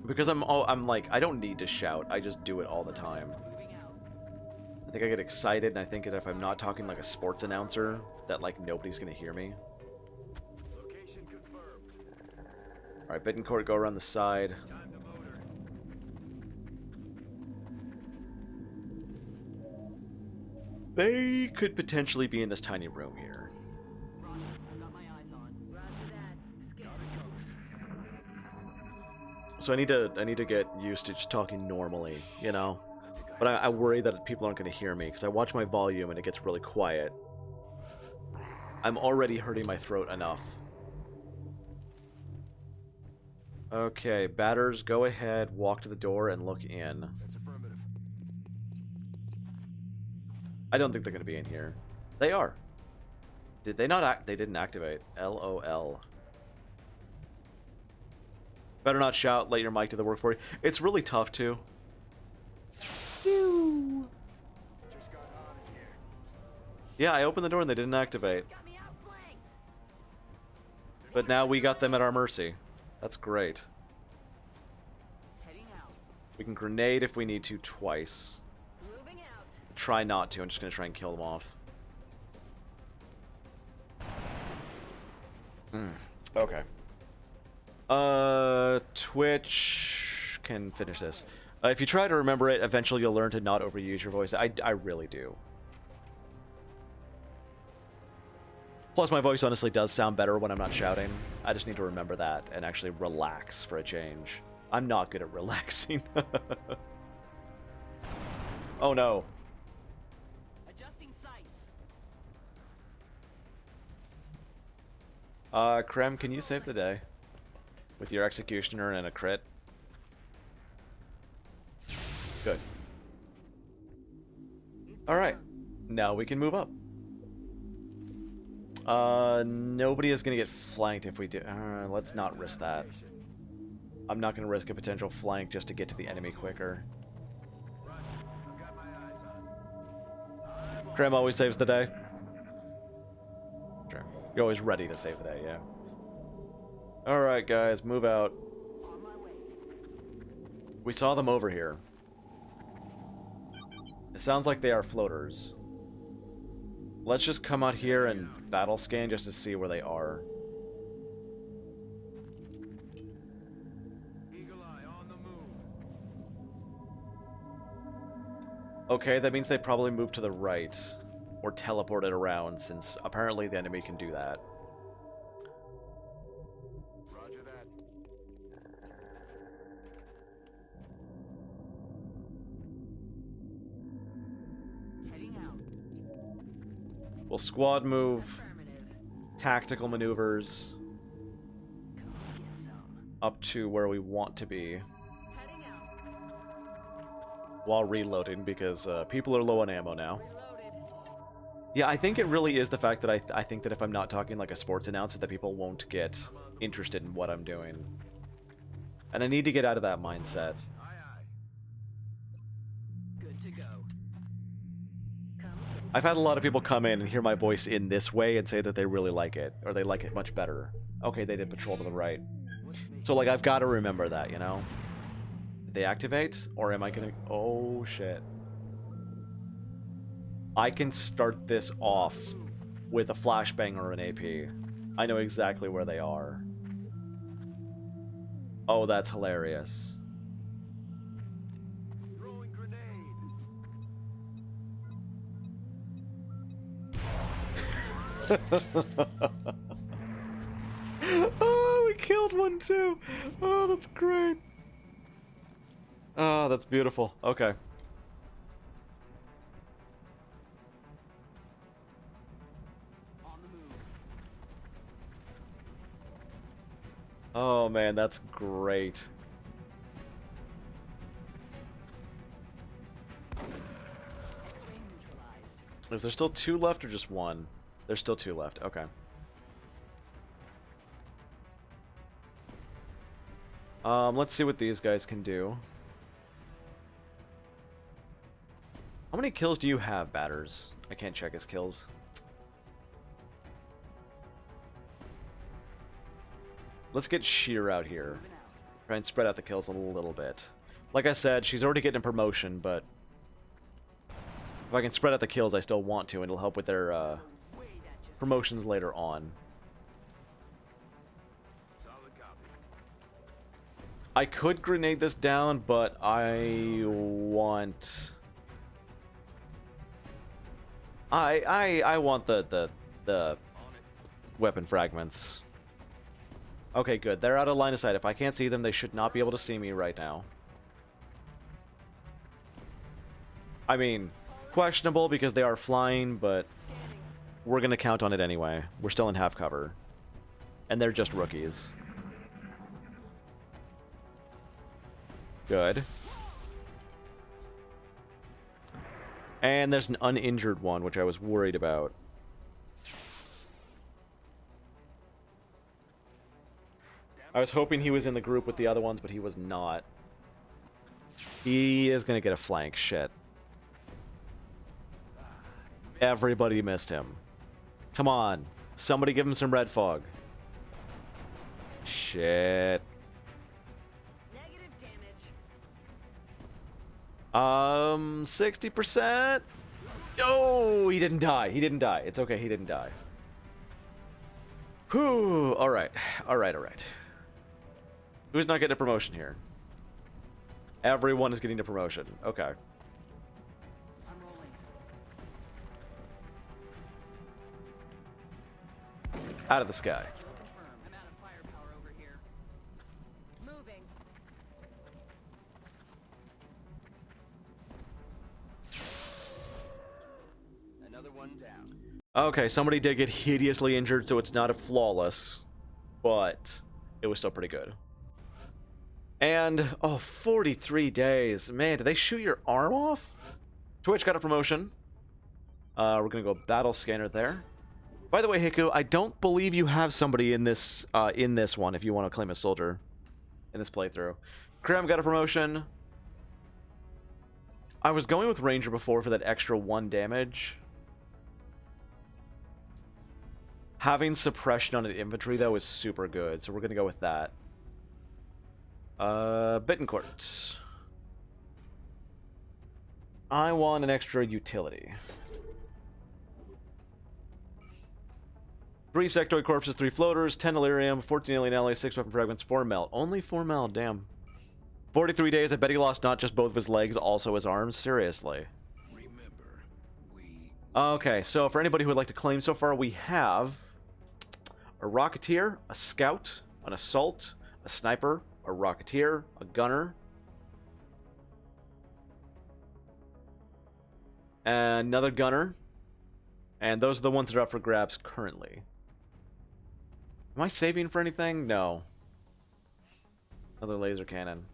Because I'm like, I don't need to shout. I just do it all the time. I think I get excited, and I think that if I'm not talking like a sports announcer, that like nobody's gonna hear me. Location confirmed. Alright, Bittencourt, go around the side. Time to motor. They could potentially be in this tiny room here. Got my eyes on. Roger that. Skip. So I need to get used to just talking normally, you know? But I worry that people aren't going to hear me, because I watch my volume and it gets really quiet. I'm already hurting my throat enough. Okay, batters, go ahead, walk to the door and look in. That's affirmative. I don't think they're going to be in here. They are. Did they not act? They didn't activate. LOL. Better not shout, let your mic do the work for you. It's really tough, too. Just got hot in here. Yeah, I opened the door and they didn't activate. Got me outflanked. But now we got them at our mercy. That's great. Heading out. We can grenade if we need to twice. Moving out. Try not to. I'm just going to try and kill them off. Okay. Twitch can finish this. If you try to remember it, eventually you'll learn to not overuse your voice. I really do. Plus, my voice honestly does sound better when I'm not shouting. I just need to remember that and actually relax for a change. I'm not good at relaxing. Oh no. Adjusting sights. Krem, can you save the day? With your Executioner and a crit? Good. Alright. Now we can move up. Nobody is gonna get flanked if we do. Let's not risk that. I'm not gonna risk a potential flank just to get to the enemy quicker. Graham always saves the day. Sure. You're always ready to save the day, yeah. Alright, guys, move out. We saw them over here. It sounds like they are floaters. Let's just come out here and battle scan just to see where they are. Eagle Eye on the move. Okay, that means they probably moved to the right. Or teleported around, since apparently the enemy can do that. Roger that. Heading out. We'll squad move, Affirmative. tactical maneuvers, Come get some. up to where we want to be. Heading out. While reloading, because people are low on ammo now. Reloaded. Yeah, I think it really is the fact that I think that if I'm not talking like a sports announcer, that people won't get interested in what I'm doing. And I need to get out of that mindset. Aye, aye. Good to go. Come get I've had a lot of people come in and hear my voice in this way and say that they really like it, or they like it much better. Okay, they did patrol to the right. So, like, I've got to remember that, you know? Did they activate? Or am I gonna... Oh, shit. I can start this off with a flashbang or an AP. I know exactly where they are. Oh, that's hilarious. Throwing grenade. Oh, we killed one too. Oh, that's great. Oh, that's beautiful. Okay. on the move. Oh man, that's great. X-ray neutralized. Is there still 2 left or just 1? There's still 2 left. Okay. Let's see what these guys can do. How many kills do you have, Batters? I can't check his kills. Let's get Sheer out here. Moving out. Try and spread out the kills a little bit. Like I said, she's already getting a promotion, but if I can spread out the kills, I still want to, and it'll help with their Way that just promotions later on. Solid copy. I could grenade this down, but I want... I want the On it. weapon fragments. Okay, good. They're out of line of sight. If I can't see them, they should not be able to see me right now. I mean, questionable because they are flying, but we're going to count on it anyway. We're still in half cover. And they're just rookies. Good. And there's an uninjured one, which I was worried about. I was hoping he was in the group with the other ones, but he was not. He is going to get a flank. Shit. Everybody missed him. Come on. Somebody give him some red fog. Shit. negative damage. 60%. Oh, he didn't die. He didn't die. It's okay. He didn't die. Whew. All right. All right. All right. Who's not getting a promotion here? Everyone is getting a promotion. Okay. I'm rolling. Out of the sky. Confirm. I'm out of firepower over here. Moving. Another one down. Okay, somebody did get hideously injured, so it's not a flawless, but it was still pretty good. And, oh, 43 days. Man, did they shoot your arm off? Twitch got a promotion. We're gonna go battle scanner there. By the way, Hiku, I don't believe you have somebody in this one if you want to claim a soldier in this playthrough. Krim got a promotion. I was going with Ranger before for that extra 1 damage. Having suppression on an infantry, though, is super good, so we're going to go with that. Bittencourt. I want an extra utility. 3 sectoid corpses, 3 floaters, 10 Illyrium, 14 alien alloys, 6 weapon fragments, 4 melt. Only 4 melt, damn. 43 days, I bet he lost not just both of his legs, also his arms. Seriously. Okay, so for anybody who would like to claim so far, we have a Rocketeer, a Scout, an Assault, a Sniper, a Rocketeer, a Gunner, another Gunner, and those are the ones that are up for grabs currently. Am I saving for anything? No. Another laser cannon.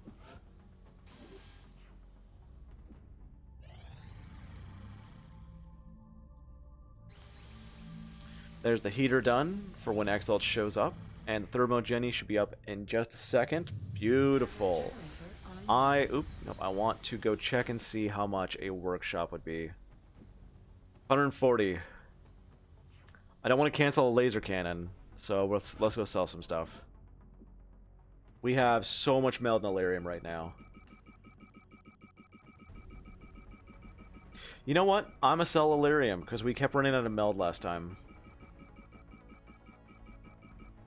There's the heater done for when Exalt shows up, and the Thermogeny should be up in just a second. Beautiful. I want to go check and see how much a workshop would be. 140. I don't want to cancel a laser cannon, so let's go sell some stuff. We have so much meld and Illyrium right now. You know what? I'm gonna sell Illyrium because we kept running out of meld last time.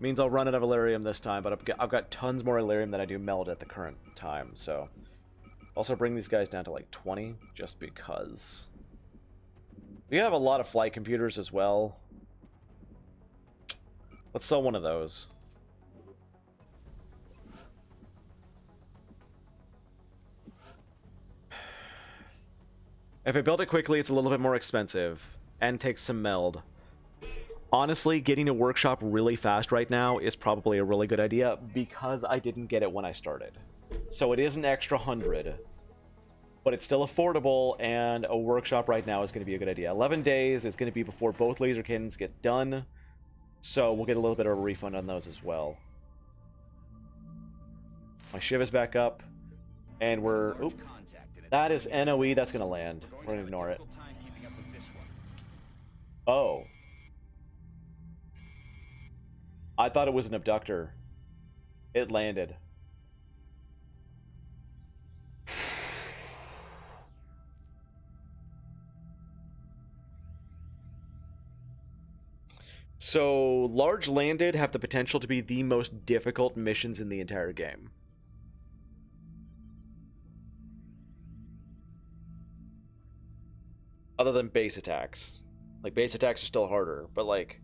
Means I'll run out of Illyrium this time, but I've got tons more Illyrium than I do meld at the current time, so... Also bring these guys down to like 20, just because. We have a lot of flight computers as well. Let's sell one of those. If I build it quickly, it's a little bit more expensive, and takes some meld. Honestly, getting a workshop really fast right now is probably a really good idea because I didn't get it when I started. So it is an extra 100, but it's still affordable, and a workshop right now is going to be a good idea. 11 days is going to be before both laser cannons get done, so we'll get a little bit of a refund on those as well. My Shiv is back up, and we're... Oop. That is NOE, that's going to land. We're going to ignore it. Oh. I thought it was an abductor. It landed. So, large landed have the potential to be the most difficult missions in the entire game. Other than base attacks. Like, base attacks are still harder, but like...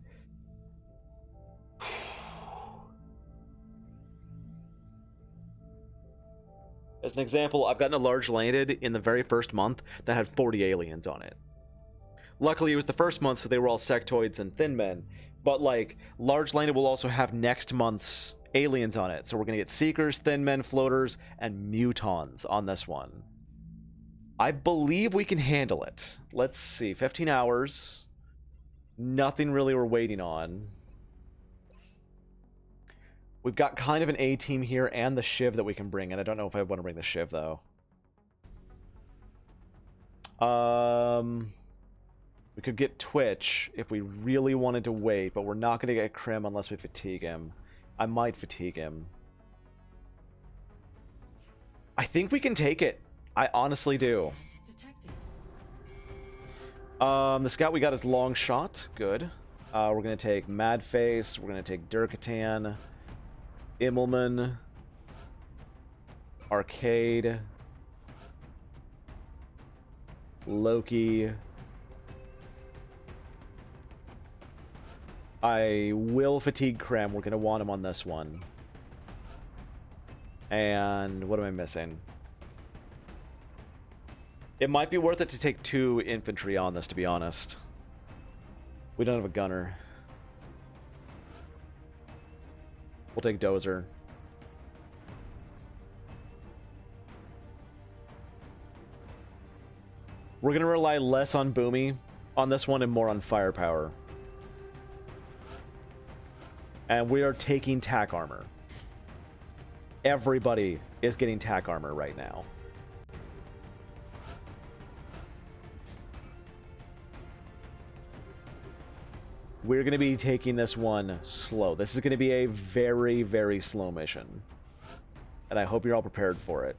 As an example, I've gotten a large landed in the very first month that had 40 aliens on it. Luckily, it was the first month, so they were all sectoids and thin men. But, like, large landed will also have next month's aliens on it. So we're going to get Seekers, Thin Men, Floaters, and Mutons on this one. I believe we can handle it. Let's see. 15 hours. Nothing really we're waiting on. We've got kind of an A-team here and the Shiv that we can bring, and I don't know if I want to bring the Shiv, though. We could get Twitch if we really wanted to wait, but we're not going to get Krim unless we fatigue him. I might fatigue him. I think we can take it. I honestly do. The scout we got is Long Shot. Good. We're going to take Madface. We're going to take Durkatan. Immelman. Arcade. Loki. I will fatigue Krem. We're going to want him on this one. And what am I missing? It might be worth it to take 2 infantry on this, to be honest. We don't have a gunner. We'll take Dozer. We're going to rely less on Boomy on this one and more on firepower. And we are taking tack armor. Everybody is getting tack armor right now. We're going to be taking this one slow. This is going to be a very, very slow mission. And I hope you're all prepared for it.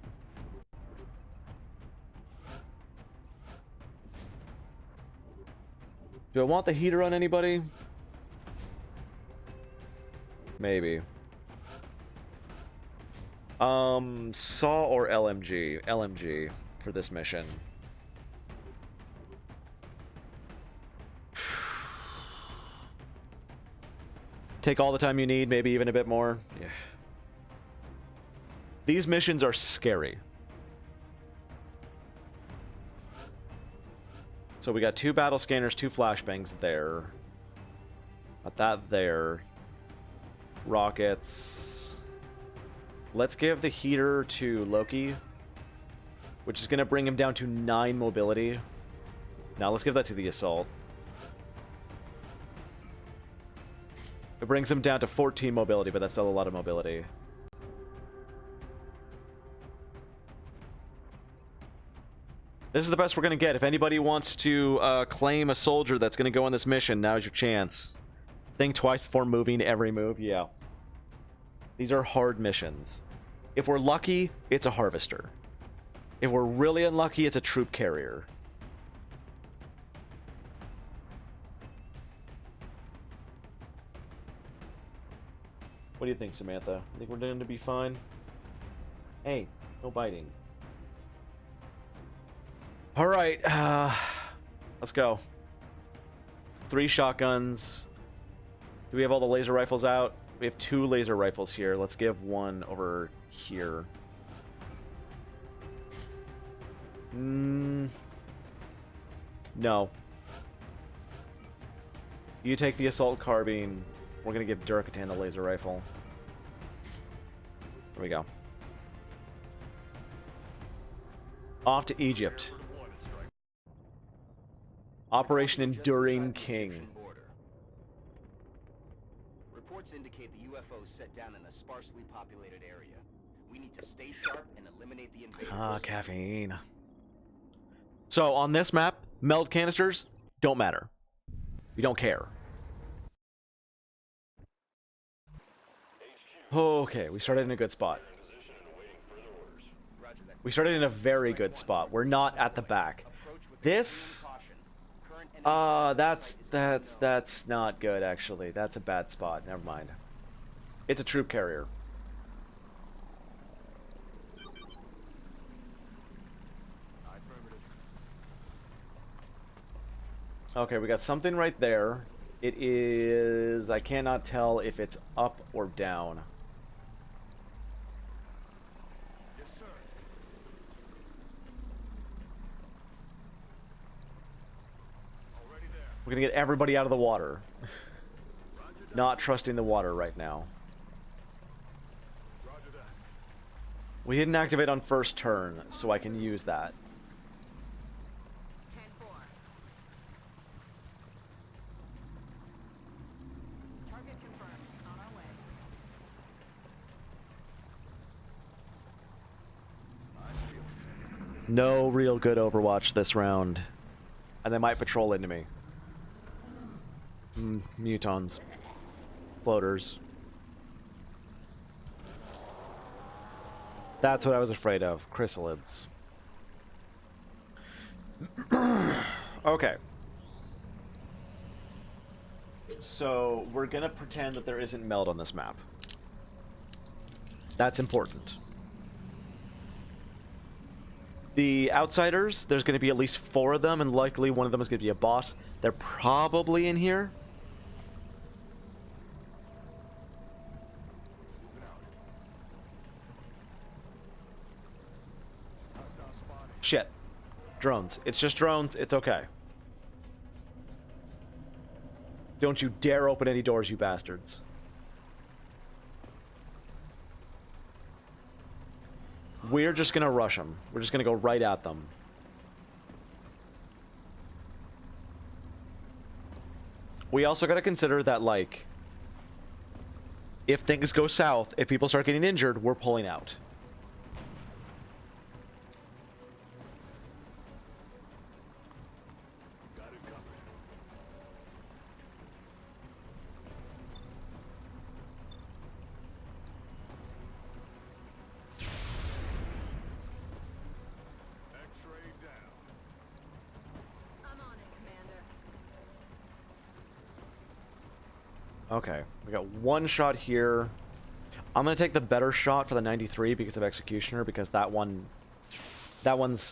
Do I want the heater on anybody? Maybe. SAW or LMG? LMG for this mission. Take all the time you need, maybe even a bit more. Yeah. These missions are scary. So we got 2 battle scanners, 2 flashbangs there. Got that there. Rockets. Let's give the heater to Loki, which is going to bring him down to 9 mobility. Now let's give that to the assault. It brings him down to 14 mobility, but that's still a lot of mobility. This is the best we're going to get. If anybody wants to claim a soldier that's going to go on this mission, now's your chance. Think twice before moving every move. Yeah. These are hard missions. If we're lucky, it's a harvester. If we're really unlucky, it's a troop carrier. What do you think, Samantha? I think we're going to be fine? Hey, no biting. Alright, let's go. 3 shotguns. Do we have all the laser rifles out? We have 2 laser rifles here. Let's give one over here. No. You take the assault carbine. We're going to give Durkatan the laser rifle. There we go. Off to Egypt. Operation Enduring King. Reports indicate the UFOs set down in a sparsely populated area. We need to stay sharp and eliminate the invaders. Ah, caffeine. So, on this map, meld canisters don't matter. We don't care. Okay, we started in a good spot. We started in a very good spot. We're not at the back. This... that's not good, actually. That's a bad spot. Never mind. It's a troop carrier. Okay, we got something right there. It is... I cannot tell if it's up or down. We're gonna get everybody out of the water. Not trusting the water right now. We didn't activate on first turn, so I can use that. 10-4. Target confirmed. On our way. No real good Overwatch this round. And they might patrol into me. Mutons. Floaters. That's what I was afraid of. Chrysalids. Okay. So, we're gonna pretend that there isn't meld on this map. That's important. The outsiders, there's going to be at least 4 of them, and likely one of them is going to be a boss. They're probably in here. Shit. Drones. It's just drones. It's okay. Don't you dare open any doors, you bastards. We're just gonna rush them. We're just gonna go right at them. we also got to consider that, like, if things go south, if people start getting injured, we're pulling out. Got it covered. X-ray down. I'm on it, Commander. Okay, we got one shot here. I'm gonna take the better shot for the 93 because of Executioner, because that one's...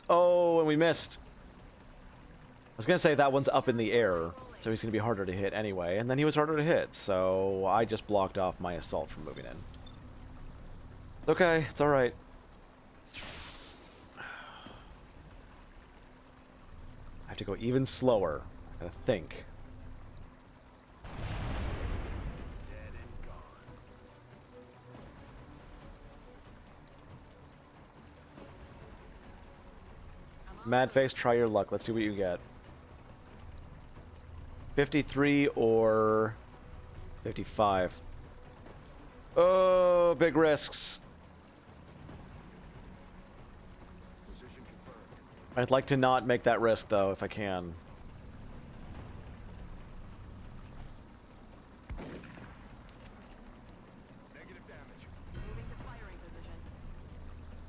Oh, and we missed. I was gonna say that one's up in the air, so he's gonna be harder to hit anyway, and then he was harder to hit, so I just blocked off my assault from moving in. Okay, it's alright. I have to go even slower. I gotta think. Dead and gone. Madface, try your luck. Let's see what you get. 53 or 55. Oh, big risks. Position confirmed. I'd like to not make that risk, though, if I can. Negative damage. Moving to firing position.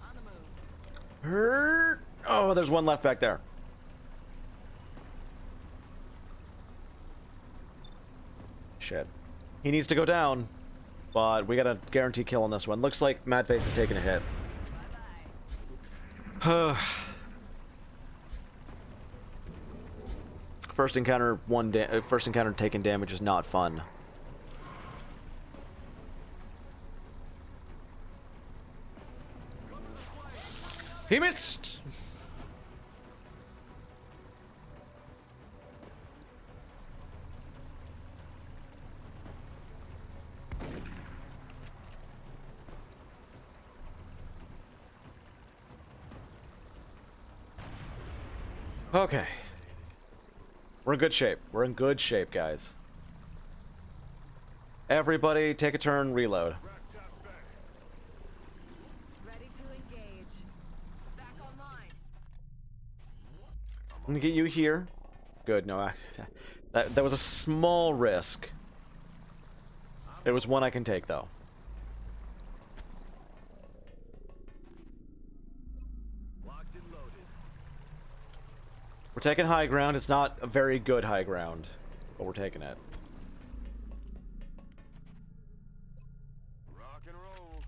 On the move. Hurt. Oh, there's one left back there. Shit. He needs to go down, but we got a guarantee kill on this one. Looks like Madface is taking a hit. First encounter taking damage is not fun. He missed. Okay. We're in good shape. We're in good shape, guys. Everybody take a turn, reload. Ready to engage. Back online. I'm gonna get you here. Good, no, that was a small risk. It was one I can take, though. Locked and loaded. We're taking high ground. It's not a very good high ground, but we're taking it. Rock and roll.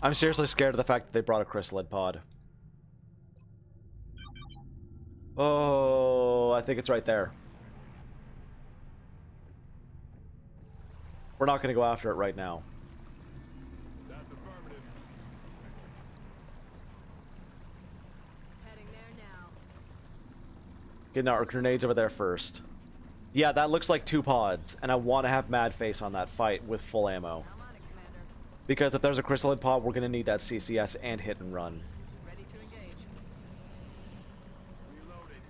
I'm seriously scared of the fact that they brought a chrysalid pod. Oh, I think it's right there. We're not going to go after it right now. That's affirmative. Heading there now. Getting our grenades over there first. Yeah, that looks like 2 pods, and I want to have Madface on that fight with full ammo. I'm on it, Commander. Because if there's a chrysalid pod, we're going to need that CCS and hit and run. Ready to engage. Reloading.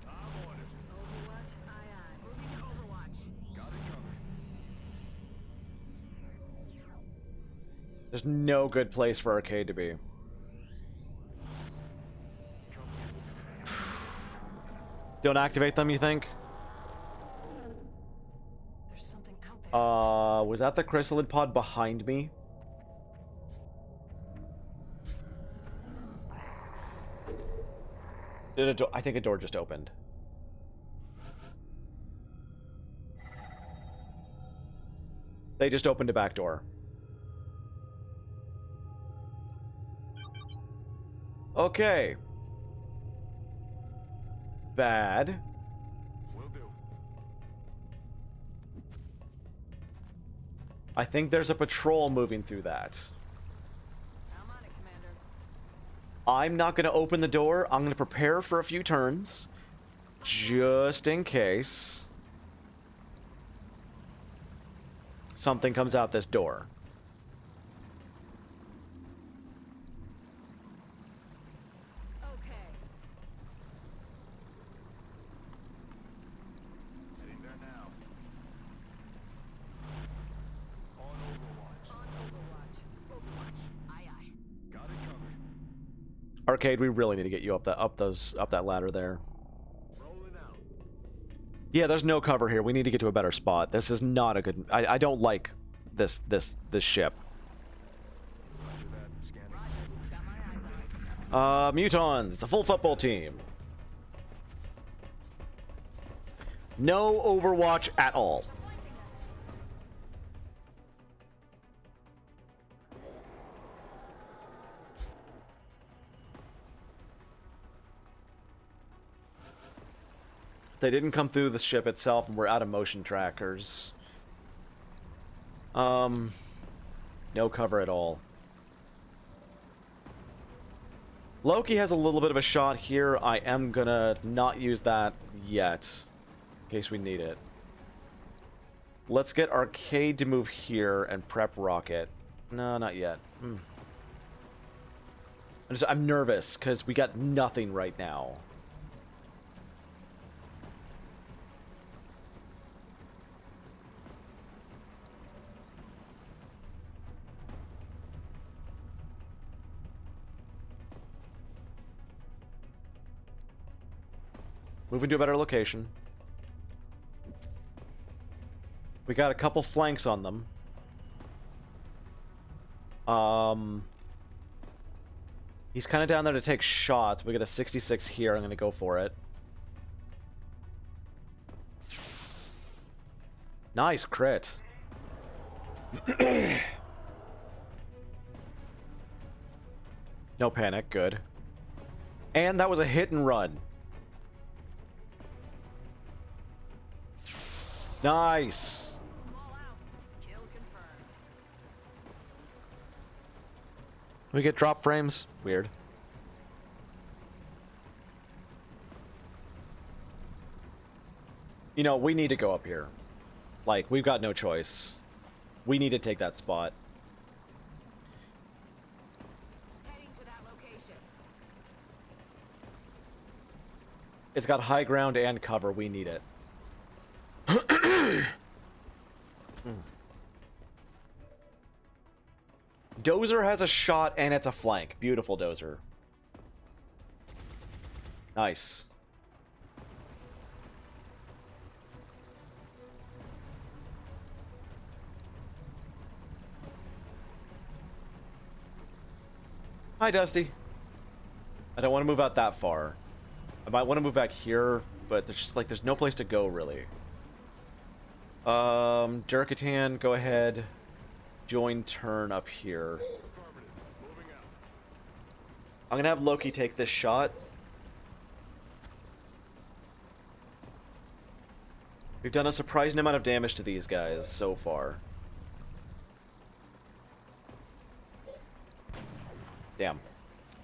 I'm on it. Overwatch, aye aye. Moving to Overwatch. Got it covered. There's no good place for arcade to be. Don't activate them, you think? There's something out there. Was that the chrysalid pod behind me? I think a door just opened. They just opened a back door. Okay. Bad. Will do. I think there's a patrol moving through that. I'm on it, Commander. I'm not going to open the door. I'm going to prepare for a few turns. Just in case. something comes out this door. Okay. Heading there now. On Overwatch. On Overwatch. Overwatch. Aye aye. Got it covered. Arcade, we really need to get you up that ladder there. Rolling out. Yeah, there's no cover here. We need to get to a better spot. This is not a good... I don't like this ship. Roger that. Scanning. Got my eyes on it. Mutons. It's a full football team. No Overwatch at all. They didn't come through the ship itself, and we're out of motion trackers. No cover at all. Loki has a little bit of a shot here. I am gonna not use that yet, in case we need it. Let's get Arcade to move here and prep Rocket. No, not yet. I'm nervous, because we got nothing right now. Moving to a better location. We got a couple flanks on them. He's kind of down there to take shots. We got a 66 here. I'm going to go for it. Nice crit. No panic. Good. And that was a hit and run. Nice. I'm all out. Kill confirmed. We get drop frames? Weird. You know, we need to go up here. Like, we've got no choice. We need to take that spot. Heading to that location. It's got high ground and cover. We need it. Dozer has a shot and it's a flank. Beautiful, Dozer. Nice. Hi, Dusty. I don't want to move out that far. I might want to move back here, but there's just like there's no place to go really. Durkatan, go ahead. Join turn up here. I'm gonna have Loki take this shot. We've done a surprising amount of damage to these guys so far. Damn.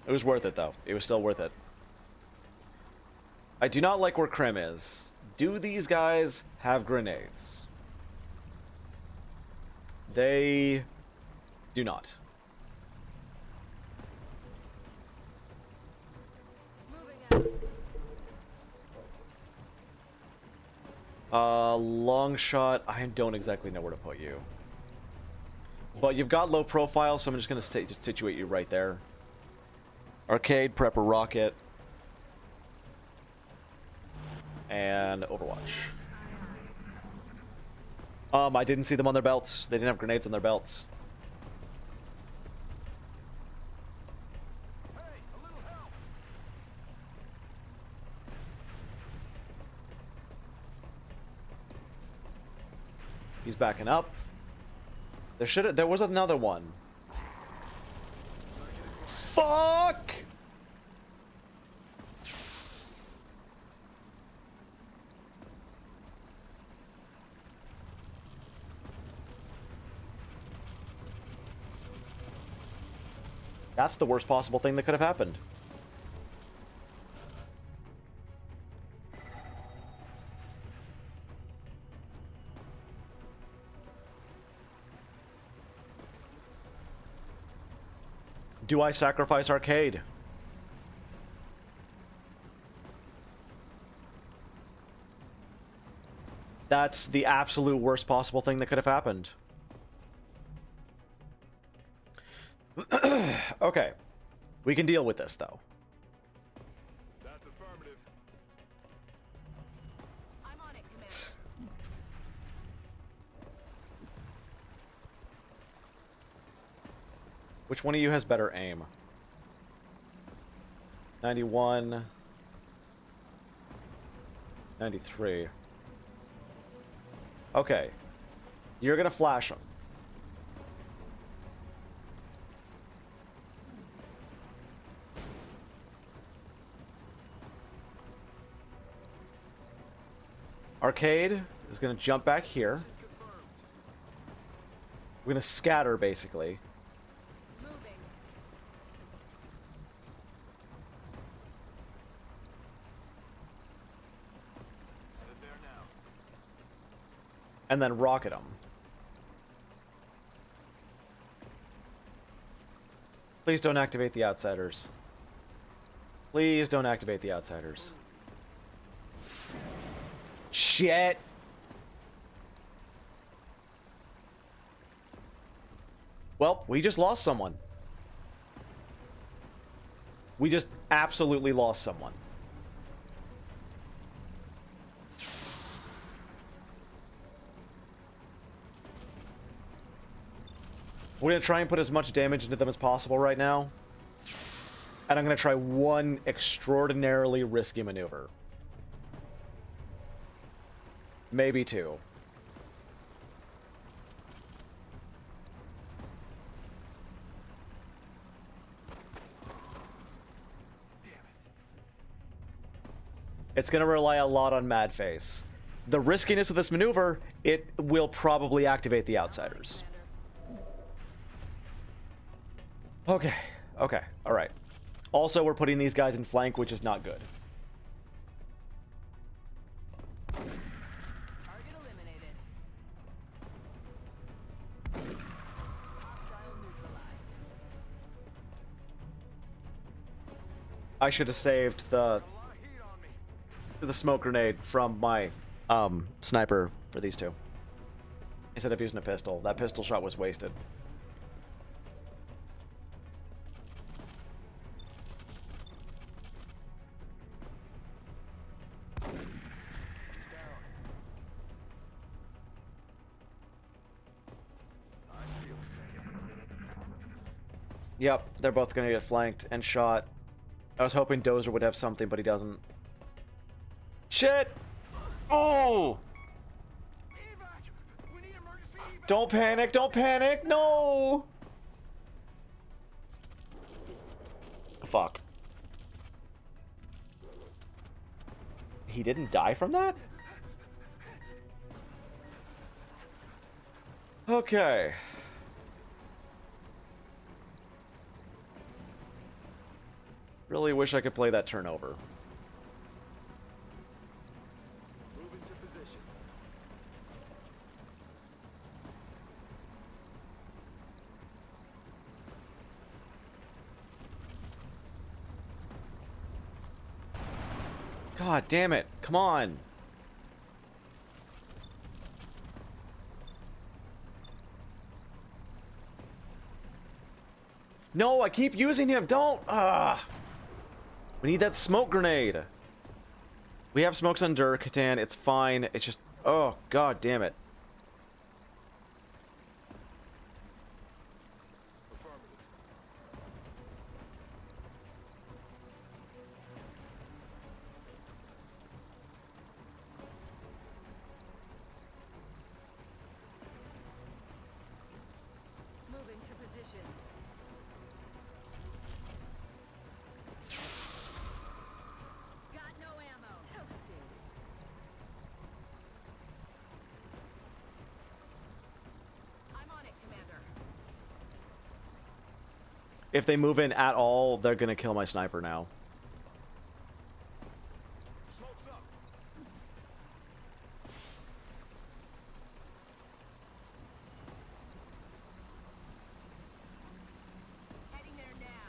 It was worth it though. It was still worth it. I do not like where Krim is. Do these guys have grenades? They do not. Moving out. Long shot. I don't exactly know where to put you. But you've got low profile, so I'm just going to situate you right there. Arcade, Prepper, Rocket. And Overwatch. I didn't see them on their belts. They didn't have grenades on their belts. Hey, a little help. He's backing up. There was another one. Fuck! That's the worst possible thing that could have happened. Do I sacrifice Arcade? That's the absolute worst possible thing that could have happened. Okay. We can deal with this, though. That's affirmative. I'm on it, Commander. Which one of you has better aim? 91. 93. Okay. You're gonna flash him. Arcade is gonna jump back here. We're gonna scatter, basically. Moving. Headed there now. And then rocket him. Please don't activate the Outsiders. Please don't activate the Outsiders. Shit! Well, we just lost someone. We just absolutely lost someone. We're going to try and put as much damage into them as possible right now. And I'm going to try one extraordinarily risky maneuver. Maybe two. It's going to rely a lot on Mad Face. The riskiness of this maneuver, it will probably activate the Outsiders. Okay, okay, alright. Also, we're putting these guys in flank, which is not good. Target eliminated. Hostile neutralized. I should have saved the A lot of heat on me. smoke grenade from my sniper for these two. Instead of using a pistol. That pistol shot was wasted. Yep, they're both gonna get flanked and shot. I was hoping Dozer would have something, but he doesn't. Shit! Oh! Evac! We need emergency evac! Don't panic! Don't panic! No! Fuck. He didn't die from that? Okay. Really wish I could play that turnover. Move into position. God damn it. Come on. No, I keep using him. Don't. We need that smoke grenade. We have smokes on Dur-Katan. It's fine. It's just... Oh, god damn it. Moving to position. Got no ammo. Toasted. I'm on it, Commander. If they move in at all, they're gonna kill my sniper now. Smoke's up. Heading there now.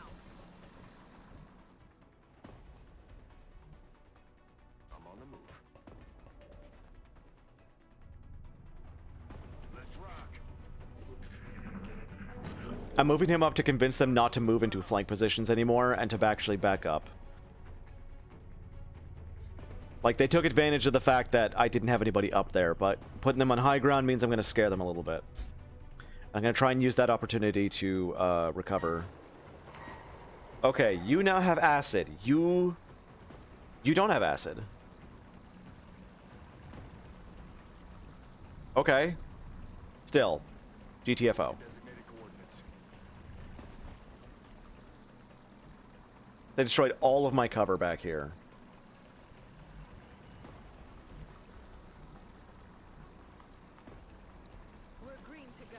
I'm moving him up to convince them not to move into flank positions anymore and to actually back up. Like, they took advantage of the fact that I didn't have anybody up there, but putting them on high ground means I'm going to scare them a little bit. I'm going to try and use that opportunity to recover. Okay, you now have acid. You don't have acid. Okay. Still. GTFO. They destroyed all of my cover back here. We're green to go.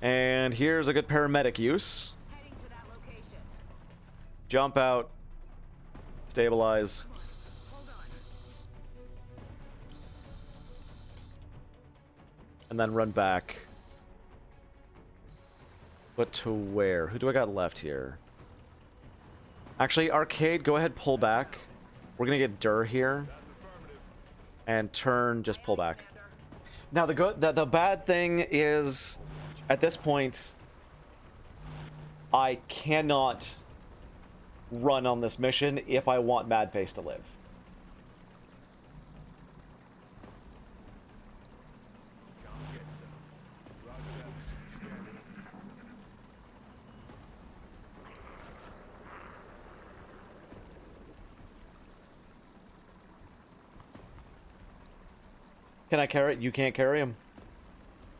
And here's a good paramedic use. Heading to that location. Jump out. Stabilize. Hold on. And then run back. But to where? Who do I got left here? Actually, Arcade, go ahead, pull back. We're gonna get Dur here. And turn, just pull back. Now, the bad thing is, at this point, I cannot run on this mission if I want Madface to live. Can I carry it? You can't carry him.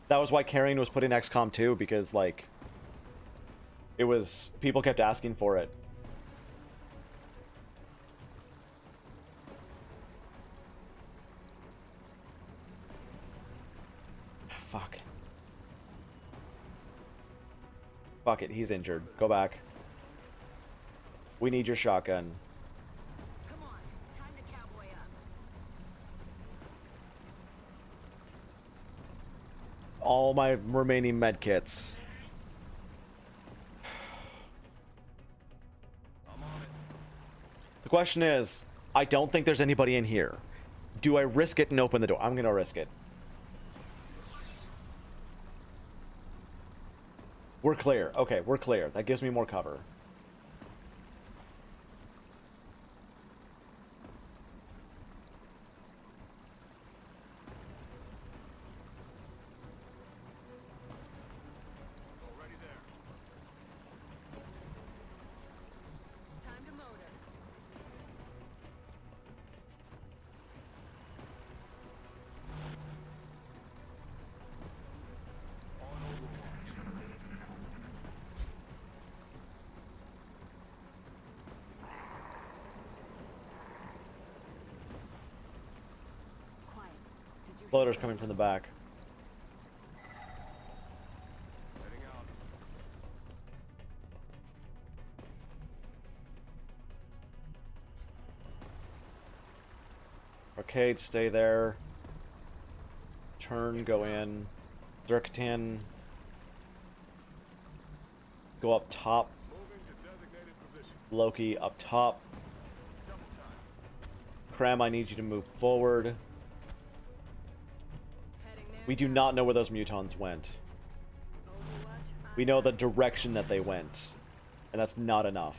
That was why carrying was put in XCOM 2, because, like, it was... people kept asking for it. Fuck. Fuck it, he's injured. Go back. We need your shotgun. Come on. Time to cowboy up. All my remaining medkits. The question is, I don't think there's anybody in here. Do I risk it and open the door? I'm gonna risk it. We're clear. Okay, we're clear. That gives me more cover. Time to motor. Quiet. Did you Floater's coming from the back. Arcade, stay there. Turn, go in. Zerkatan. Go up top. Loki, up top. Krem, I need you to move forward. Heading there. We do not know where those mutons went. Overwatch. We know the direction that they went. And that's not enough.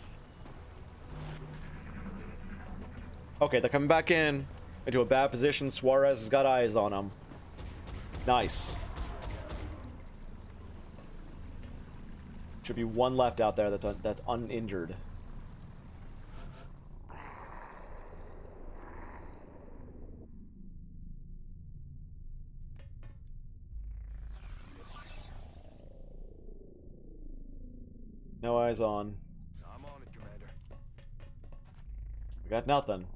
Okay, they're coming back in. Into a bad position. Suarez has got eyes on them. Nice. Should be one left out there that's uninjured. No eyes on. I'm on it, Commander. We got nothing.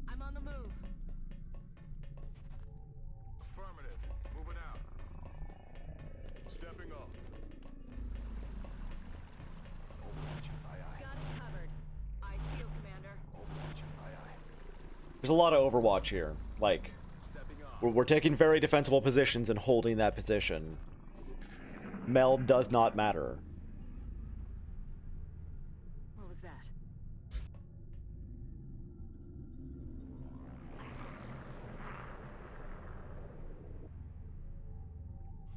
I'm on the move. Affirmative. Moving out. Stepping off. Overwatch, aye aye. Got it covered. I feel, Commander. Overwatch, aye aye. There's a lot of Overwatch here. Like, Stepping off. we're taking very defensible positions and holding that position. Meld does not matter. What was that?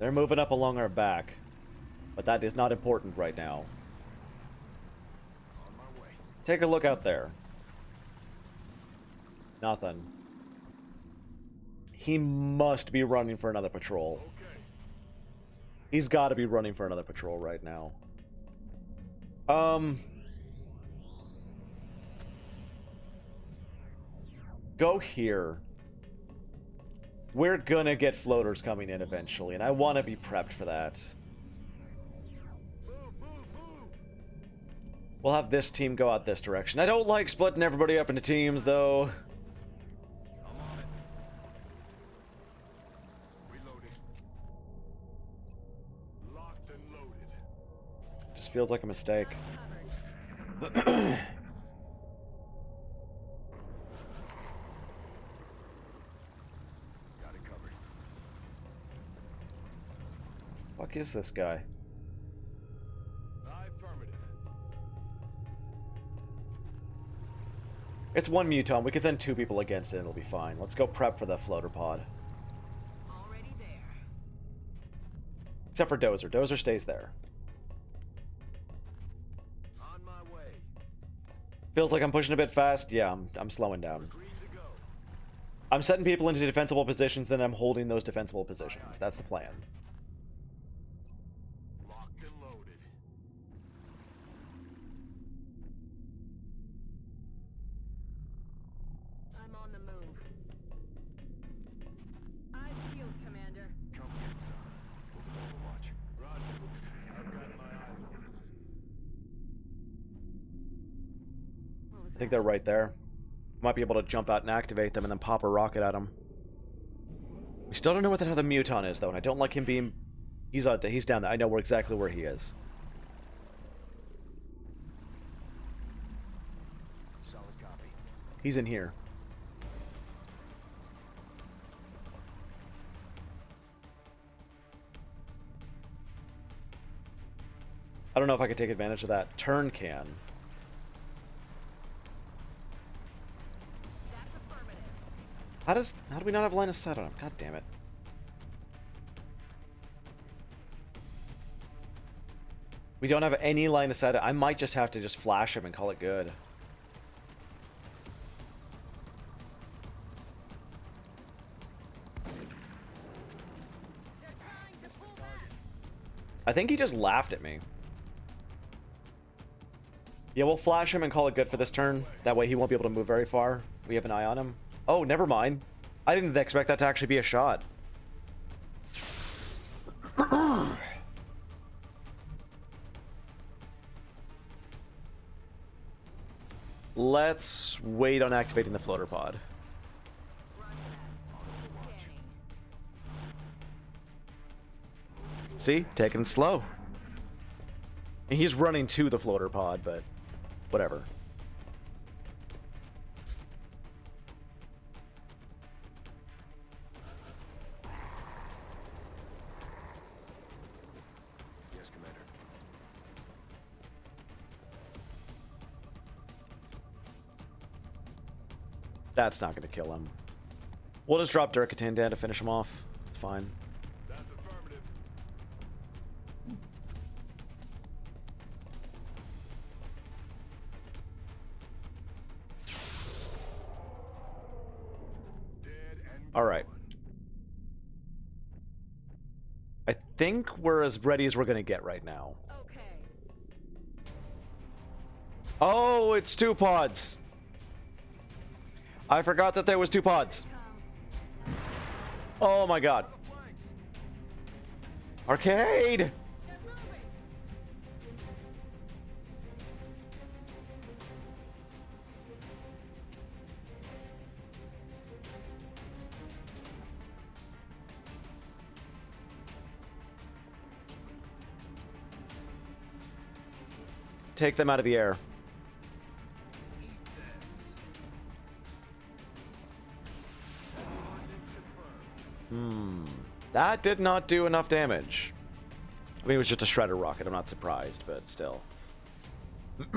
They're moving up along our back. But that is not important right now. On my way. Take a look out there. Nothing. He must be running for another patrol. Okay. He's got to be running for another patrol right now. Go here. We're gonna get floaters coming in eventually, and I want to be prepped for that. We'll have this team go out this direction. I don't like splitting everybody up into teams, though. I'm on it. Reloading. Locked and loaded. Just feels like a mistake. Got it covered. Fuck is this guy? Affirmative. It's one muton. We can send 2 people against it and it'll be fine. Let's go prep for the floater pod. Already there. Except for Dozer. Dozer stays there. On my way. Feels like I'm pushing a bit fast. Yeah, I'm slowing down. Green to go. I'm setting people into defensible positions, then I'm holding those defensible positions. That's the plan. Locked and loaded. I'm on the move. Eyes peeled, Commander. Come get some. Moving Overwatch. Roger. I've got my eyes on it. What was I think they're right there. Might be able to jump out and activate them and then pop a rocket at them. We still don't know what the hell the muton is, though, and I don't like him being... He's down there. I know exactly where he is. Solid copy. He's in here. I don't know if I could take advantage of that. Turn can. That's affirmative. How do we not have line of sight on him? God damn it. We don't have any line of sight. I might just have to just flash him and call it good. They're trying to pull back. I think he just laughed at me. Yeah, we'll flash him and call it good for this turn. That way he won't be able to move very far. We have an eye on him. Oh, never mind. I didn't expect that to actually be a shot. Let's wait on activating the floater pod. See? Taking it slow. And he's running to the floater pod, but whatever. Yes, Commander. That's not going to kill him. We'll just drop Durkatan down to finish him off. It's fine. That's affirmative. Dead and Alright. I think we're as ready as we're going to get right now. Okay. Oh, it's 2 pods. I forgot that there was 2 pods. Oh my god. Arcade! They're moving. Take them out of the air. That did not do enough damage. I mean, it was just a shredder rocket. I'm not surprised, but still.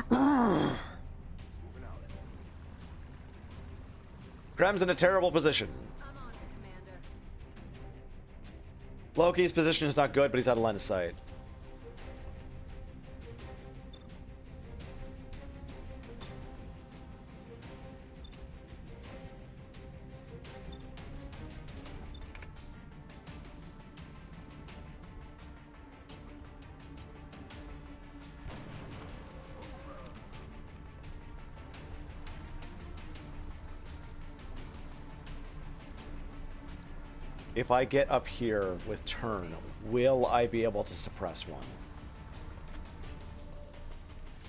Moving out. Krem's in a terrible position. I'm on it, Commander. Loki's position is not good, but he's out of line of sight. If I get up here with turn, will I be able to suppress one?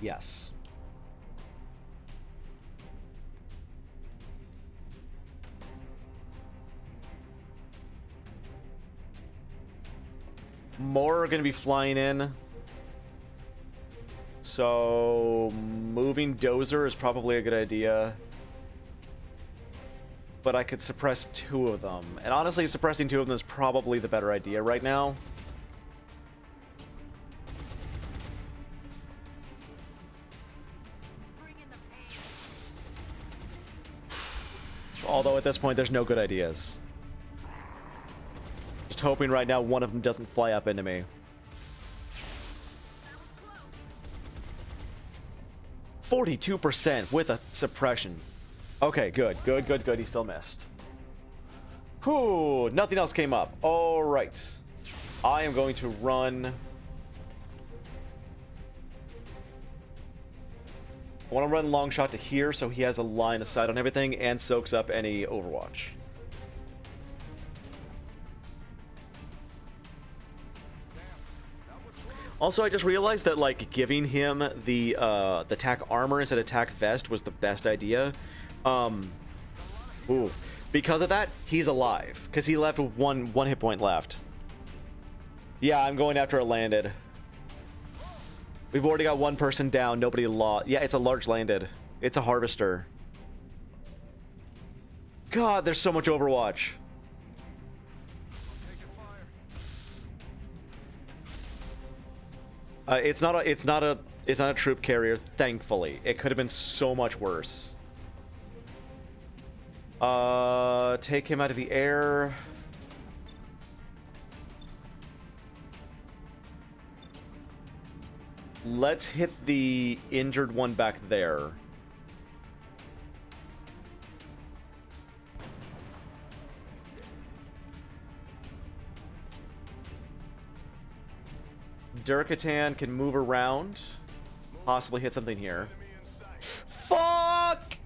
Yes. More are going to be flying in. So moving Dozer is probably a good idea. But I could suppress 2 of them. And honestly, suppressing 2 of them is probably the better idea right now. Although at this point, there's no good ideas. Just hoping right now one of them doesn't fly up into me. 42% with a suppression. Okay, good. He still missed. Whew, nothing else came up. All right. I am going to run. I want to run long shot to here so he has a line of sight on everything and soaks up any Overwatch. Also, I just realized that like giving him the attack armor instead of attack vest was the best idea. Ooh. Because of that, he's alive. Because he left with one hit point left. Yeah, I'm going after it landed. We've already got one person down. Nobody lost. Yeah, it's a large landed. It's a harvester. God, there's so much Overwatch. It's not a troop carrier, thankfully. It could have been so much worse. Take him out of the air. Let's hit the injured one back there. Durkatan can move around. Possibly hit something here. Fuck!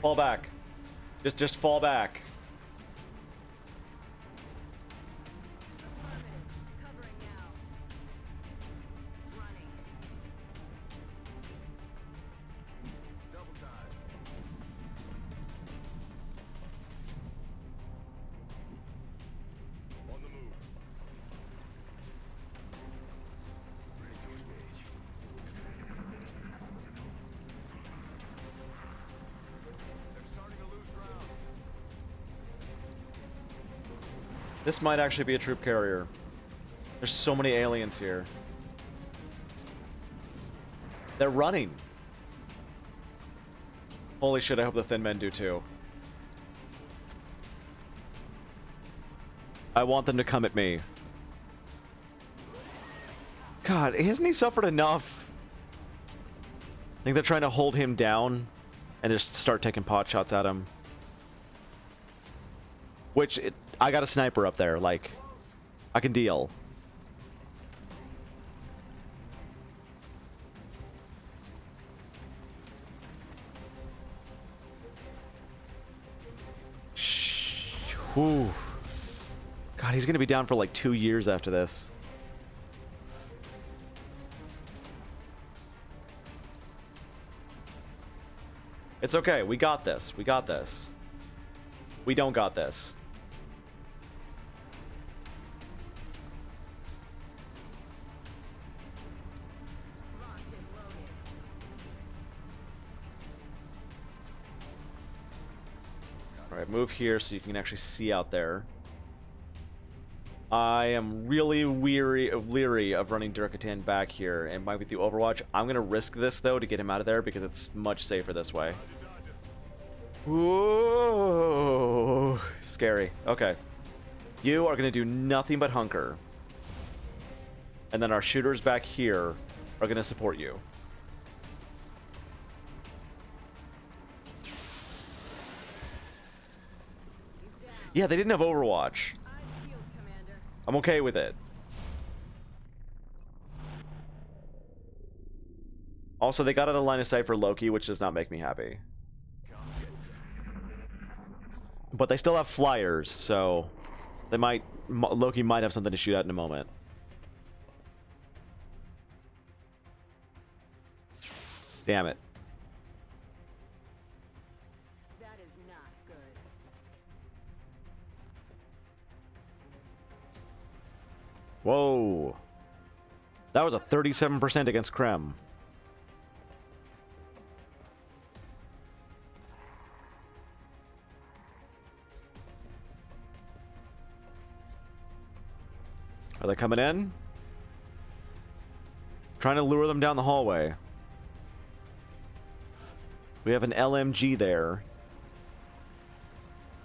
Fall back. Just fall back. Covering now. Running. Double dive. On the move. Ready to engage. They're starting to lose ground. This might actually be a troop carrier. There's so many aliens here. They're running. Holy shit, I hope the thin men do too. I want them to come at me. God, hasn't he suffered enough? I think they're trying to hold him down and just start taking pot shots at him. Which, I got a sniper up there, like, I can deal. Shh. Whew. God, he's gonna be down for like 2 years after this. It's okay, we got this. We got this. We don't got this. Locked and loaded. Okay, move here so you can actually see out there. I am really leery of running Durkatan back here and might be through Overwatch. I'm going to risk this, though, to get him out of there because it's much safer this way. Whoa! Scary. Okay. You are going to do nothing but hunker. And then our shooters back here are going to support you. Yeah, they didn't have Overwatch. I'm okay with it. Also, they got out of line of sight for Loki, which does not make me happy. But they still have flyers, so they might... Loki might have something to shoot at in a moment. Damn it. That is not good. Whoa. That was a 37% against Krem. Are they coming in? Trying to lure them down the hallway. We have an LMG there.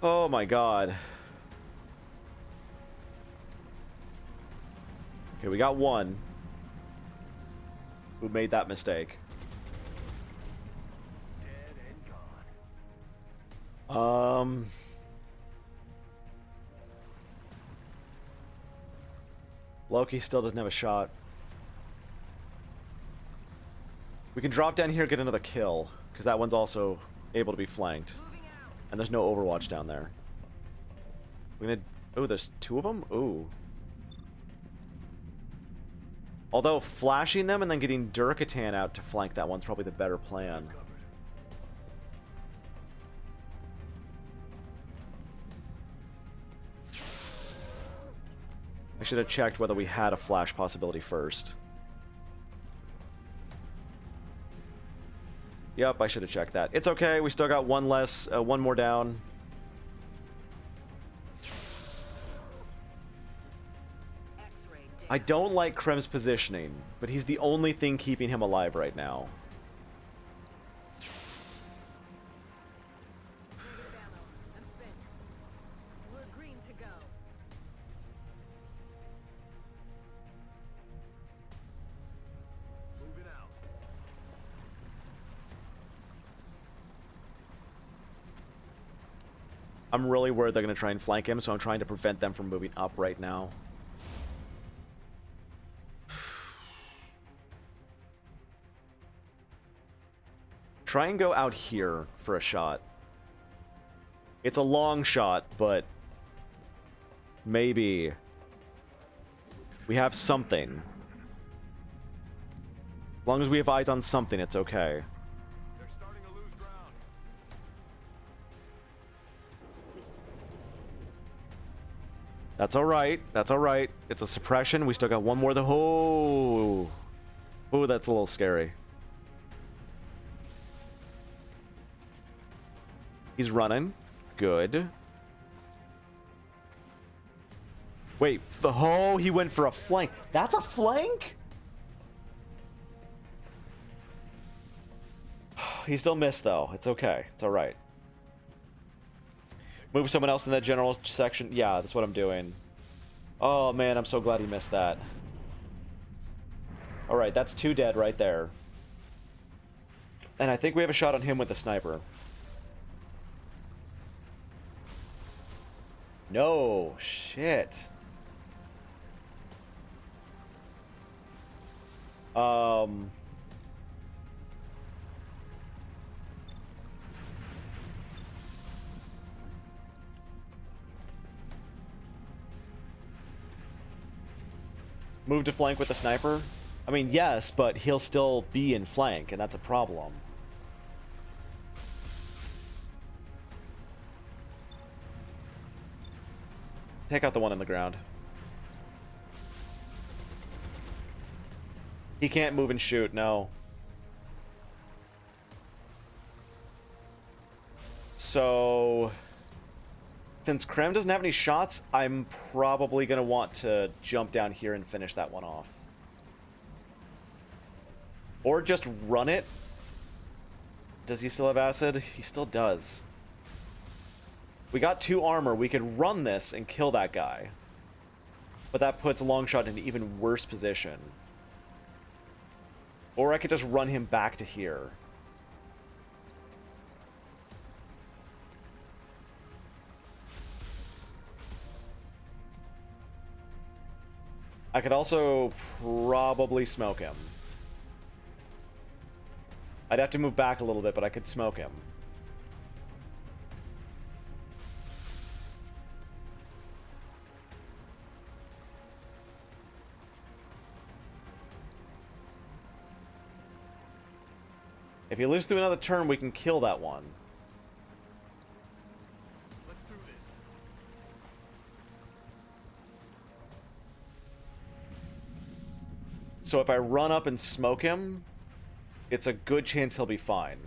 Oh my god. Okay, we got one who made that mistake. Dead and gone. Loki still doesn't have a shot. We can drop down here and get another kill, because that one's also able to be flanked. And there's no Overwatch down there. We're gonna... Oh, there's two of them? Ooh. Although, flashing them and then getting Durkatan out to flank that one's probably the better plan. I should have checked whether we had a flash possibility first. Yep, I should have checked that. It's okay, we still got one more down. I don't like Krem's positioning, but he's the only thing keeping him alive right now. I'm spent. We're green to go. Moving out. I'm really worried they're going to try and flank him, so I'm trying to prevent them from moving up right now. Try and go out here for a shot. It's a long shot, but maybe we have something. As long as we have eyes on something, it's okay. They're starting to lose ground. That's alright. That's alright. It's a suppression. We still got one more. Oh, that's a little scary. He's running. Good. Wait. Oh, he went for a flank. That's a flank? He still missed, though. It's okay. It's alright. Move someone else in that general section. Yeah, that's what I'm doing. Oh, man, I'm so glad he missed that. Alright, that's 2 dead right there. And I think we have a shot on him with the sniper. No, shit. Move to flank with the sniper? I mean, yes, but he'll still be in flank, and that's a problem. Take out the one on the ground. He can't move and shoot, no. So... Since Krem doesn't have any shots, I'm probably going to want to jump down here and finish that one off. Or just run it. Does he still have acid? He still does. We got 2 armor. We could run this and kill that guy. But that puts Longshot in an even worse position. Or I could just run him back to here. I could also probably smoke him. I'd have to move back a little bit, but I could smoke him. If he lives through another turn, we can kill that one. Let's do this. So if I run up and smoke him, it's a good chance he'll be fine.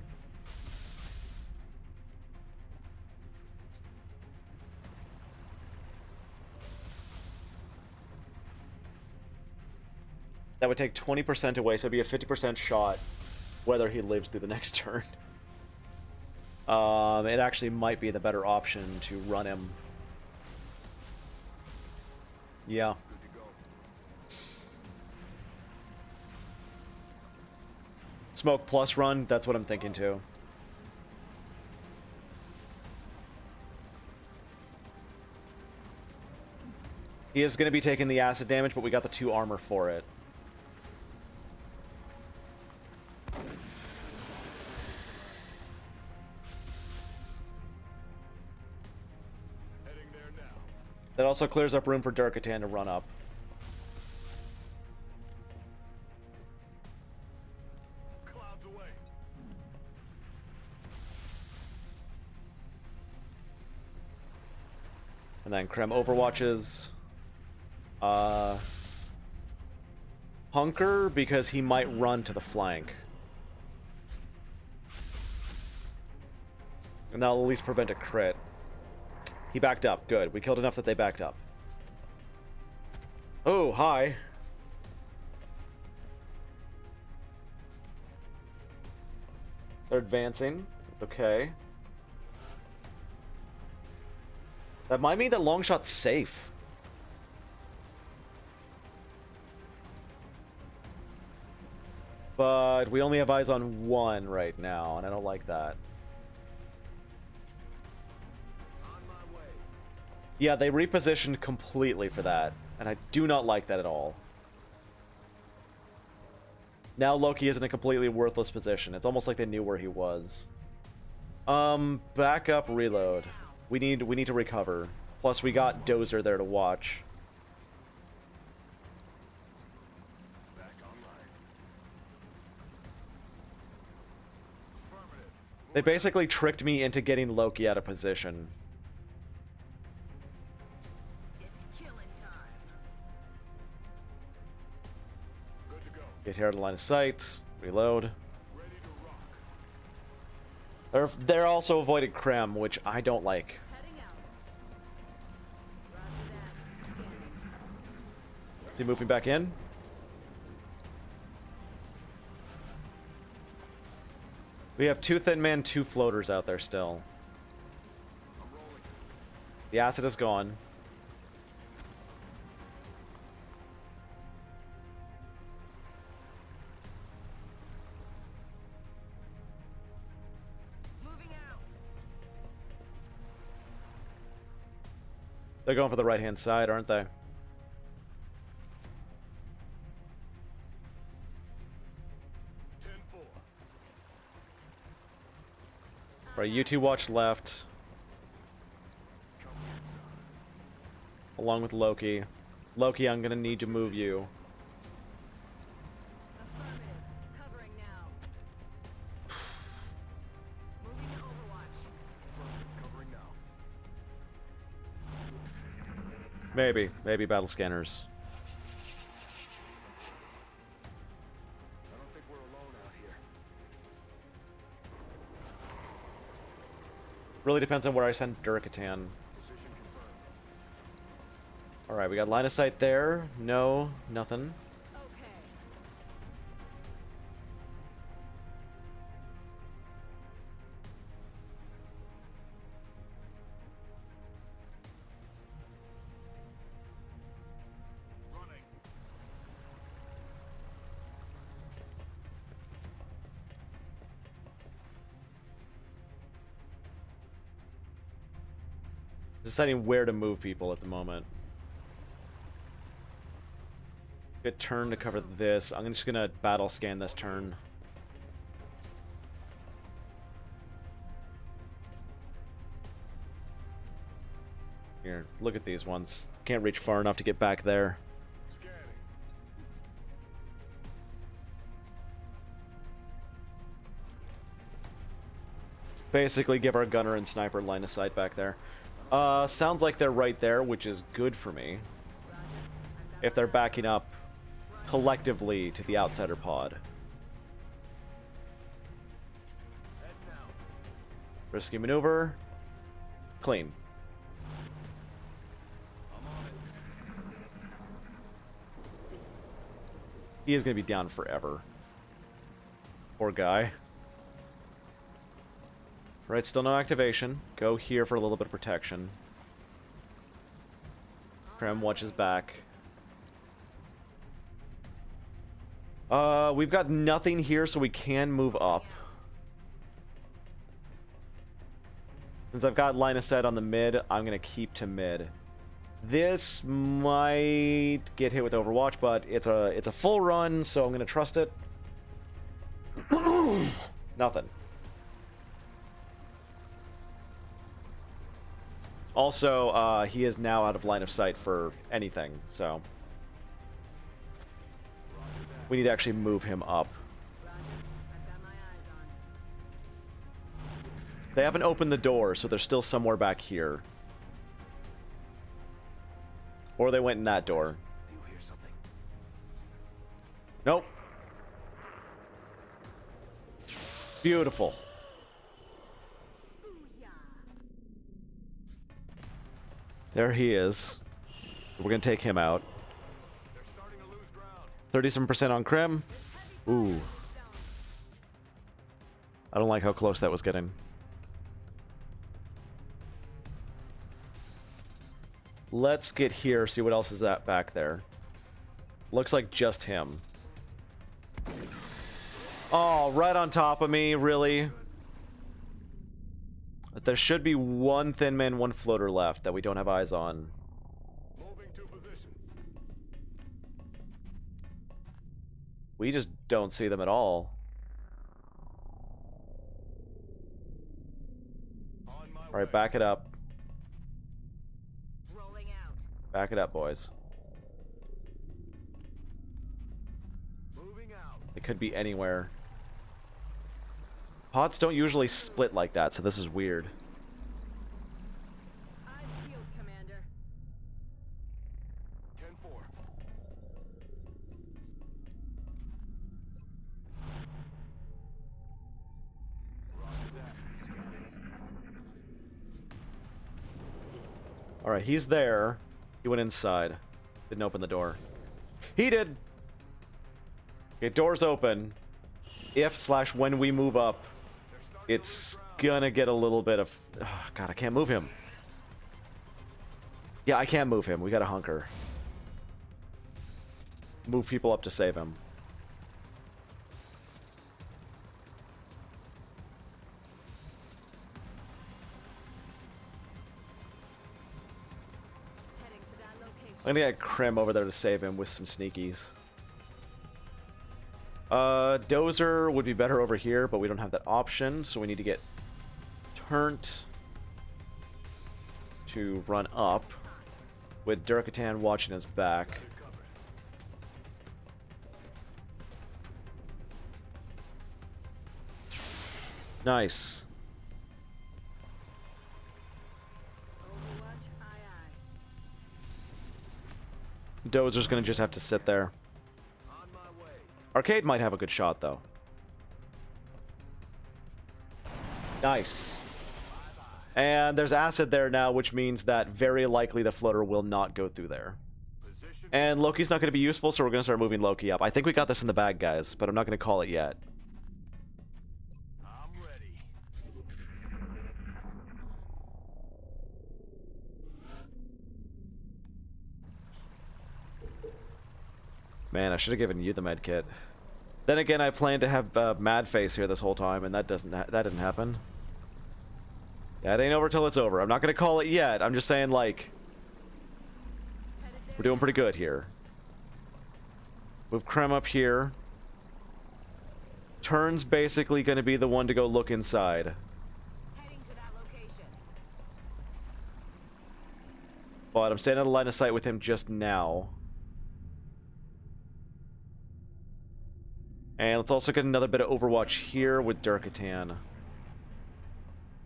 That would take 20% away, so it'd be a 50% shot whether he lives through the next turn. It actually might be the better option to run him. Yeah. Smoke plus run, that's what I'm thinking too. He is going to be taking the acid damage, but we got the 2 armor for it. Heading there now. That also clears up room for Durkatan to run up. Clouds away. And then Krem overwatches Hunker because he might run to the flank. And that'll at least prevent a crit. He backed up. Good. We killed enough that they backed up. Oh, hi. They're advancing. Okay. That might mean that Longshot's safe. But we only have eyes on one right now, and I don't like that. Yeah, they repositioned completely for that, and I do not like that at all. Now Loki is in a completely worthless position. It's almost like they knew where he was. Back up, reload. We need to recover. Plus, we got Dozer there to watch. Back online. Affirmative. They basically tricked me into getting Loki out of position. It's killing time. Good to go. Get here out of line of sight. Reload. Ready to rock. They're also avoided Krem, which I don't like. Heading out. Roger that. Scanning. Is he moving back in? We have 2 Thin Man, 2 floaters out there still. I'm rolling. The acid is gone. Moving out. They're going for the right-hand side, aren't they? 10-4. Right, you 2 watch left. Along with Loki. Loki, I'm gonna need to move you. Affirmative. Covering now. Moving to Overwatch. Covering now. Maybe battle scanners. I don't think we're alone out here. Really depends on where I send Durkatan. Position Alright, we got line of sight there. No, nothing. Okay. Running. Deciding where to move people at the moment. Good turn to cover this. I'm just gonna battle scan this turn. Here, look at these ones. Can't reach far enough to get back there. Scanning. Basically give our gunner and sniper line of sight back there. Sounds like they're right there, which is good for me. If they're backing up collectively to the outsider pod. Head now. Risky maneuver. Clean. I'm on it. He is going to be down forever. Poor guy. Right, still no activation. Go here for a little bit of protection. Krem watches back. We've got nothing here, so we can move up. Since I've got line of sight on the mid, I'm going to keep to mid. This might get hit with Overwatch, but it's a full run, so I'm going to trust it. Nothing. Also, he is now out of line of sight for anything, so we need to actually move him up. Roger. I've got my eyes on. They haven't opened the door, so they're still somewhere back here. Or they went in that door. Do you hear something? Nope. Beautiful. There he is. We're gonna take him out. They're starting to lose ground. 37% on Krem. Ooh. I don't like how close that was getting. Let's get here, see what else is at back there. Looks like just him. Oh, right on top of me, really? There should be one thin man, one floater left that we don't have eyes on. Moving to position. We just don't see them at all. On my Alright, way. back it up. Rolling out. Back it up, boys. Moving out. It could be anywhere. Pods don't usually split like that, so this is weird. Eyes peeled, Commander. 10-4. Roger that. Scanning. Alright, he's there. He went inside. Didn't open the door. He did! Okay, door's open. If/when we move up, it's gonna get a little bit of... Oh, God, I can't move him. Yeah, I can't move him. We gotta hunker. Move people up to save him. Heading to that location. I'm gonna get Krem over there to save him with some sneakies. Dozer would be better over here, but we don't have that option, so we need to get Turnt to run up with Durkatan watching his back. Cover. Nice. Overwatch, aye aye. Dozer's gonna just have to sit there. On my way. Arcade might have a good shot, though. Nice. And there's acid there now, which means that very likely the floater will not go through there. And Loki's not going to be useful, so we're going to start moving Loki up. I think we got this in the bag, guys, but I'm not going to call it yet. I'm ready. Man, I should have given you the med kit. Then again, I planned to have Mad Face here this whole time, and that didn't happen. Yeah, it ain't over till it's over. I'm not gonna call it yet. I'm just saying, like, we're doing pretty good here. Move Krem up here. Turn's basically gonna be the one to go look inside. Heading to that location. But I'm staying out of line of sight with him just now. And let's also get another bit of Overwatch here with Durkatan.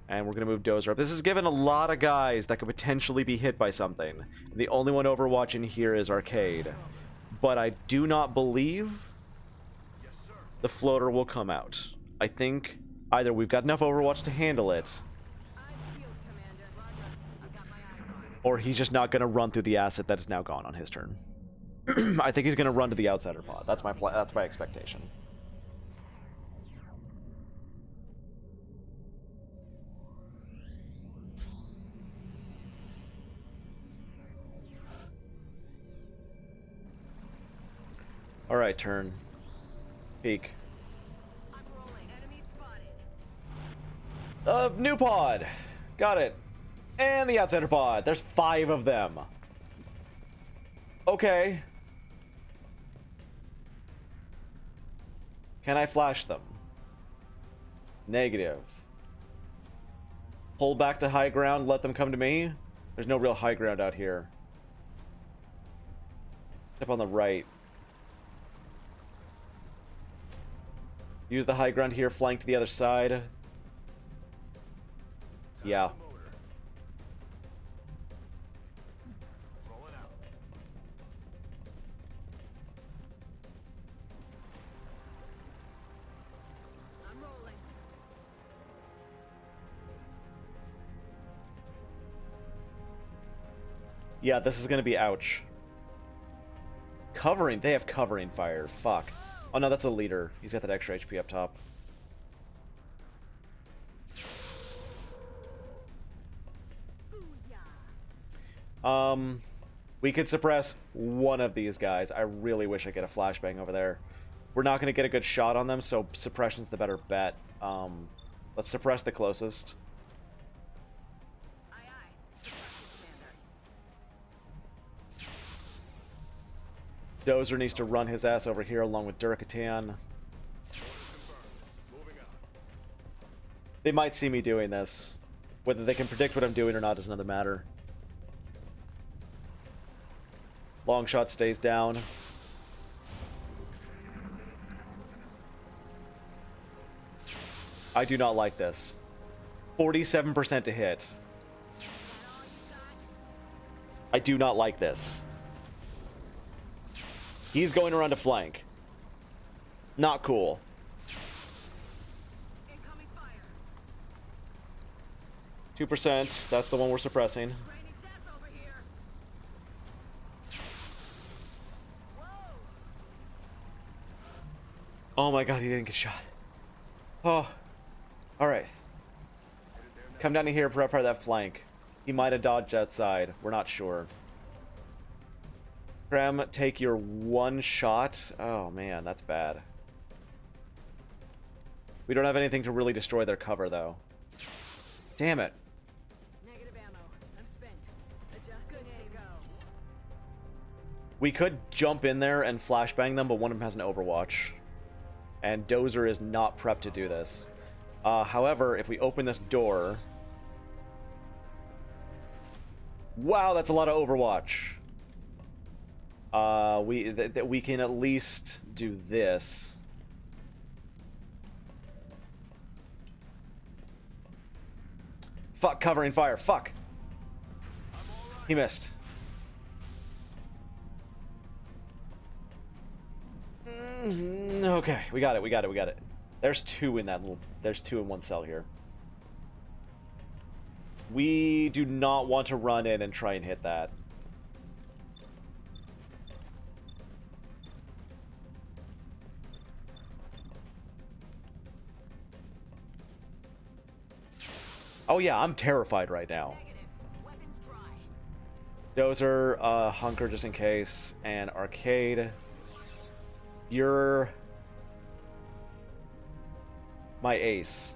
And we're going to move Dozer up. This is given a lot of guys that could potentially be hit by something. The only one Overwatch in here is Arcade. But I do not believe the floater will come out. I think either we've got enough Overwatch to handle it, or he's just not going to run through the asset that is now gone on his turn. I think he's going to run to the outsider pod. That's my expectation. All right, turn. Peek. I'm rolling. Enemy spotted. New pod. Got it. And the outsider pod. There's 5 of them. Okay. Can I flash them? Negative. Pull back to high ground, let them come to me? There's no real high ground out here. Step on the right. Use the high ground here, flank to the other side. Yeah. Rolling out. I'm rolling. Yeah, this is gonna be ouch. Covering, they have covering fire. Fuck. Oh no, that's a leader. He's got that extra HP up top. We could suppress one of these guys. I really wish I get a flashbang over there. We're not going to get a good shot on them, so suppression's the better bet. Let's suppress the closest. Aye, aye. Suppression, Commander. Dozer needs to run his ass over here along with Durkatan. They might see me doing this. Whether they can predict what I'm doing or not is another matter. Long shot stays down. I do not like this. 47% to hit. I do not like this. He's going around to flank. Not cool. Incoming fire. 2%. That's the one we're suppressing. Raining death over here. Whoa. Oh my god, he didn't get shot. Oh. Alright. Come down to here, prepare that flank. He might have dodged outside. We're not sure. Krem, take your one shot. Oh man, that's bad. We don't have anything to really destroy their cover, though. Damn it. Negative ammo. I'm spent. Adjust. Good to go. We could jump in there and flashbang them, but one of them has an Overwatch. And Dozer is not prepped to do this. However, if we open this door... Wow, that's a lot of Overwatch. We can at least do this. Fuck, covering fire. Fuck. He missed. Okay, we got it. We got it. We got it. There's 2 in that little. There's 2 in one cell here. We do not want to run in and try and hit that. Oh yeah, I'm terrified right now. Dozer, Hunker just in case, and Arcade. You're my ace.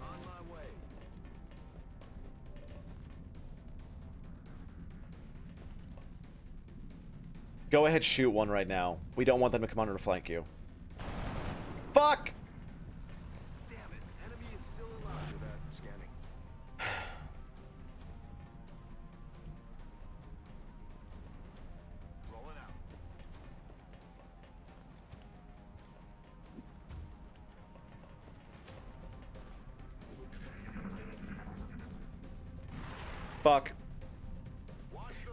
On my way. Go ahead, shoot one right now. We don't want them to come under to flank you. Fuck! Damn it. Enemy is still alive. After that, scanning. Rolling out. Fuck.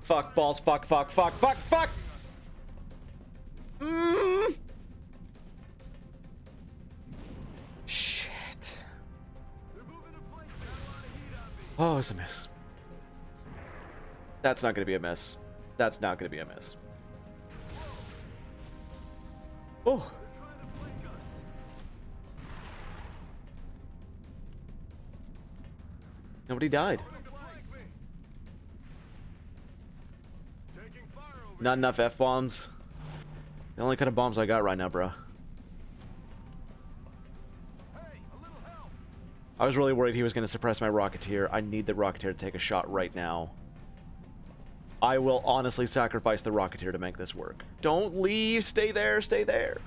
Fuck, balls, fuck, fuck, fuck, fuck, fuck! Shit. Oh, it's a miss. That's not gonna be a miss. That's not gonna be a miss. Oh. Nobody died. Not enough F-bombs. The only kind of bombs I got right now, bro. I was really worried he was going to suppress my Rocketeer. I need the Rocketeer to take a shot right now. I will honestly sacrifice the Rocketeer to make this work. Don't leave. Stay there. Stay there.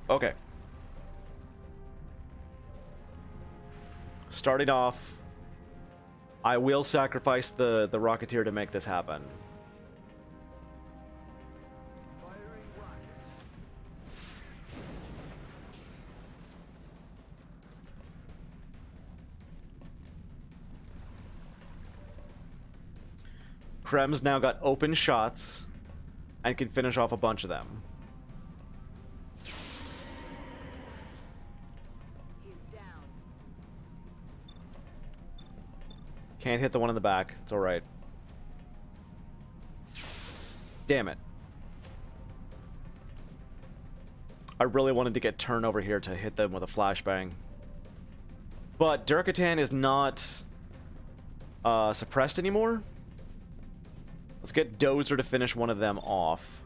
Okay. Starting off, I will sacrifice the Rocketeer to make this happen. Firing rockets. Krem's now got open shots and can finish off a bunch of them. Can't hit the one in the back. It's alright. Damn it. I really wanted to get Turn over here to hit them with a flashbang. But Durkatan is not suppressed anymore. Let's get Dozer to finish one of them off.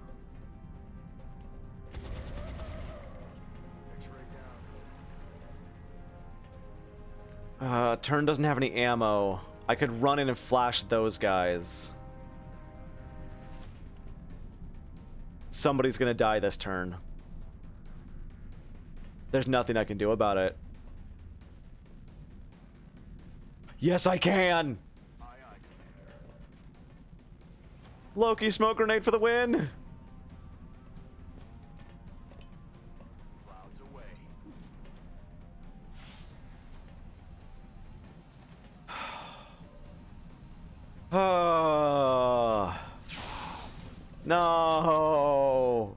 Turn doesn't have any ammo. I could run in and flash those guys. Somebody's gonna die this turn. There's nothing I can do about it. Yes, I can! Loki smoke grenade for the win! Clouds away. No.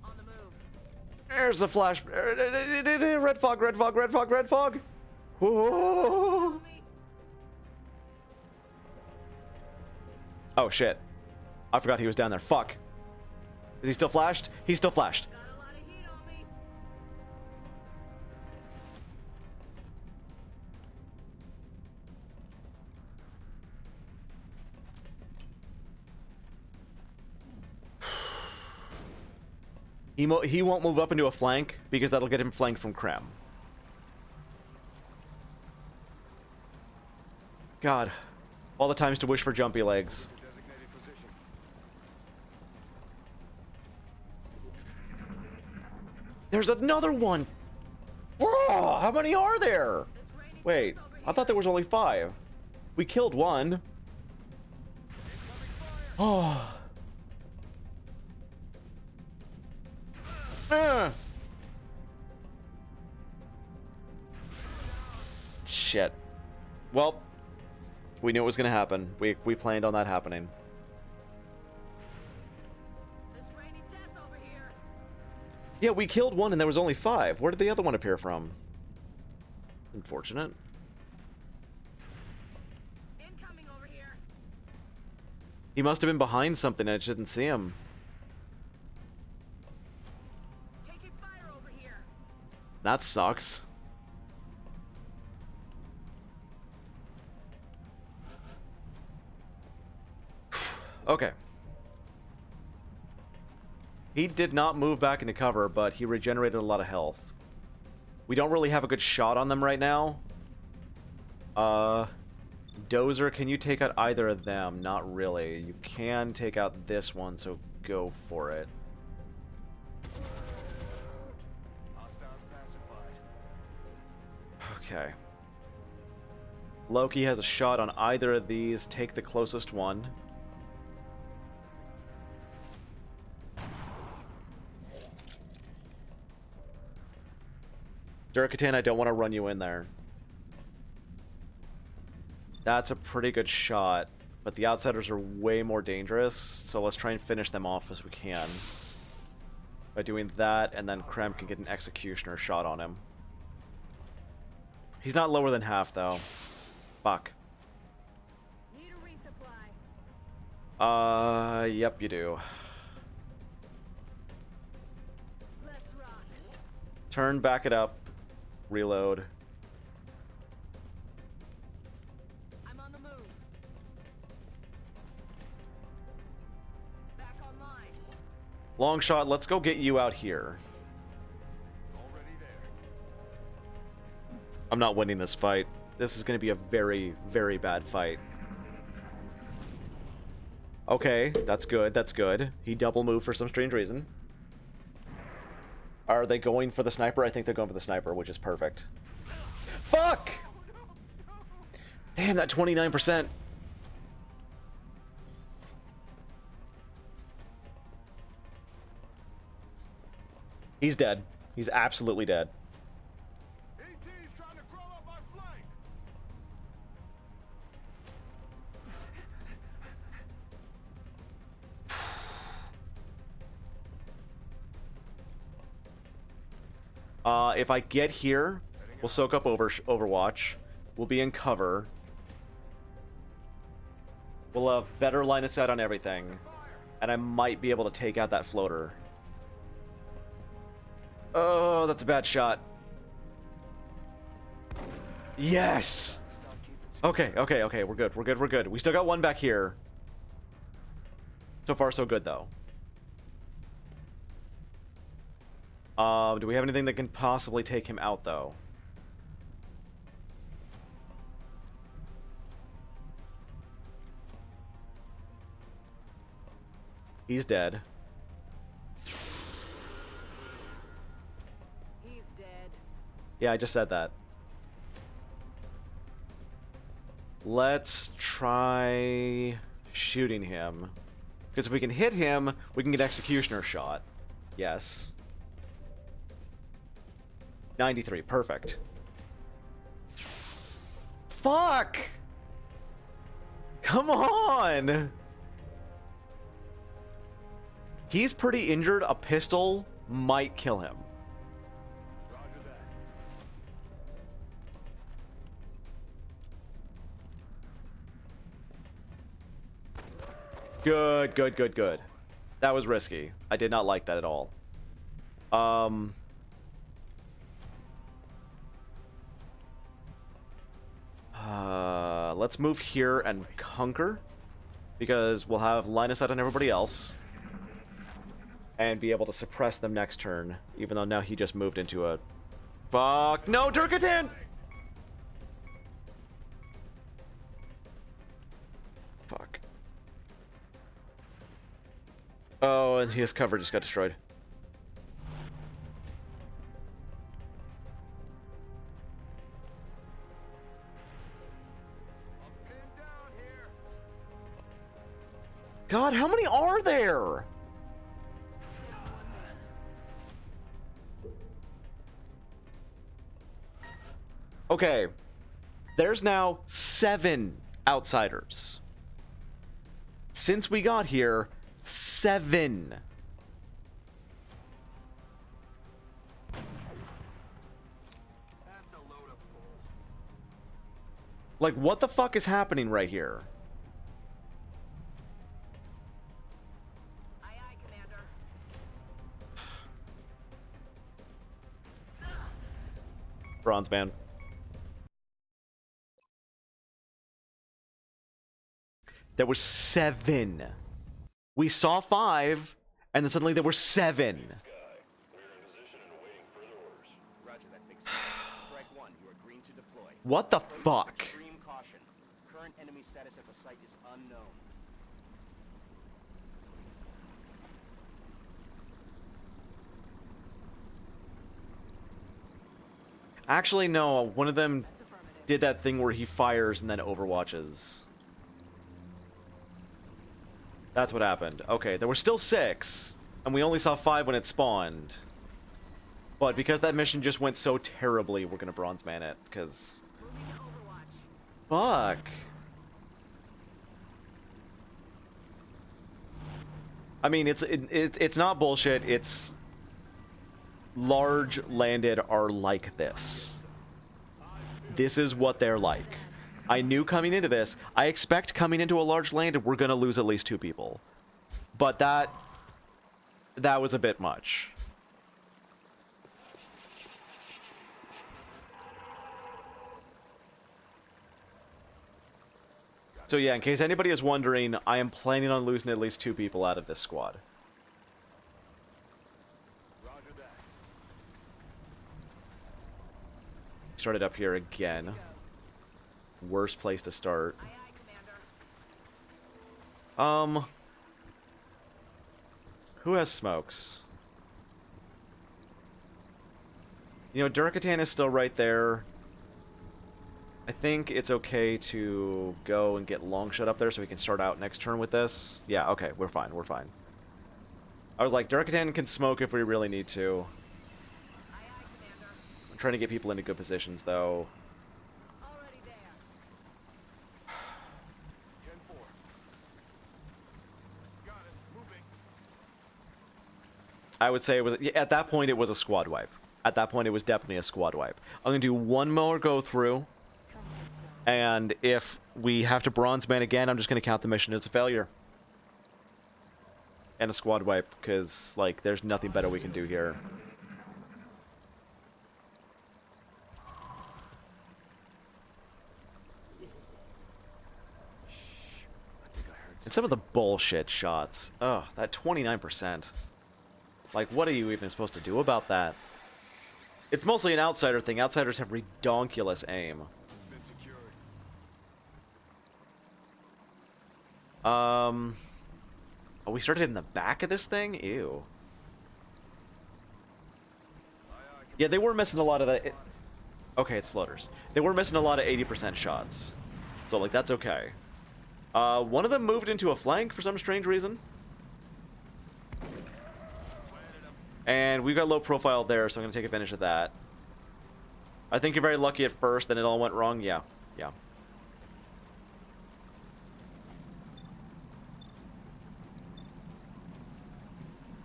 On the move. There's a flash. Red fog, red fog, red fog, red fog. Whoa. Oh shit. I forgot he was down there. Fuck. Is he still flashed? He's still flashed. Got a lot of heat on me. He won't move up into a flank because that'll get him flanked from Krem. God. All the times to wish for jumpy legs. Designated position. There's another one! Whoa, how many are there? Wait, I thought there was only 5. We killed one. Oh. Shit. Well, we knew it was gonna happen. We planned on that happening. This rainy death over here. Yeah, we killed one and there was only 5. Where did the other one appear from? Unfortunate. Incoming over here. He must have been behind something and I just didn't see him. Taking fire over here. That sucks. Okay. He did not move back into cover, but he regenerated a lot of health. We don't really have a good shot on them right now. Dozer, can you take out either of them? Not really. You can take out this one, so go for it. Hostiles pacified. Okay. Loki has a shot on either of these. Take the closest one. Durkatan, I don't want to run you in there. That's a pretty good shot, but the outsiders are way more dangerous, so let's try and finish them off as we can. By doing that, and then Krem can get an executioner shot on him. He's not lower than half, though. Fuck. Need a resupply. Yep, you do. Let's rock. Turn, back it up. Reload. I'm on the move. Back online. Long shot, let's go get you out here. Already there. I'm not winning this fight. This is going to be a very, very bad fight. Okay, that's good, that's good. He double moved for some strange reason. Are they going for the sniper? I think they're going for the sniper, which is perfect. Fuck! Damn, that 29%. He's dead. He's absolutely dead. ET's trying to crawl up our flank. If I get here, we'll soak up Overwatch. We'll be in cover. We'll have better line of sight on everything. And I might be able to take out that floater. Oh, that's a bad shot. Yes! Okay, okay, okay, we're good, we're good, we're good. We still got one back here. So far, so good, though. Do we have anything that can possibly take him out, though? He's dead. He's dead. Yeah, I just said that. Let's try shooting him. Because if we can hit him, we can get Executioner shot. Yes. 93, perfect. Fuck! Come on! He's pretty injured. A pistol might kill him. Roger that. Good, good, good, good. That was risky. I did not like that at all. Let's move here and conquer, because we'll have line of sight on everybody else and be able to suppress them next turn, even though now he just moved into a... Fuck! No, Durkatan! Fuck. Oh, and his cover just got destroyed. I'm pinned down here. God, how many are there? Okay. There's now 7 outsiders. Since we got here, 7. That's a load of bull. Like, what the fuck is happening right here? Aye, aye, Commander. Bronze man. There were 7. We saw 5, and then suddenly there were 7. We're in position and awaiting further orders. Roger that, Big Sky. Strike 1, you are green to deploy. What the Deploy with fuck? Extreme caution. Current enemy status at the site is unknown. Actually, no. One of them did that thing where he fires and then overwatches. That's what happened. Okay, there were still 6, and we only saw 5 when it spawned. But because that mission just went so terribly, we're gonna bronze man it, because... Moving to Overwatch. Fuck. I mean, it's not bullshit. It's large landed are like this. This is what they're like. I knew coming into this. I expect coming into a large landed, we're gonna lose at least 2 people. But that was a bit much. So yeah, in case anybody is wondering, I am planning on losing at least 2 people out of this squad. Roger that. Started up here again. Worst place to start. Aye, aye, Commander. Who has smokes? You know, Durkatan is still right there. I think it's okay to go and get Longshot up there so we can start out next turn with this. Yeah, okay, we're fine, we're fine. I was like, Durkatan can smoke if we really need to. Aye, aye, Commander. I'm trying to get people into good positions, though. Already there. Gen 4. Got it. Moving. I would say it was, at that point it was a squad wipe. At that point it was definitely a squad wipe. I'm going to do one more go through. And if we have to bronze man again, I'm just going to count the mission as a failure. And a squad wipe, because, like, there's nothing better we can do here. And some of the bullshit shots. Ugh, that 29%. Like, what are you even supposed to do about that? It's mostly an outsider thing. Outsiders have redonkulous aim. Been secured. Oh, we started in the back of this thing? Ew. Yeah, they were missing a lot of the... Okay, it's floaters. They were missing a lot of 80% shots. So, like, that's okay. One of them moved into a flank for some strange reason. And we've got low profile there, so I'm going to take advantage of that. I think you're very lucky at first, then it all went wrong. Yeah, yeah.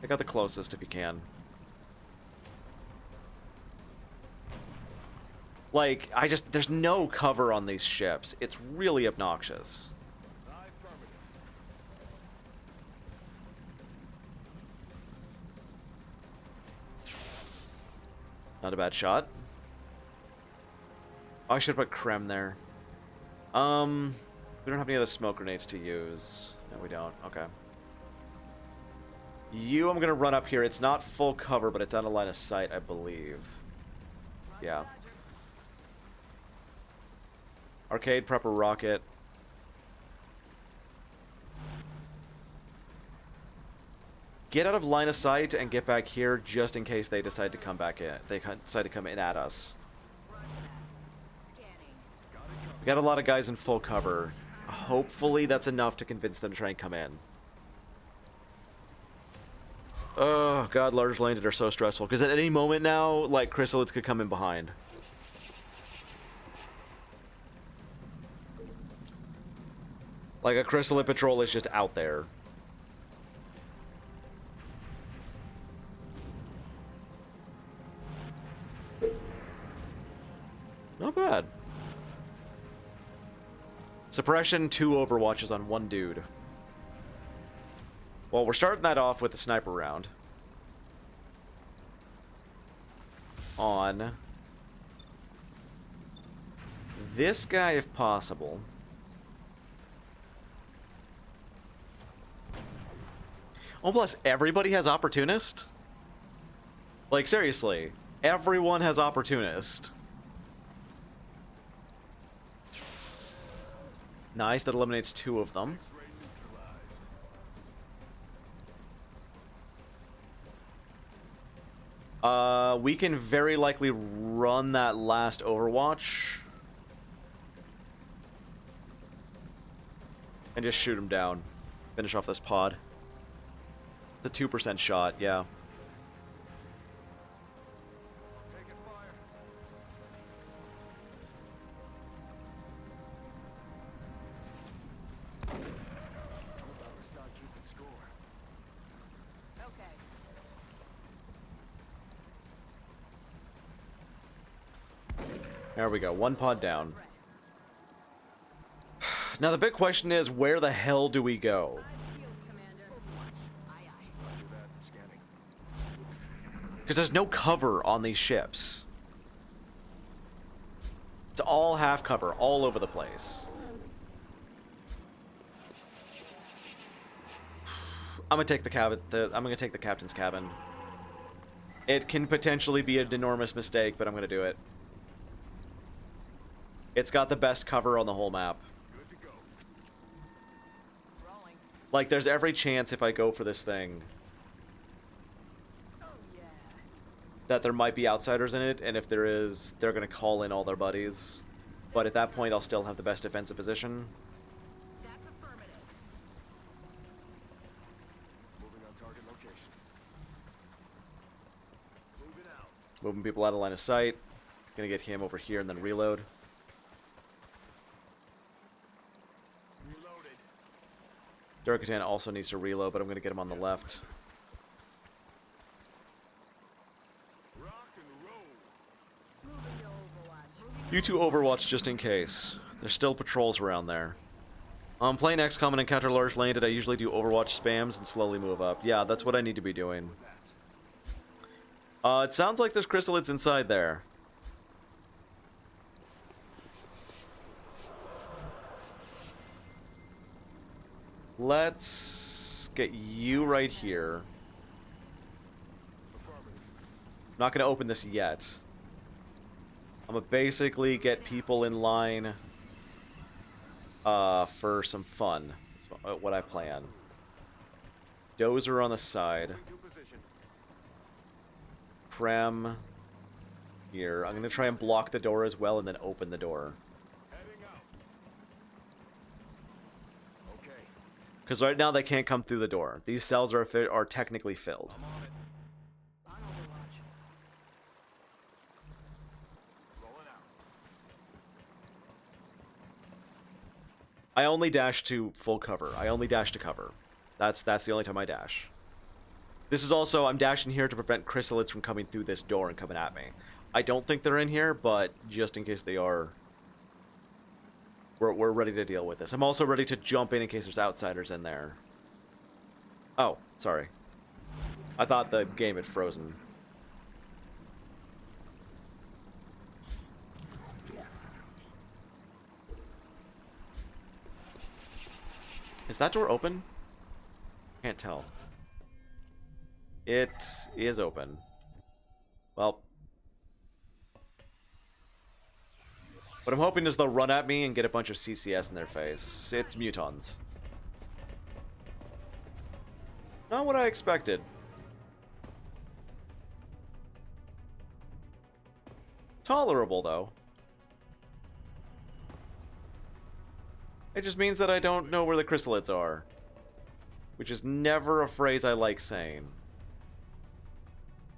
Take out the closest if you can. Like, there's no cover on these ships. It's really obnoxious. Affirmative. Not a bad shot. Oh, I should have put Krem there. We don't have any other smoke grenades to use. No, we don't. Okay. You, I'm gonna run up here. It's not full cover, but it's out of line of sight, I believe. Yeah. Arcade prepper rocket. Get out of line of sight and get back here just in case they decide to come back in. They decide to come in at us. We got a lot of guys in full cover. Hopefully that's enough to convince them to try and come in. Oh god, large landed are so stressful because at any moment now, like, chrysalids could come in behind. Like, a chrysalid patrol is just out there. Not bad. Suppression, 2 overwatches on 1 dude. Well, we're starting that off with the sniper round. On this guy, if possible. Oh, plus everybody has Opportunist? Like, seriously. Everyone has Opportunist. Nice, that eliminates 2 of them. We can very likely run that last Overwatch. And just shoot him down. Finish off this pod. The 2% shot, yeah. There we go, 1 pod down. Now the big question is, where the hell do we go? Because there's no cover on these ships. It's all half cover, all over the place. I'm gonna take the cabin. I'm gonna take the captain's cabin. It can potentially be an enormous mistake, but I'm gonna do it. It's got the best cover on the whole map. Like, there's every chance if I go for this thing that there might be outsiders in it, and if there is, they're going to call in all their buddies. But at that point, I'll still have the best defensive position. Moving people out of line of sight. Gonna get him over here and then reload. Durkatan also needs to reload, but I'm going to get him on the left. You 2 Overwatch just in case. There's still patrols around there. Playing XCOM and encounter large landed, I usually do Overwatch spams and slowly move up. Yeah, that's what I need to be doing. It sounds like there's chrysalids inside there. Let's get you right here. I'm not going to open this yet. I'm going to basically get people in line for some fun. That's what I plan. Dozer on the side. Prem here. I'm going to try and block the door as well and then open the door. Because right now they can't come through the door. These cells are technically filled. I only dash to full cover. I only dash to cover. That's the only time I dash. This is also, I'm dashing here to prevent chrysalids from coming through this door and coming at me. I don't think they're in here, but just in case they are, we're ready to deal with this. I'm also ready to jump in case there's outsiders in there. Oh, sorry. I thought the game had frozen. Is that door open? Can't tell. It is open. Well. What I'm hoping is they'll run at me and get a bunch of CCS in their face. It's mutons. Not what I expected. Tolerable, though. It just means that I don't know where the chrysalids are. Which is never a phrase I like saying.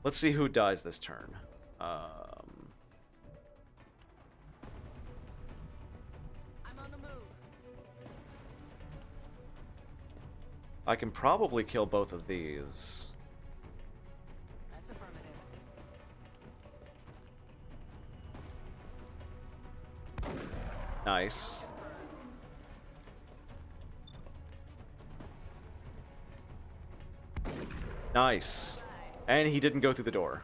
Let's see who dies this turn. I'm on the move. I can probably kill both of these. That's affirmative. Nice. Nice. And he didn't go through the door.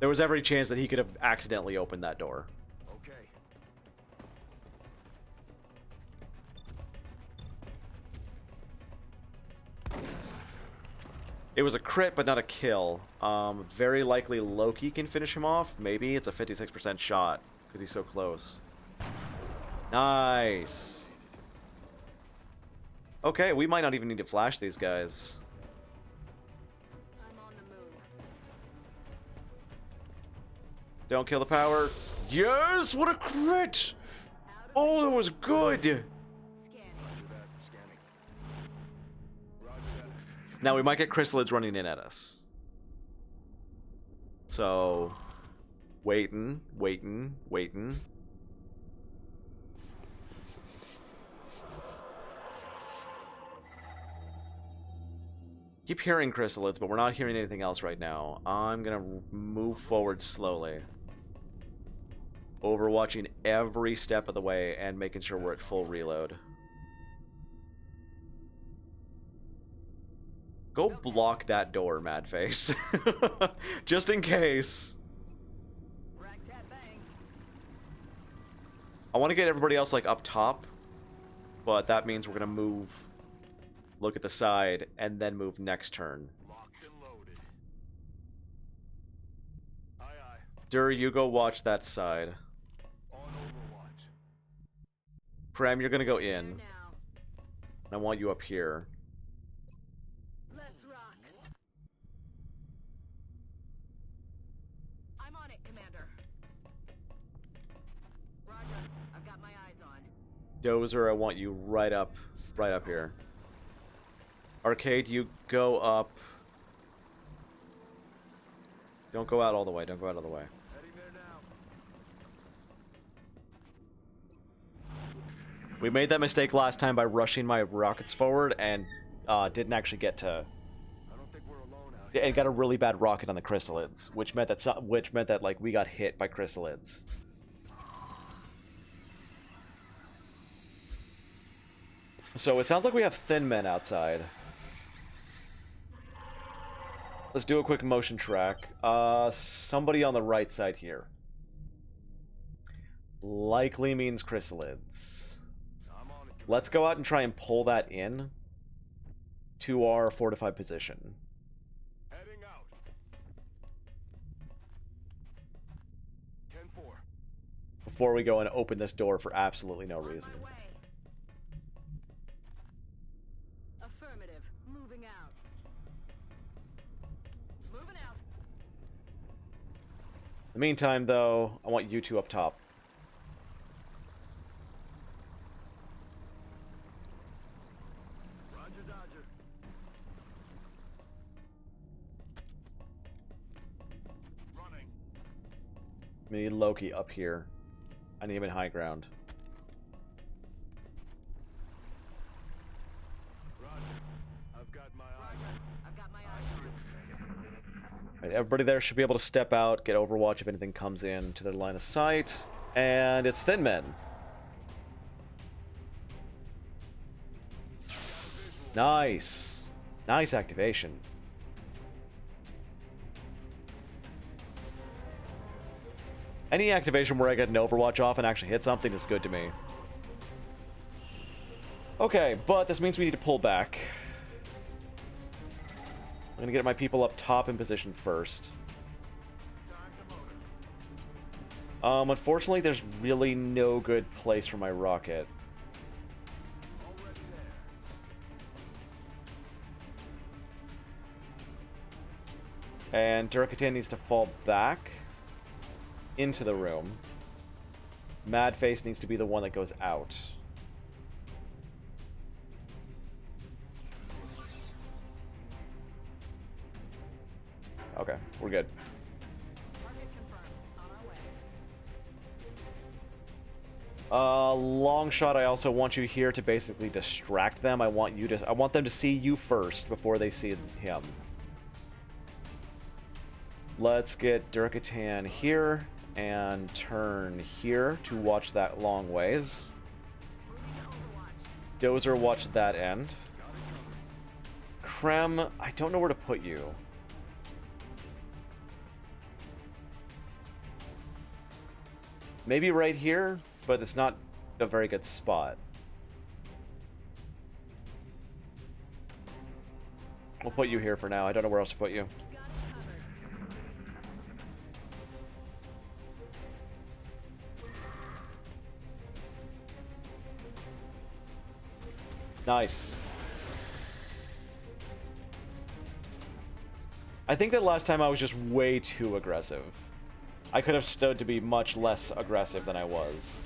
There was every chance that he could have accidentally opened that door. Okay. It was a crit, but not a kill. Very likely Loki can finish him off. Maybe it's a 56% shot, because he's so close. Nice. Okay, we might not even need to flash these guys. I'm on the move. Don't kill the power. Yes! What a crit! Oh, that was good! Scanning. Scanning. Roger that. Now, we might get chrysalids running in at us. So... waiting. Keep hearing chrysalids, but we're not hearing anything else right now. I'm gonna move forward slowly. Overwatching every step of the way and making sure we're at full reload. Go block that door, Madface. Just in case. Rat-tat-bang. I want to get everybody else like up top, but that means we're gonna move, look at the side, and then move next turn. Locked and loaded. Aye, aye. Dur, you go watch that side. On Overwatch. Prem, you're gonna go in. Now. I want you up here. Let's rock. I'm on it, Commander. Roger. I've got my eyes on. Dozer, I want you right up here. Arcade, you go up. Don't go out all the way. Don't go out all the way. Heading there now. We made that mistake last time by rushing my rockets forward and didn't actually get to. I don't think we're alone out here. And got a really bad rocket on the chrysalids, which meant that like we got hit by chrysalids. So it sounds like we have thin men outside. Let's do a quick motion track. Somebody on the right side here. Likely means chrysalids. I'm on it. Let's go out and try and pull that in to our fortified position. Heading out. 10-4. Before we go and open this door for absolutely no On my reason. way. Affirmative. Moving out. Moving out. In the meantime, though, I want you two up top. Roger, Dodger. Running. We need Loki up here. I need him in high ground. Roger. I've got my eyes. I've got my eyes on. Right, everybody there should be able to step out, get Overwatch if anything comes in to their line of sight. And it's Thin Men. Nice. Nice activation. Any activation where I get an Overwatch off and actually hit something is good to me. Okay, but this means we need to pull back. I'm gonna get my people up top in position first. Unfortunately, there's really no good place for my rocket. Already there. And Durkatan needs to fall back into the room. Madface needs to be the one that goes out. Okay, we're good. Target confirmed. On our way. Long shot, I also want you here to basically distract them. I want them to see you first before they see him. Let's get Durkatan here and turn here to watch that long ways. Dozer, watch that end. Krem, I don't know where to put you. Maybe right here, but it's not a very good spot. We'll put you here for now. I don't know where else to put you. Nice. I think that last time I was just way too aggressive. I could have stood to be much less aggressive than I was.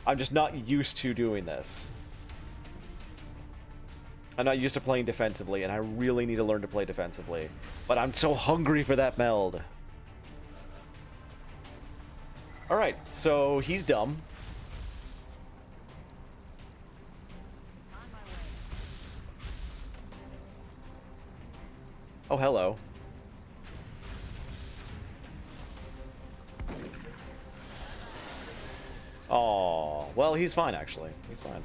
I'm just not used to doing this. I'm not used to playing defensively, and I really need to learn to play defensively. But I'm so hungry for that meld. Alright, so he's dumb. Oh, hello. Oh, well, he's fine, actually. He's fine.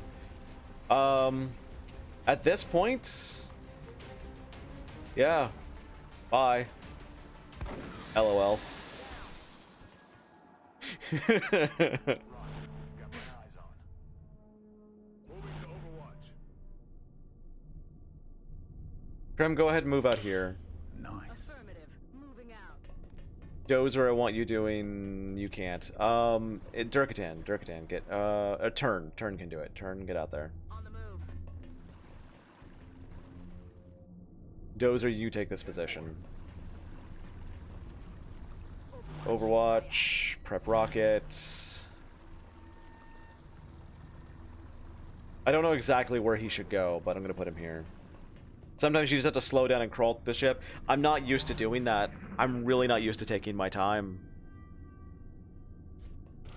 At this point... Yeah. Bye. LOL. Got my eyes on. Moving to Overwatch. Krem, go ahead and move out here. Nice. Affirmative. Moving out. Dozer, I want you doing... You can't. Durkatan, get... Turn can do it. Turn, get out there. On the move. Dozer, you take this position. Overwatch, prep rockets. I don't know exactly where he should go, but I'm gonna put him here. Sometimes you just have to slow down and crawl to the ship. I'm not used to doing that. I'm really not used to taking my time.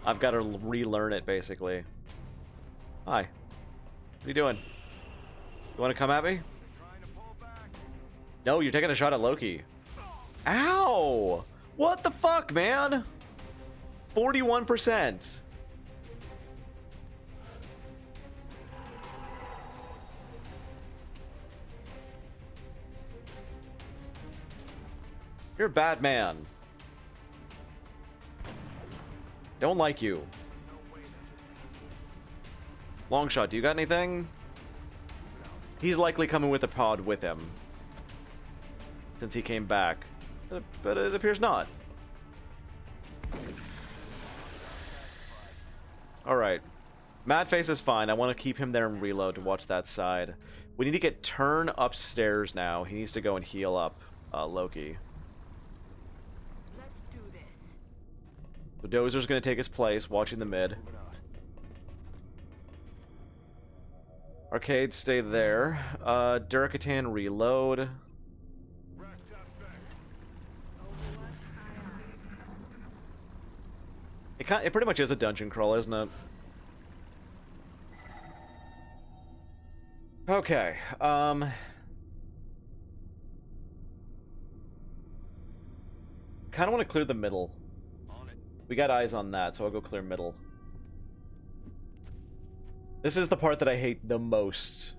I've got to relearn it, basically. Hi. What are you doing? You want to come at me? No, you're taking a shot at Loki. Ow! What the fuck, man? 41%. You're a bad man. Don't like you. Longshot, do you got anything? He's likely coming with a pod with him. Since he came back. But it appears not. Alright. Madface is fine. I want to keep him there and reload to watch that side. We need to get Turn upstairs now. He needs to go and heal up Loki. Let's do this. So Dozer's going to take his place, watching the mid. Arcade, stay there. Durkatan, reload. It pretty much is a dungeon crawl, isn't it? Okay, kind of want to clear the middle. We got eyes on that, so I'll go clear middle. This is the part that I hate the most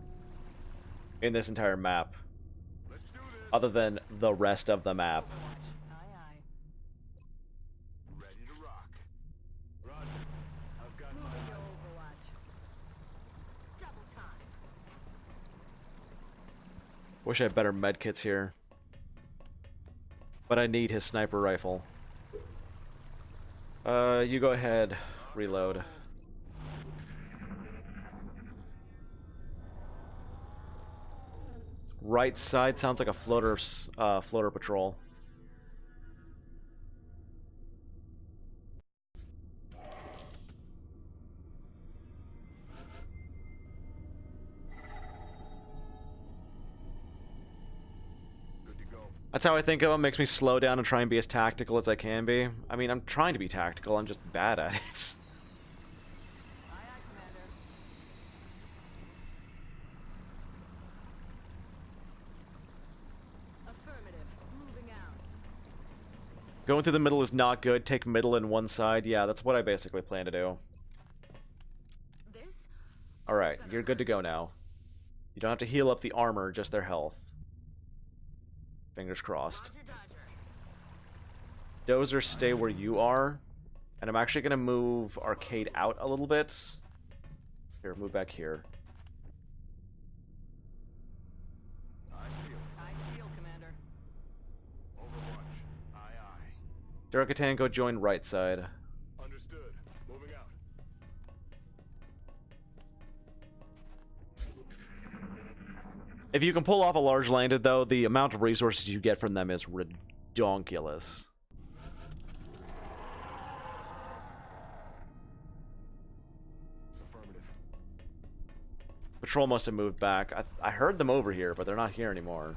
in this entire map. Other than the rest of the map. Aye, aye. Ready to rock. Roger. I've got Moving to Overwatch. Double time. Wish I had better medkits here. But I need his sniper rifle. You go ahead. Reload. Right side sounds like a floater patrol. good to go. That's how I think of him. Makes me slow down and try and be as tactical as I can be. I mean, I'm trying to be tactical. I'm just bad at it. Going through the middle is not good. Take middle and one side. Yeah, that's what I basically plan to do. This? Alright, you're good to go now. You don't have to heal up the armor, just their health. Fingers crossed. Roger, Dodger. Dozer, stay where you are. And I'm actually going to move Arcade out a little bit. Here, move back here. I feel, Commander. Overwatch. Aye, aye. Durkatan, go join right side. Understood. Moving out. If you can pull off a large landed, though, the amount of resources you get from them is redonkulous. Affirmative. Patrol must have moved back. I heard them over here, but they're not here anymore.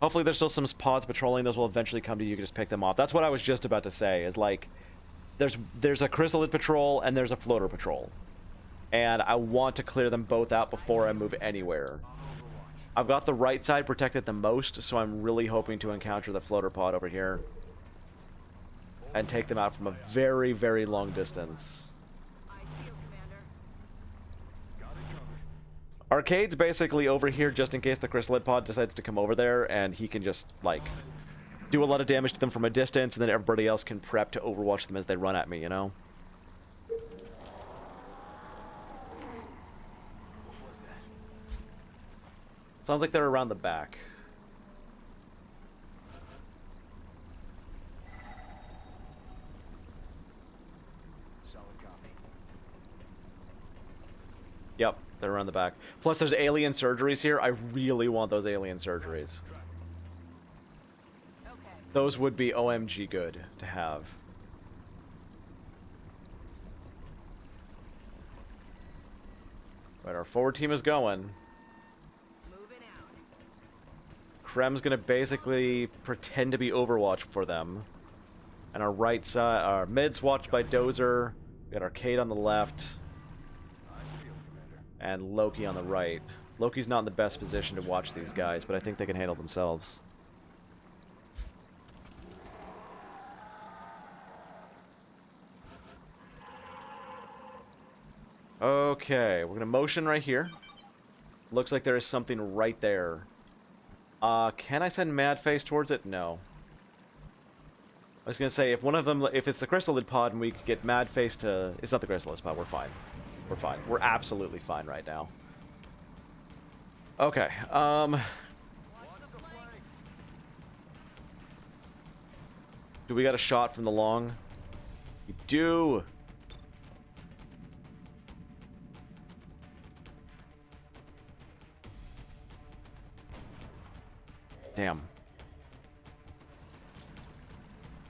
Hopefully there's still some pods patrolling. Those will eventually come to you. You can just pick them off. That's what I was just about to say, is like, there's a chrysalid patrol and there's a floater patrol. And I want to clear them both out before I move anywhere. I've got the right side protected the most, so I'm really hoping to encounter the floater pod over here. And take them out from a very, very long distance. I feel, Commander. Got it covered. Arcade's basically over here just in case the chrysalid pod decides to come over there, and he can just, like, do a lot of damage to them from a distance, and then everybody else can prep to overwatch them as they run at me, you know? Sounds like they're around the back. Solid copy. Yep, they're around the back. Plus, there's alien surgeries here. I really want those alien surgeries. Okay. Those would be OMG good to have. Right, our forward team is going. Moving out. Krem's gonna basically pretend to be Overwatch for them. And our right side, our mid's watched by Dozer. We got Arcade on the left. And Loki on the right. Loki's not in the best position to watch these guys, but I think they can handle themselves. Okay, we're gonna motion right here. Looks like there is something right there. Can I send Madface towards it? No. I was gonna say, if one of them, if it's the chrysalid pod and we could get Madface to... It's not the chrysalid pod, we're fine. We're fine. We're absolutely fine right now. Okay, do we got a shot from the long? We do! Damn.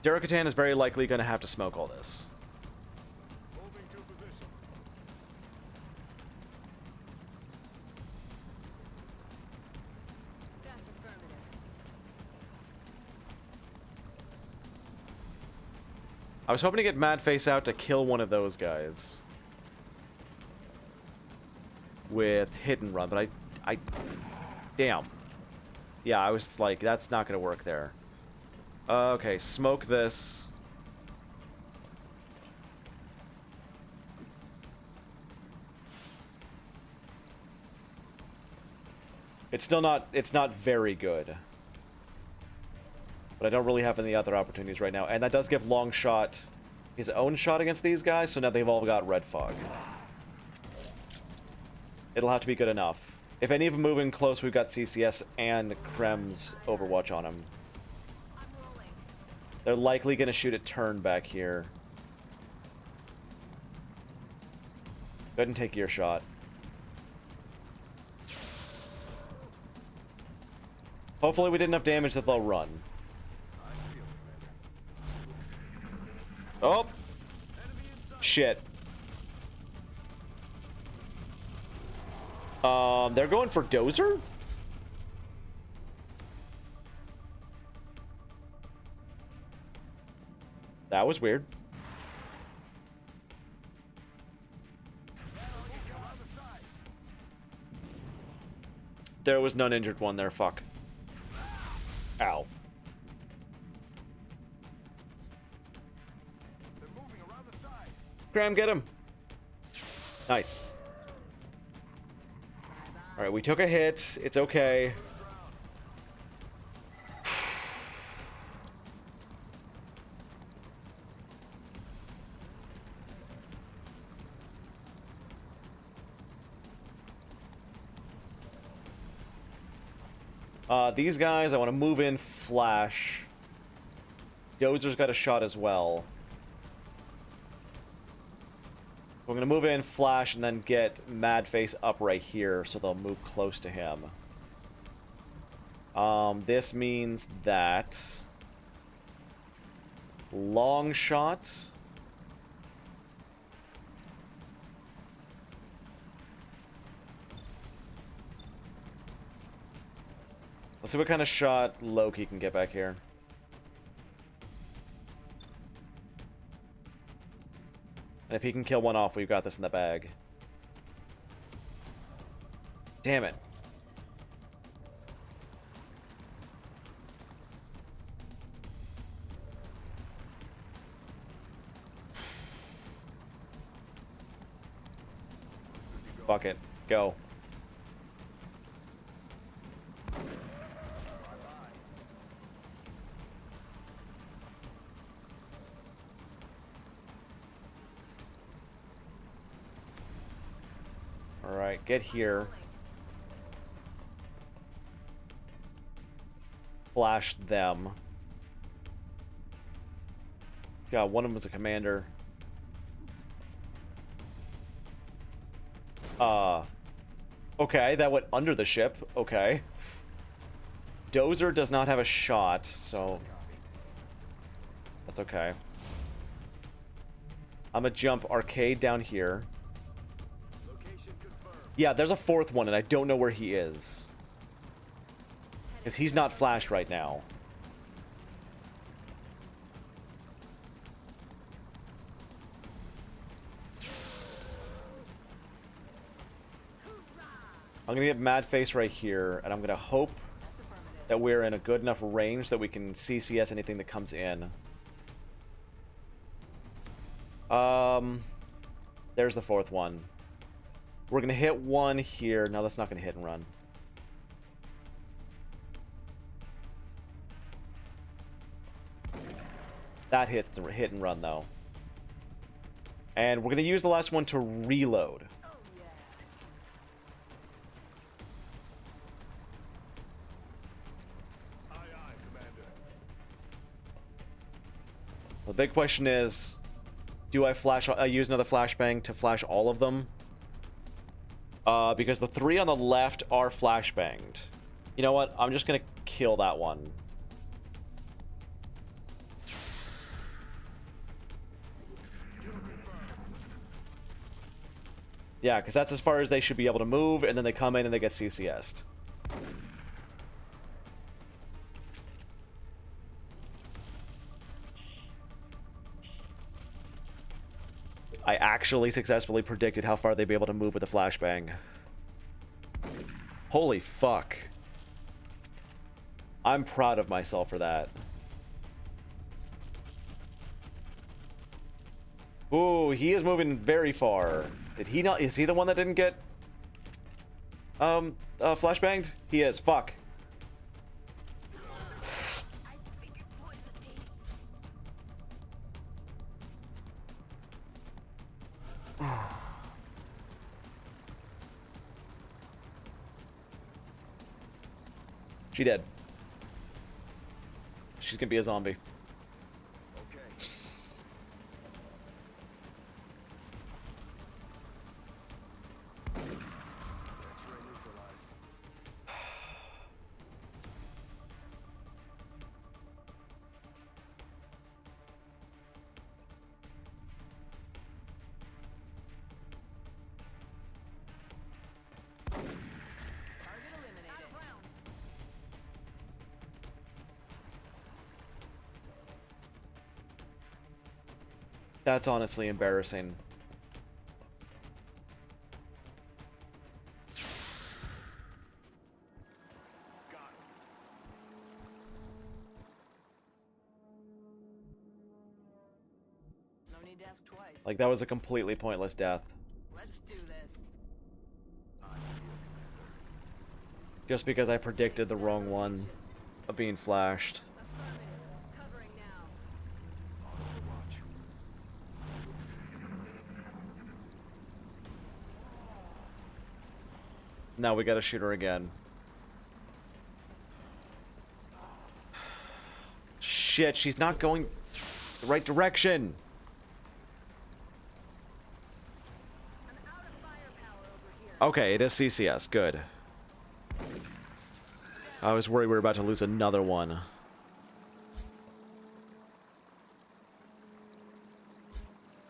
Durkatan is very likely going to have to smoke all this. Moving to position. That's affirmative. I was hoping to get Madface out to kill one of those guys. With hit and run, but I... Damn. Yeah, I was like, that's not going to work there. Okay, smoke this. It's still not, it's not very good. But I don't really have any other opportunities right now. And that does give Longshot his own shot against these guys, so now they've all got Red Fog. It'll have to be good enough. If any of them move in close, we've got CCS and Krem's Overwatch on them. I'm rolling. They're likely going to shoot a turn back here. Go ahead and take your shot. Hopefully we did enough damage that they'll run. Oh! Shit. They're going for Dozer? That was weird. There was none injured one there, fuck. Ow. Cram, get him. Nice. All right, we took a hit. It's okay. These guys, I want to move in flash. Dozer's got a shot as well. We're going to move in flash and then get Madface up right here so they'll move close to him. This means that long shot. Let's see what kind of shot Loki can get back here. And if he can kill one off, we've got this in the bag. Damn it. Fuck it. Go. Alright, get here. Flash them. God, one of them was a commander. Okay, that went under the ship. Okay. Dozer does not have a shot, so that's okay. I'm gonna jump arcade down here. Yeah, there's a fourth one, and I don't know where he is. Because he's not flashed right now. I'm gonna get Madface right here, and I'm gonna hope that we're in a good enough range that we can CCS anything that comes in. There's the fourth one. We're gonna hit one here. No, that's not gonna hit and run. That hits hit and run though. And we're gonna use the last one to reload. The big question is, do I use another flashbang to flash all of them? Because the three on the left are flashbanged. You know what? I'm just gonna kill that one. Yeah, because that's as far as they should be able to move, and then they come in and they get CCS'd. I actually successfully predicted how far they'd be able to move with a flashbang. Holy fuck. I'm proud of myself for that. Ooh, he is moving very far. Did he not? Is he the one that didn't get flashbanged? He is. Fuck. She dead. She's gonna be a zombie. That's honestly embarrassing. No need to ask twice. Like, that was a completely pointless death. Let's do this. Just because I predicted the wrong one of being flashed. Affirmative. Covering now. Now we gotta shoot her again. Shit, she's not going the right direction. I'm out of firepower over here. Okay, it is CCS. Good. I was worried we were about to lose another one.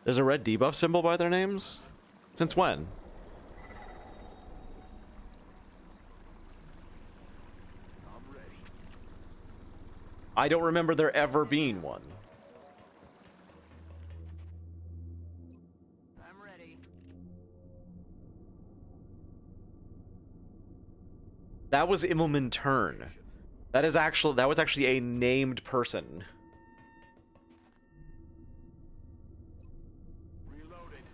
There's a red debuff symbol by their names? Since when? I'm ready. I don't remember there ever being one. I'm ready. That was Immelman Turn. That was actually a named person. Reloaded.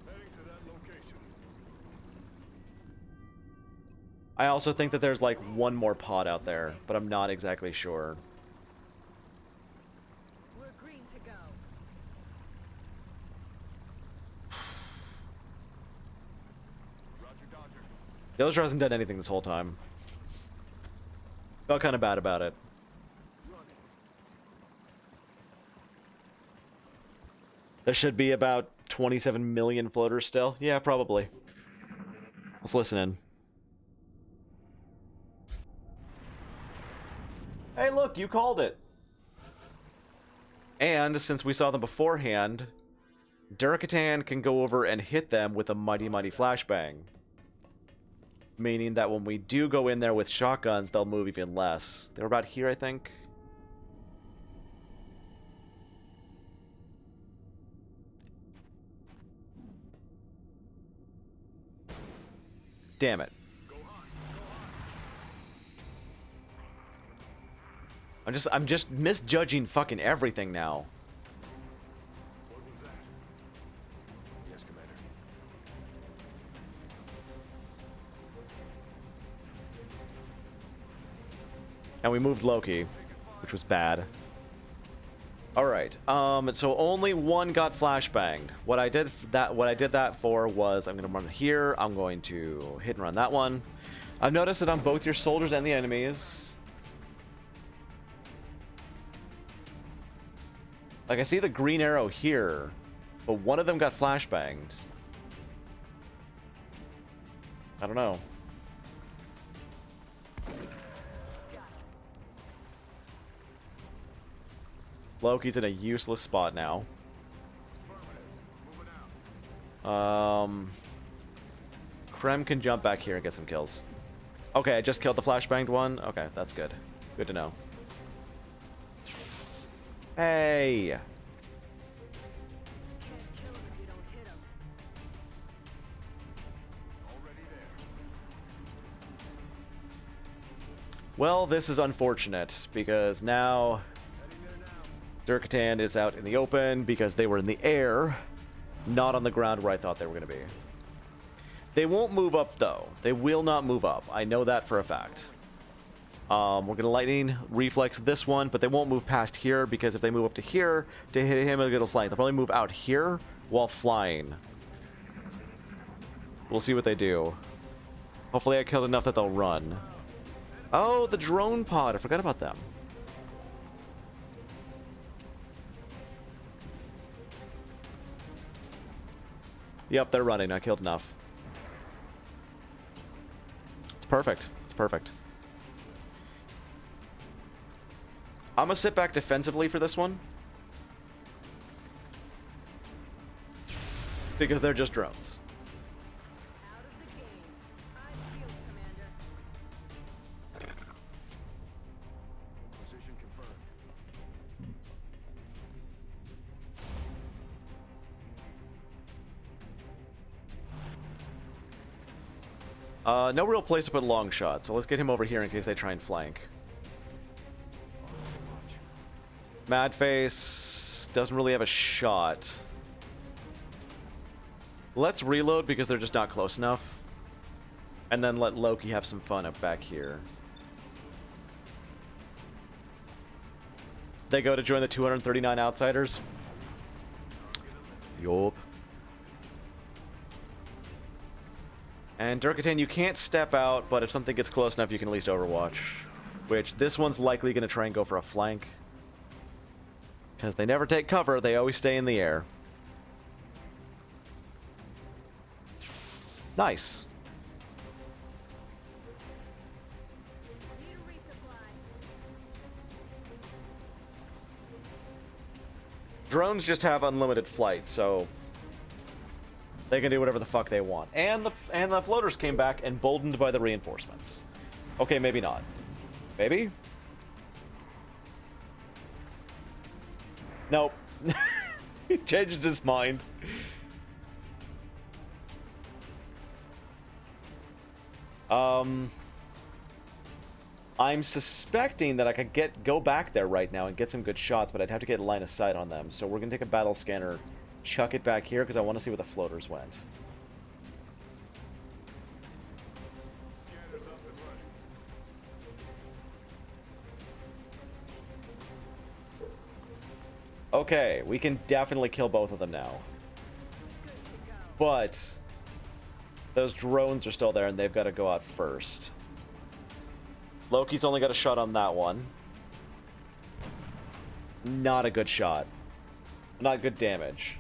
Heading to that location. I also think that there's like one more pod out there, but I'm not exactly sure. We're green to go. Roger, Dodger. Dozer hasn't done anything this whole time. Felt kind of bad about it. There should be about 27 million floaters still. Yeah, probably. Let's listen in. Hey, look, you called it. And since we saw them beforehand, Durkatan can go over and hit them with a mighty, mighty flashbang. Meaning that when we do go in there with shotguns, they'll move even less. They're about here, I think. Damn it. I'm just misjudging fucking everything now. What was that? Yes, Commander. And we moved Loki, which was bad. Alright, so only one got flashbanged. What I did that for was I'm gonna run here, I'm going to hit and run that one. I've noticed it on both your soldiers and the enemies. Like, I see the green arrow here, but one of them got flashbanged. I don't know. Loki's in a useless spot now. Krem can jump back here and get some kills. Okay, I just killed the flashbanged one. Okay, that's good. Good to know. Hey! Can't kill him if you don't hit him. Already there. Well, this is unfortunate, because now Durkatan is out in the open because they were in the air, not on the ground where I thought they were going to be. They won't move up, though. They will not move up. I know that for a fact. We're going to lightning reflex this one, but they won't move past here, because if they move up to here to hit him, it'll flank. They'll probably move out here while flying. We'll see what they do. Hopefully I killed enough that they'll run. Oh, the drone pod. I forgot about them. Yep, they're running. I killed enough. It's perfect. It's perfect. I'm gonna sit back defensively for this one. Because they're just drones. Out of the game. Eyes peeled, Commander. Position confirmed. No real place to put a long shot, so let's get him over here in case they try and flank. Madface doesn't really have a shot. Let's reload because they're just not close enough. And then let Loki have some fun up back here. They go to join the 239 outsiders. Yup. And Durkatan, you can't step out, but if something gets close enough, you can at least overwatch. Which, this one's likely going to try and go for a flank. Because they never take cover, they always stay in the air. Nice. Need a resupply. Drones just have unlimited flight, so they can do whatever the fuck they want. And the floaters came back emboldened by the reinforcements. Okay, maybe not. Maybe? Nope. He changed his mind. I'm suspecting that I could go back there right now and get some good shots, but I'd have to get line of sight on them. So we're gonna take a battle scanner, chuck it back here because I want to see where the floaters went. Scanner's up and running. Okay, we can definitely kill both of them now. But those drones are still there and they've got to go out first. Loki's only got a shot on that one. Not a good shot. Not good damage.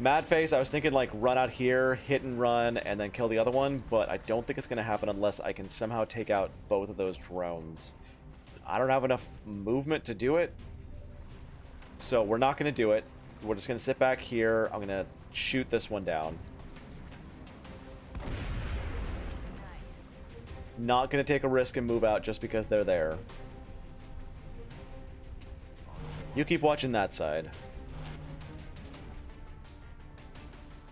Madface, I was thinking like run out here, hit and run, and then kill the other one, but I don't think it's going to happen unless I can somehow take out both of those drones. I don't have enough movement to do it, so we're not going to do it. We're just going to sit back here. I'm going to shoot this one down. Not going to take a risk and move out just because they're there. You keep watching that side.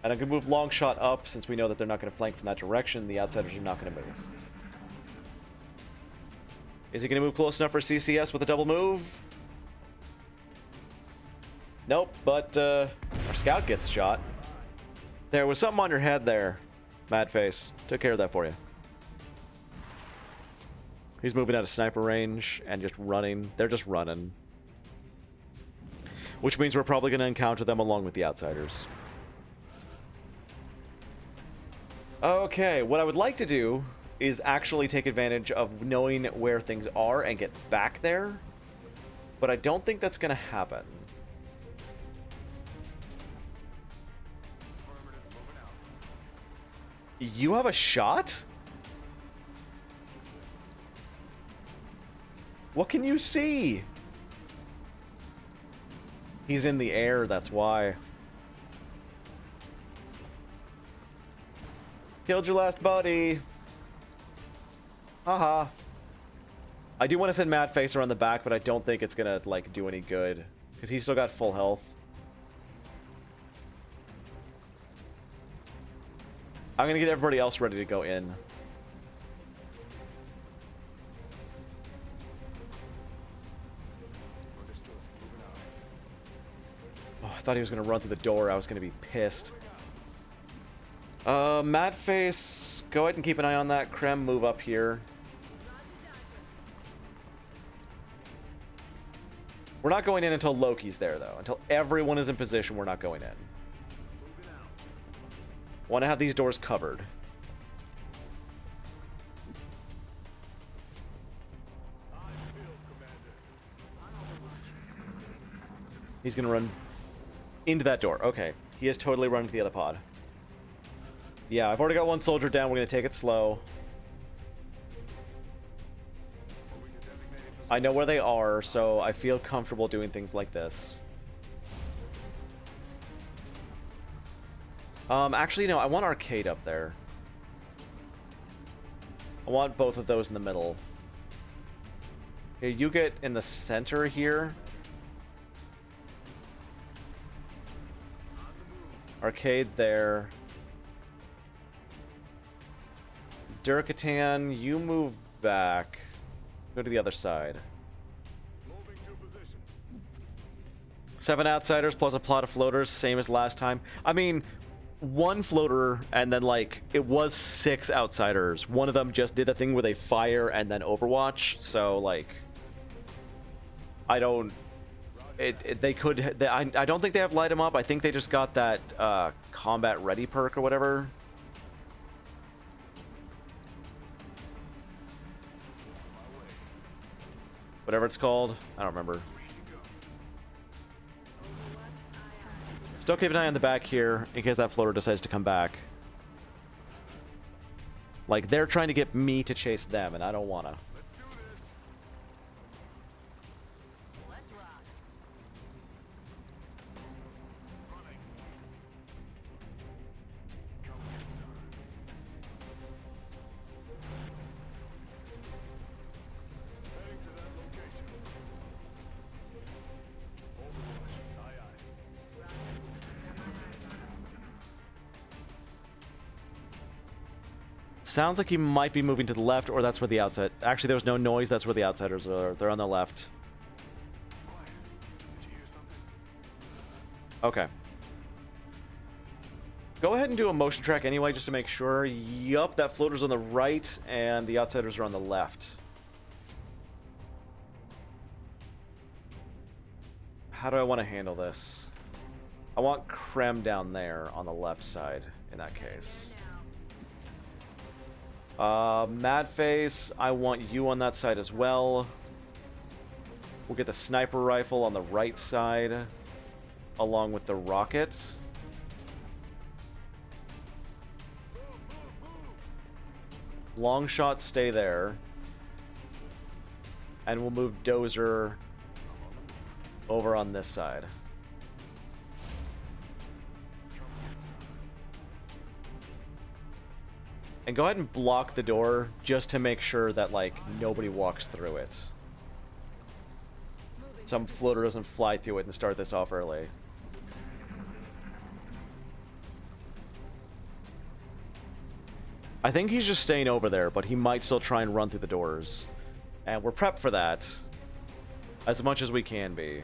And I'm going to move long shot up since we know that they're not going to flank from that direction. The outsiders are not going to move. Is he going to move close enough for CCS with a double move? Nope, but our scout gets a shot. There was something on your head there, Madface. Took care of that for you. He's moving out of sniper range and just running. They're just running. Which means we're probably going to encounter them along with the outsiders. Okay, what I would like to do is actually take advantage of knowing where things are and get back there. But I don't think that's going to happen. You have a shot? What can you see? He's in the air, that's why. Killed your last buddy. Haha. I do want to send Madface around the back, but I don't think it's gonna, like, do any good. Because he's still got full health. I'm gonna get everybody else ready to go in. Oh, I thought he was gonna run through the door. I was gonna be pissed. Madface, go ahead and keep an eye on that. Krem, move up here. We're not going in until Loki's there, though. Until everyone is in position, we're not going in. Want to have these doors covered. He's going to run into that door. Okay. He is totally running to the other pod. Yeah, I've already got one soldier down. We're going to take it slow. I know where they are, so I feel comfortable doing things like this. Actually, no, I want arcade up there. I want both of those in the middle. Here, you get in the center here. Arcade there. Durkatan, you move back. Go to the other side. 7 outsiders plus a plot of floaters, same as last time. I mean, 1 floater, and then, like, it was 6 outsiders. One of them just did the thing where they fire and then Overwatch, so, like, I don't... They could... I don't think they have light 'em up. I think they just got that combat ready perk or whatever. Whatever it's called. I don't remember. Still keep an eye on the back here in case that floater decides to come back. Like, they're trying to get me to chase them, and I don't wanna. Sounds like he might be moving to the left, or that's where the outside... Actually, there was no noise. That's where the outsiders are. They're on the left. Okay. Go ahead and do a motion track anyway, just to make sure. Yup, that floater's on the right, and the outsiders are on the left. How do I want to handle this? I want Krem down there on the left side, in that case. Madface, I want you on that side as well. We'll get the sniper rifle on the right side, along with the rocket. Long shots stay there. And we'll move Dozer over on this side. And go ahead and block the door just to make sure that, like, nobody walks through it. Some floater doesn't fly through it and start this off early. I think he's just staying over there, but he might still try and run through the doors. And we're prepped for that as much as we can be.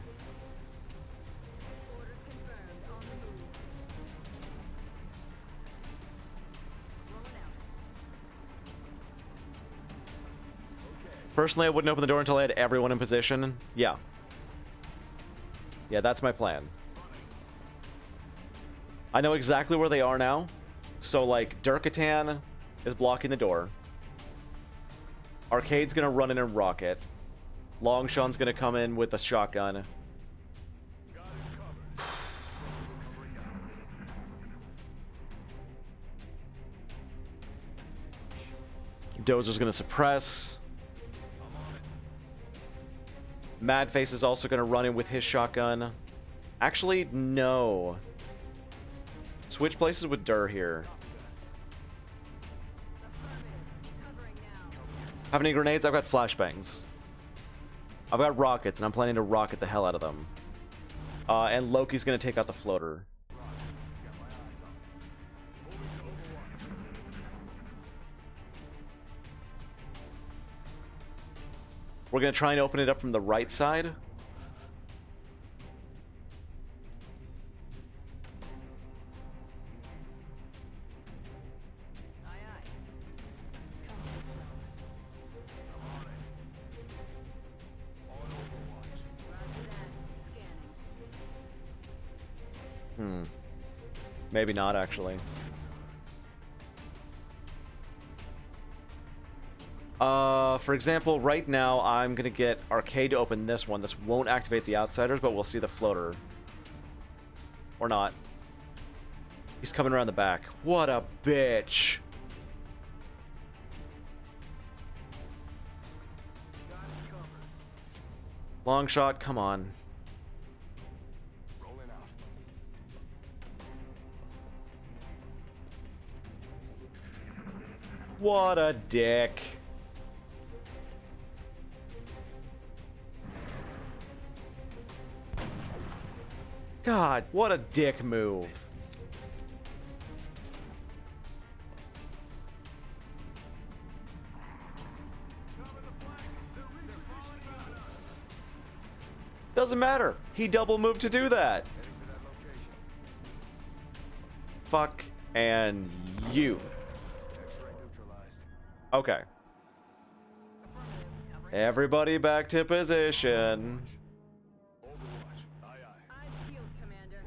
Personally, I wouldn't open the door until I had everyone in position. Yeah. Yeah, that's my plan. I know exactly where they are now. So, like, Durkatan is blocking the door. Arcade's gonna run in and rocket. Longshan's gonna come in with a shotgun. Dozer's gonna suppress. Madface is also going to run in with his shotgun. Actually, no. Switch places with Dur here. Have any grenades? I've got flashbangs. I've got rockets, and I'm planning to rocket the hell out of them. And Loki's going to take out the floater. We're going to try and open it up from the right side. Maybe not, actually. For example, right now, I'm going to get Arcade to open this one. This won't activate the outsiders, but we'll see the floater. Or not. He's coming around the back. What a bitch. Long shot, come on. What a dick. God, what a dick move. Doesn't matter. He double moved to do that. Fuck and you. Okay. Everybody back to position. Eyes peeled, Commander.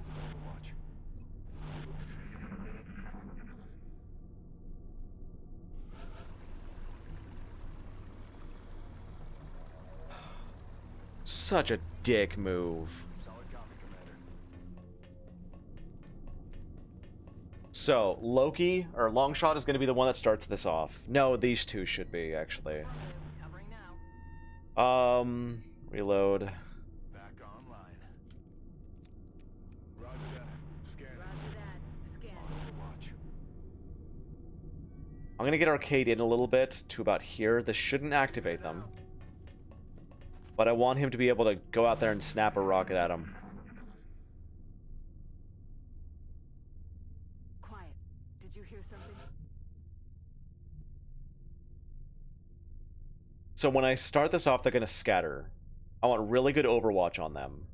Such a dick move. So, Loki, or Longshot, is going to be the one that starts this off. No, these two should be, actually. Covering now. Reload. Back online. Roger that. Scan. Roger that. Scan. Overwatch. I'm going to get Arcade in a little bit to about here. This shouldn't activate them. But I want him to be able to go out there and snap a rocket at him. Quiet. Did you hear something? So when I start this off, they're going to scatter. I want really good overwatch on them.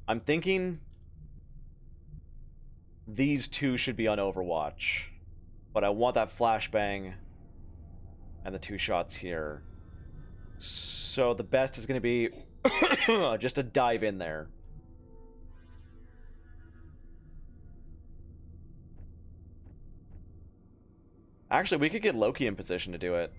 I'm thinking these two should be on overwatch. But I want that flashbang and the two shots here. So the best is going to be just to dive in there. Actually, we could get Loki in position to do it.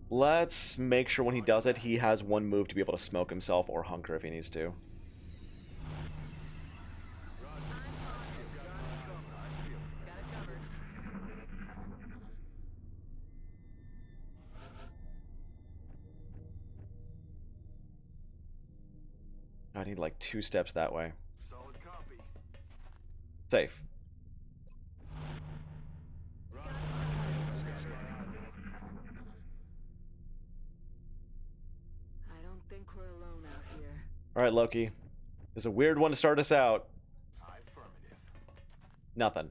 Let's make sure when he does it, he has one move to be able to smoke himself or hunker if he needs to. I need like 2 steps that way. Solid copy. Safe. I don't think we're alone out here. Alright, Loki. This is a weird one to start us out. Affirmative. Nothing.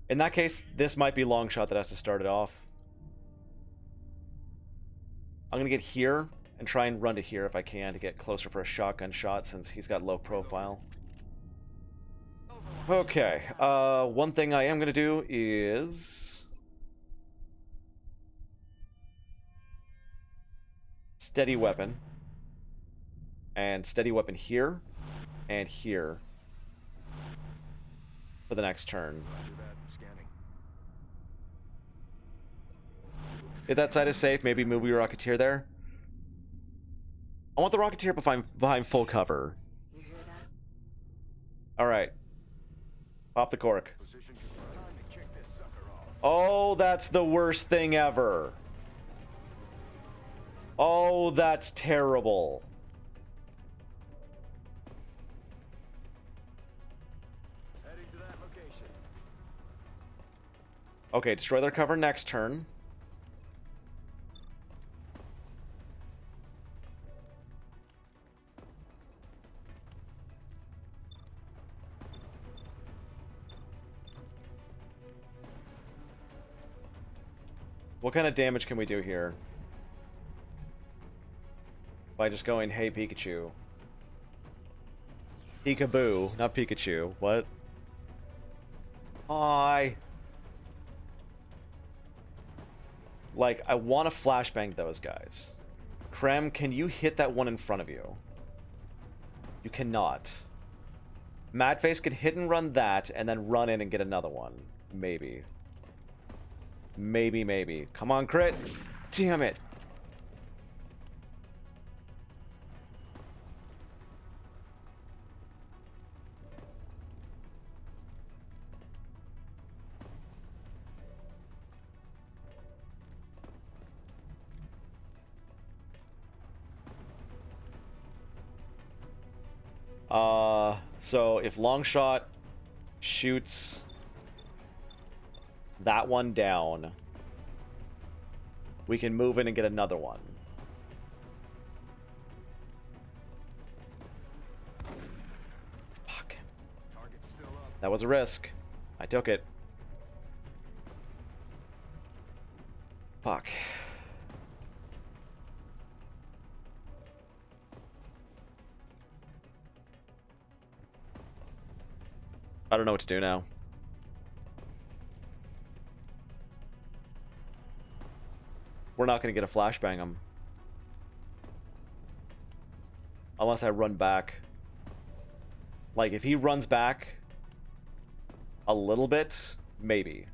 In that case, this might be Longshot that has to start it off. I'm gonna get here and try and run to here if I can to get closer for a shotgun shot since he's got low profile. Okay, one thing I am gonna do is steady weapon and steady weapon here and here for the next turn. Roger that. Scanning. If that side is safe, maybe move your Rocketeer there. I want the Rocketeer behind full cover. You hear that? Alright. Pop the cork. Position confirmed. Time to kick this sucker off. Oh, that's the worst thing ever. Oh, that's terrible. Heading to that location. Okay, destroy their cover next turn. What kind of damage can we do here? By just going, hey Pikachu. Peekaboo, not Pikachu. What? Hi. Like, I want to flashbang those guys. Krem, can you hit that one in front of you? You cannot. Madface could hit and run that, and then run in and get another one. Maybe. Maybe, maybe. Come on, crit! Damn it! So if Longshot shoots that one down, we can move in and get another one. Fuck. Target's still up. That was a risk. I took it. Fuck. I don't know what to do now. We're not going to get a flashbang him. Unless I run back. Like, if he runs back a little bit, maybe.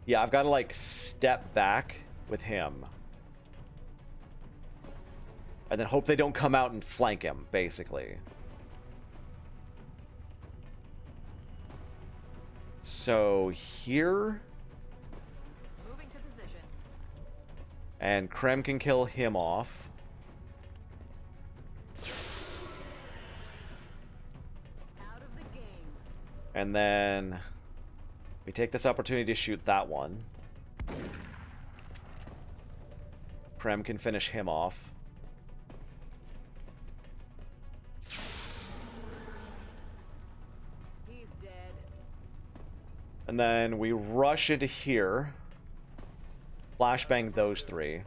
Yeah, I've got to, like, step back with him. And then hope they don't come out and flank him, basically. So, here... Moving to position. And Krem can kill him off. Out of the game. And then we take this opportunity to shoot that one. Krem can finish him off. He's dead. And then we rush into here. Flashbang those three.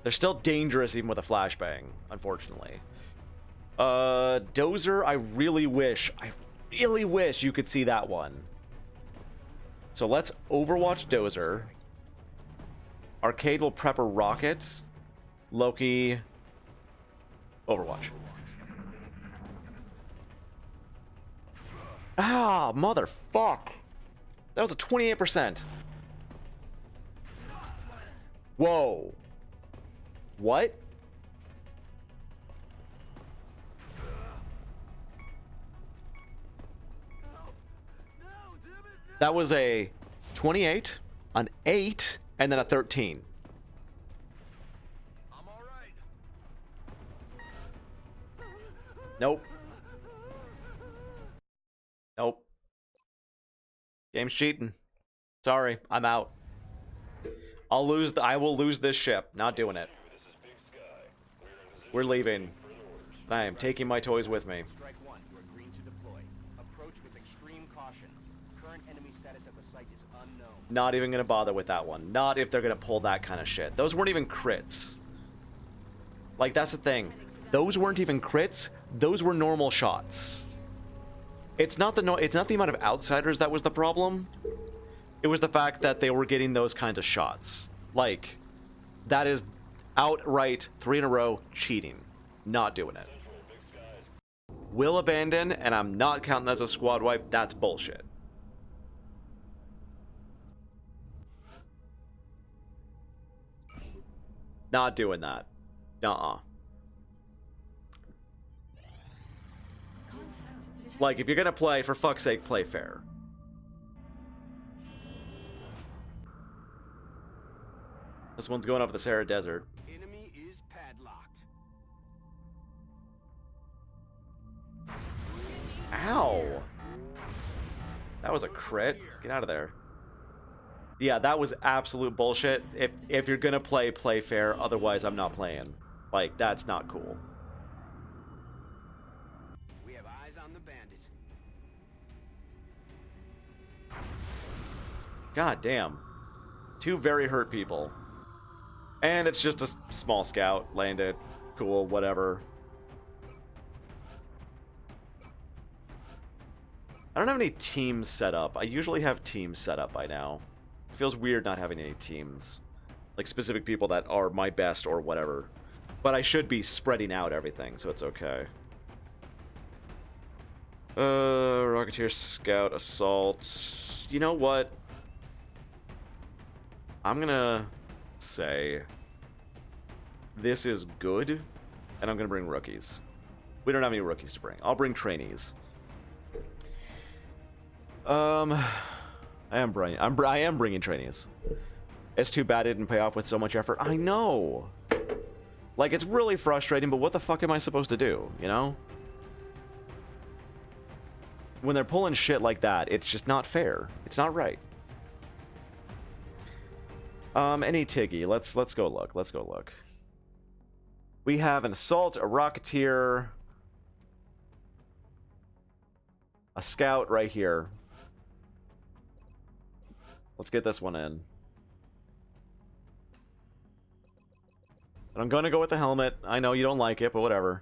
They're still dangerous even with a flashbang, unfortunately. Dozer, I really wish you could see that one. So let's Overwatch Dozer. Arcade will prep a rocket. Loki, Overwatch. Ah, motherfuck. That was a 28%. Whoa. What? That was a 28, an 8, and then a 13. I'm all right. Nope. Nope. Game's cheating. Sorry, I'm out. I will lose this ship. Not doing it. We're leaving. I am taking my toys with me. Strike one. You are green to deploy. Approach with extreme caution. Current enemy status at the site is unknown. Not even gonna bother with that one. Not if they're gonna pull that kind of shit. Those weren't even crits. Like, that's the thing. Those weren't even crits. Those were normal shots. It's not the amount of outsiders that was the problem. It was the fact that they were getting those kinds of shots. Like, that is outright 3 in a row cheating. Not doing it. Will abandon, and I'm not counting that as a squad wipe. That's bullshit. Not doing that. Nuh-uh. Like, if you're gonna play, for fuck's sake, play fair. This one's going up the Sahara Desert. Enemy is padlocked. Ow! That was a crit. Get out of there. Yeah, that was absolute bullshit. If you're gonna play, play fair. Otherwise, I'm not playing. Like, that's not cool. We have eyes on the bandit. God damn. 2 very hurt people. And it's just a small scout. Landed. Cool, whatever. I don't have any teams set up. I usually have teams set up by now. It feels weird not having any teams. Like specific people that are my best or whatever. But I should be spreading out everything, so it's okay. Rocketeer, Scout, Assault. You know what? I'm gonna say this is good, and I'm gonna bring rookies. We don't have any rookies to bring. I'll bring trainees. I am bringing trainees. It's too bad it didn't pay off with so much effort. I know. Like, it's really frustrating, but what the fuck am I supposed to do, you know? When they're pulling shit like that, it's just not fair. It's not right. Any Tiggy. Let's go look. Let's go look. We have an assault, a rocketeer, a scout right here. Let's get this one in. And I'm going to go with the helmet. I know you don't like it, but whatever.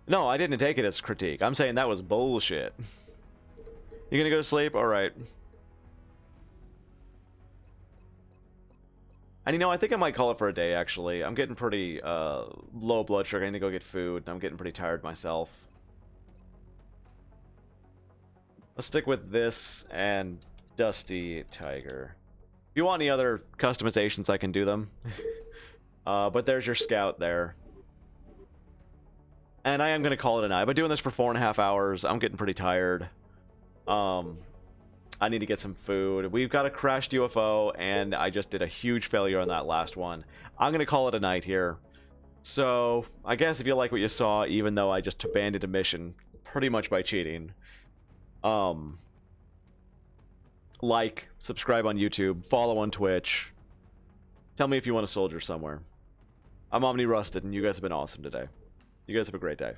No, I didn't take it as critique. I'm saying that was bullshit. You gonna go to sleep? Alright. And you know, I think I might call it for a day, actually. I'm getting pretty low blood sugar. I need to go get food. I'm getting pretty tired myself. Let's stick with this and Dusty Tiger. If you want any other customizations, I can do them. But there's your scout there. And I am going to call it a night. I've been doing this for 4.5 hours. I'm getting pretty tired. I need to get some food. We've got a crashed UFO, and I just did a huge failure on that last one. I'm going to call it a night here. So, I guess if you like what you saw, even though I just abandoned a mission pretty much by cheating, like, subscribe on YouTube, follow on Twitch. Tell me if you want to soldier somewhere. I'm Omni Rusted, and you guys have been awesome today. You guys have a great day.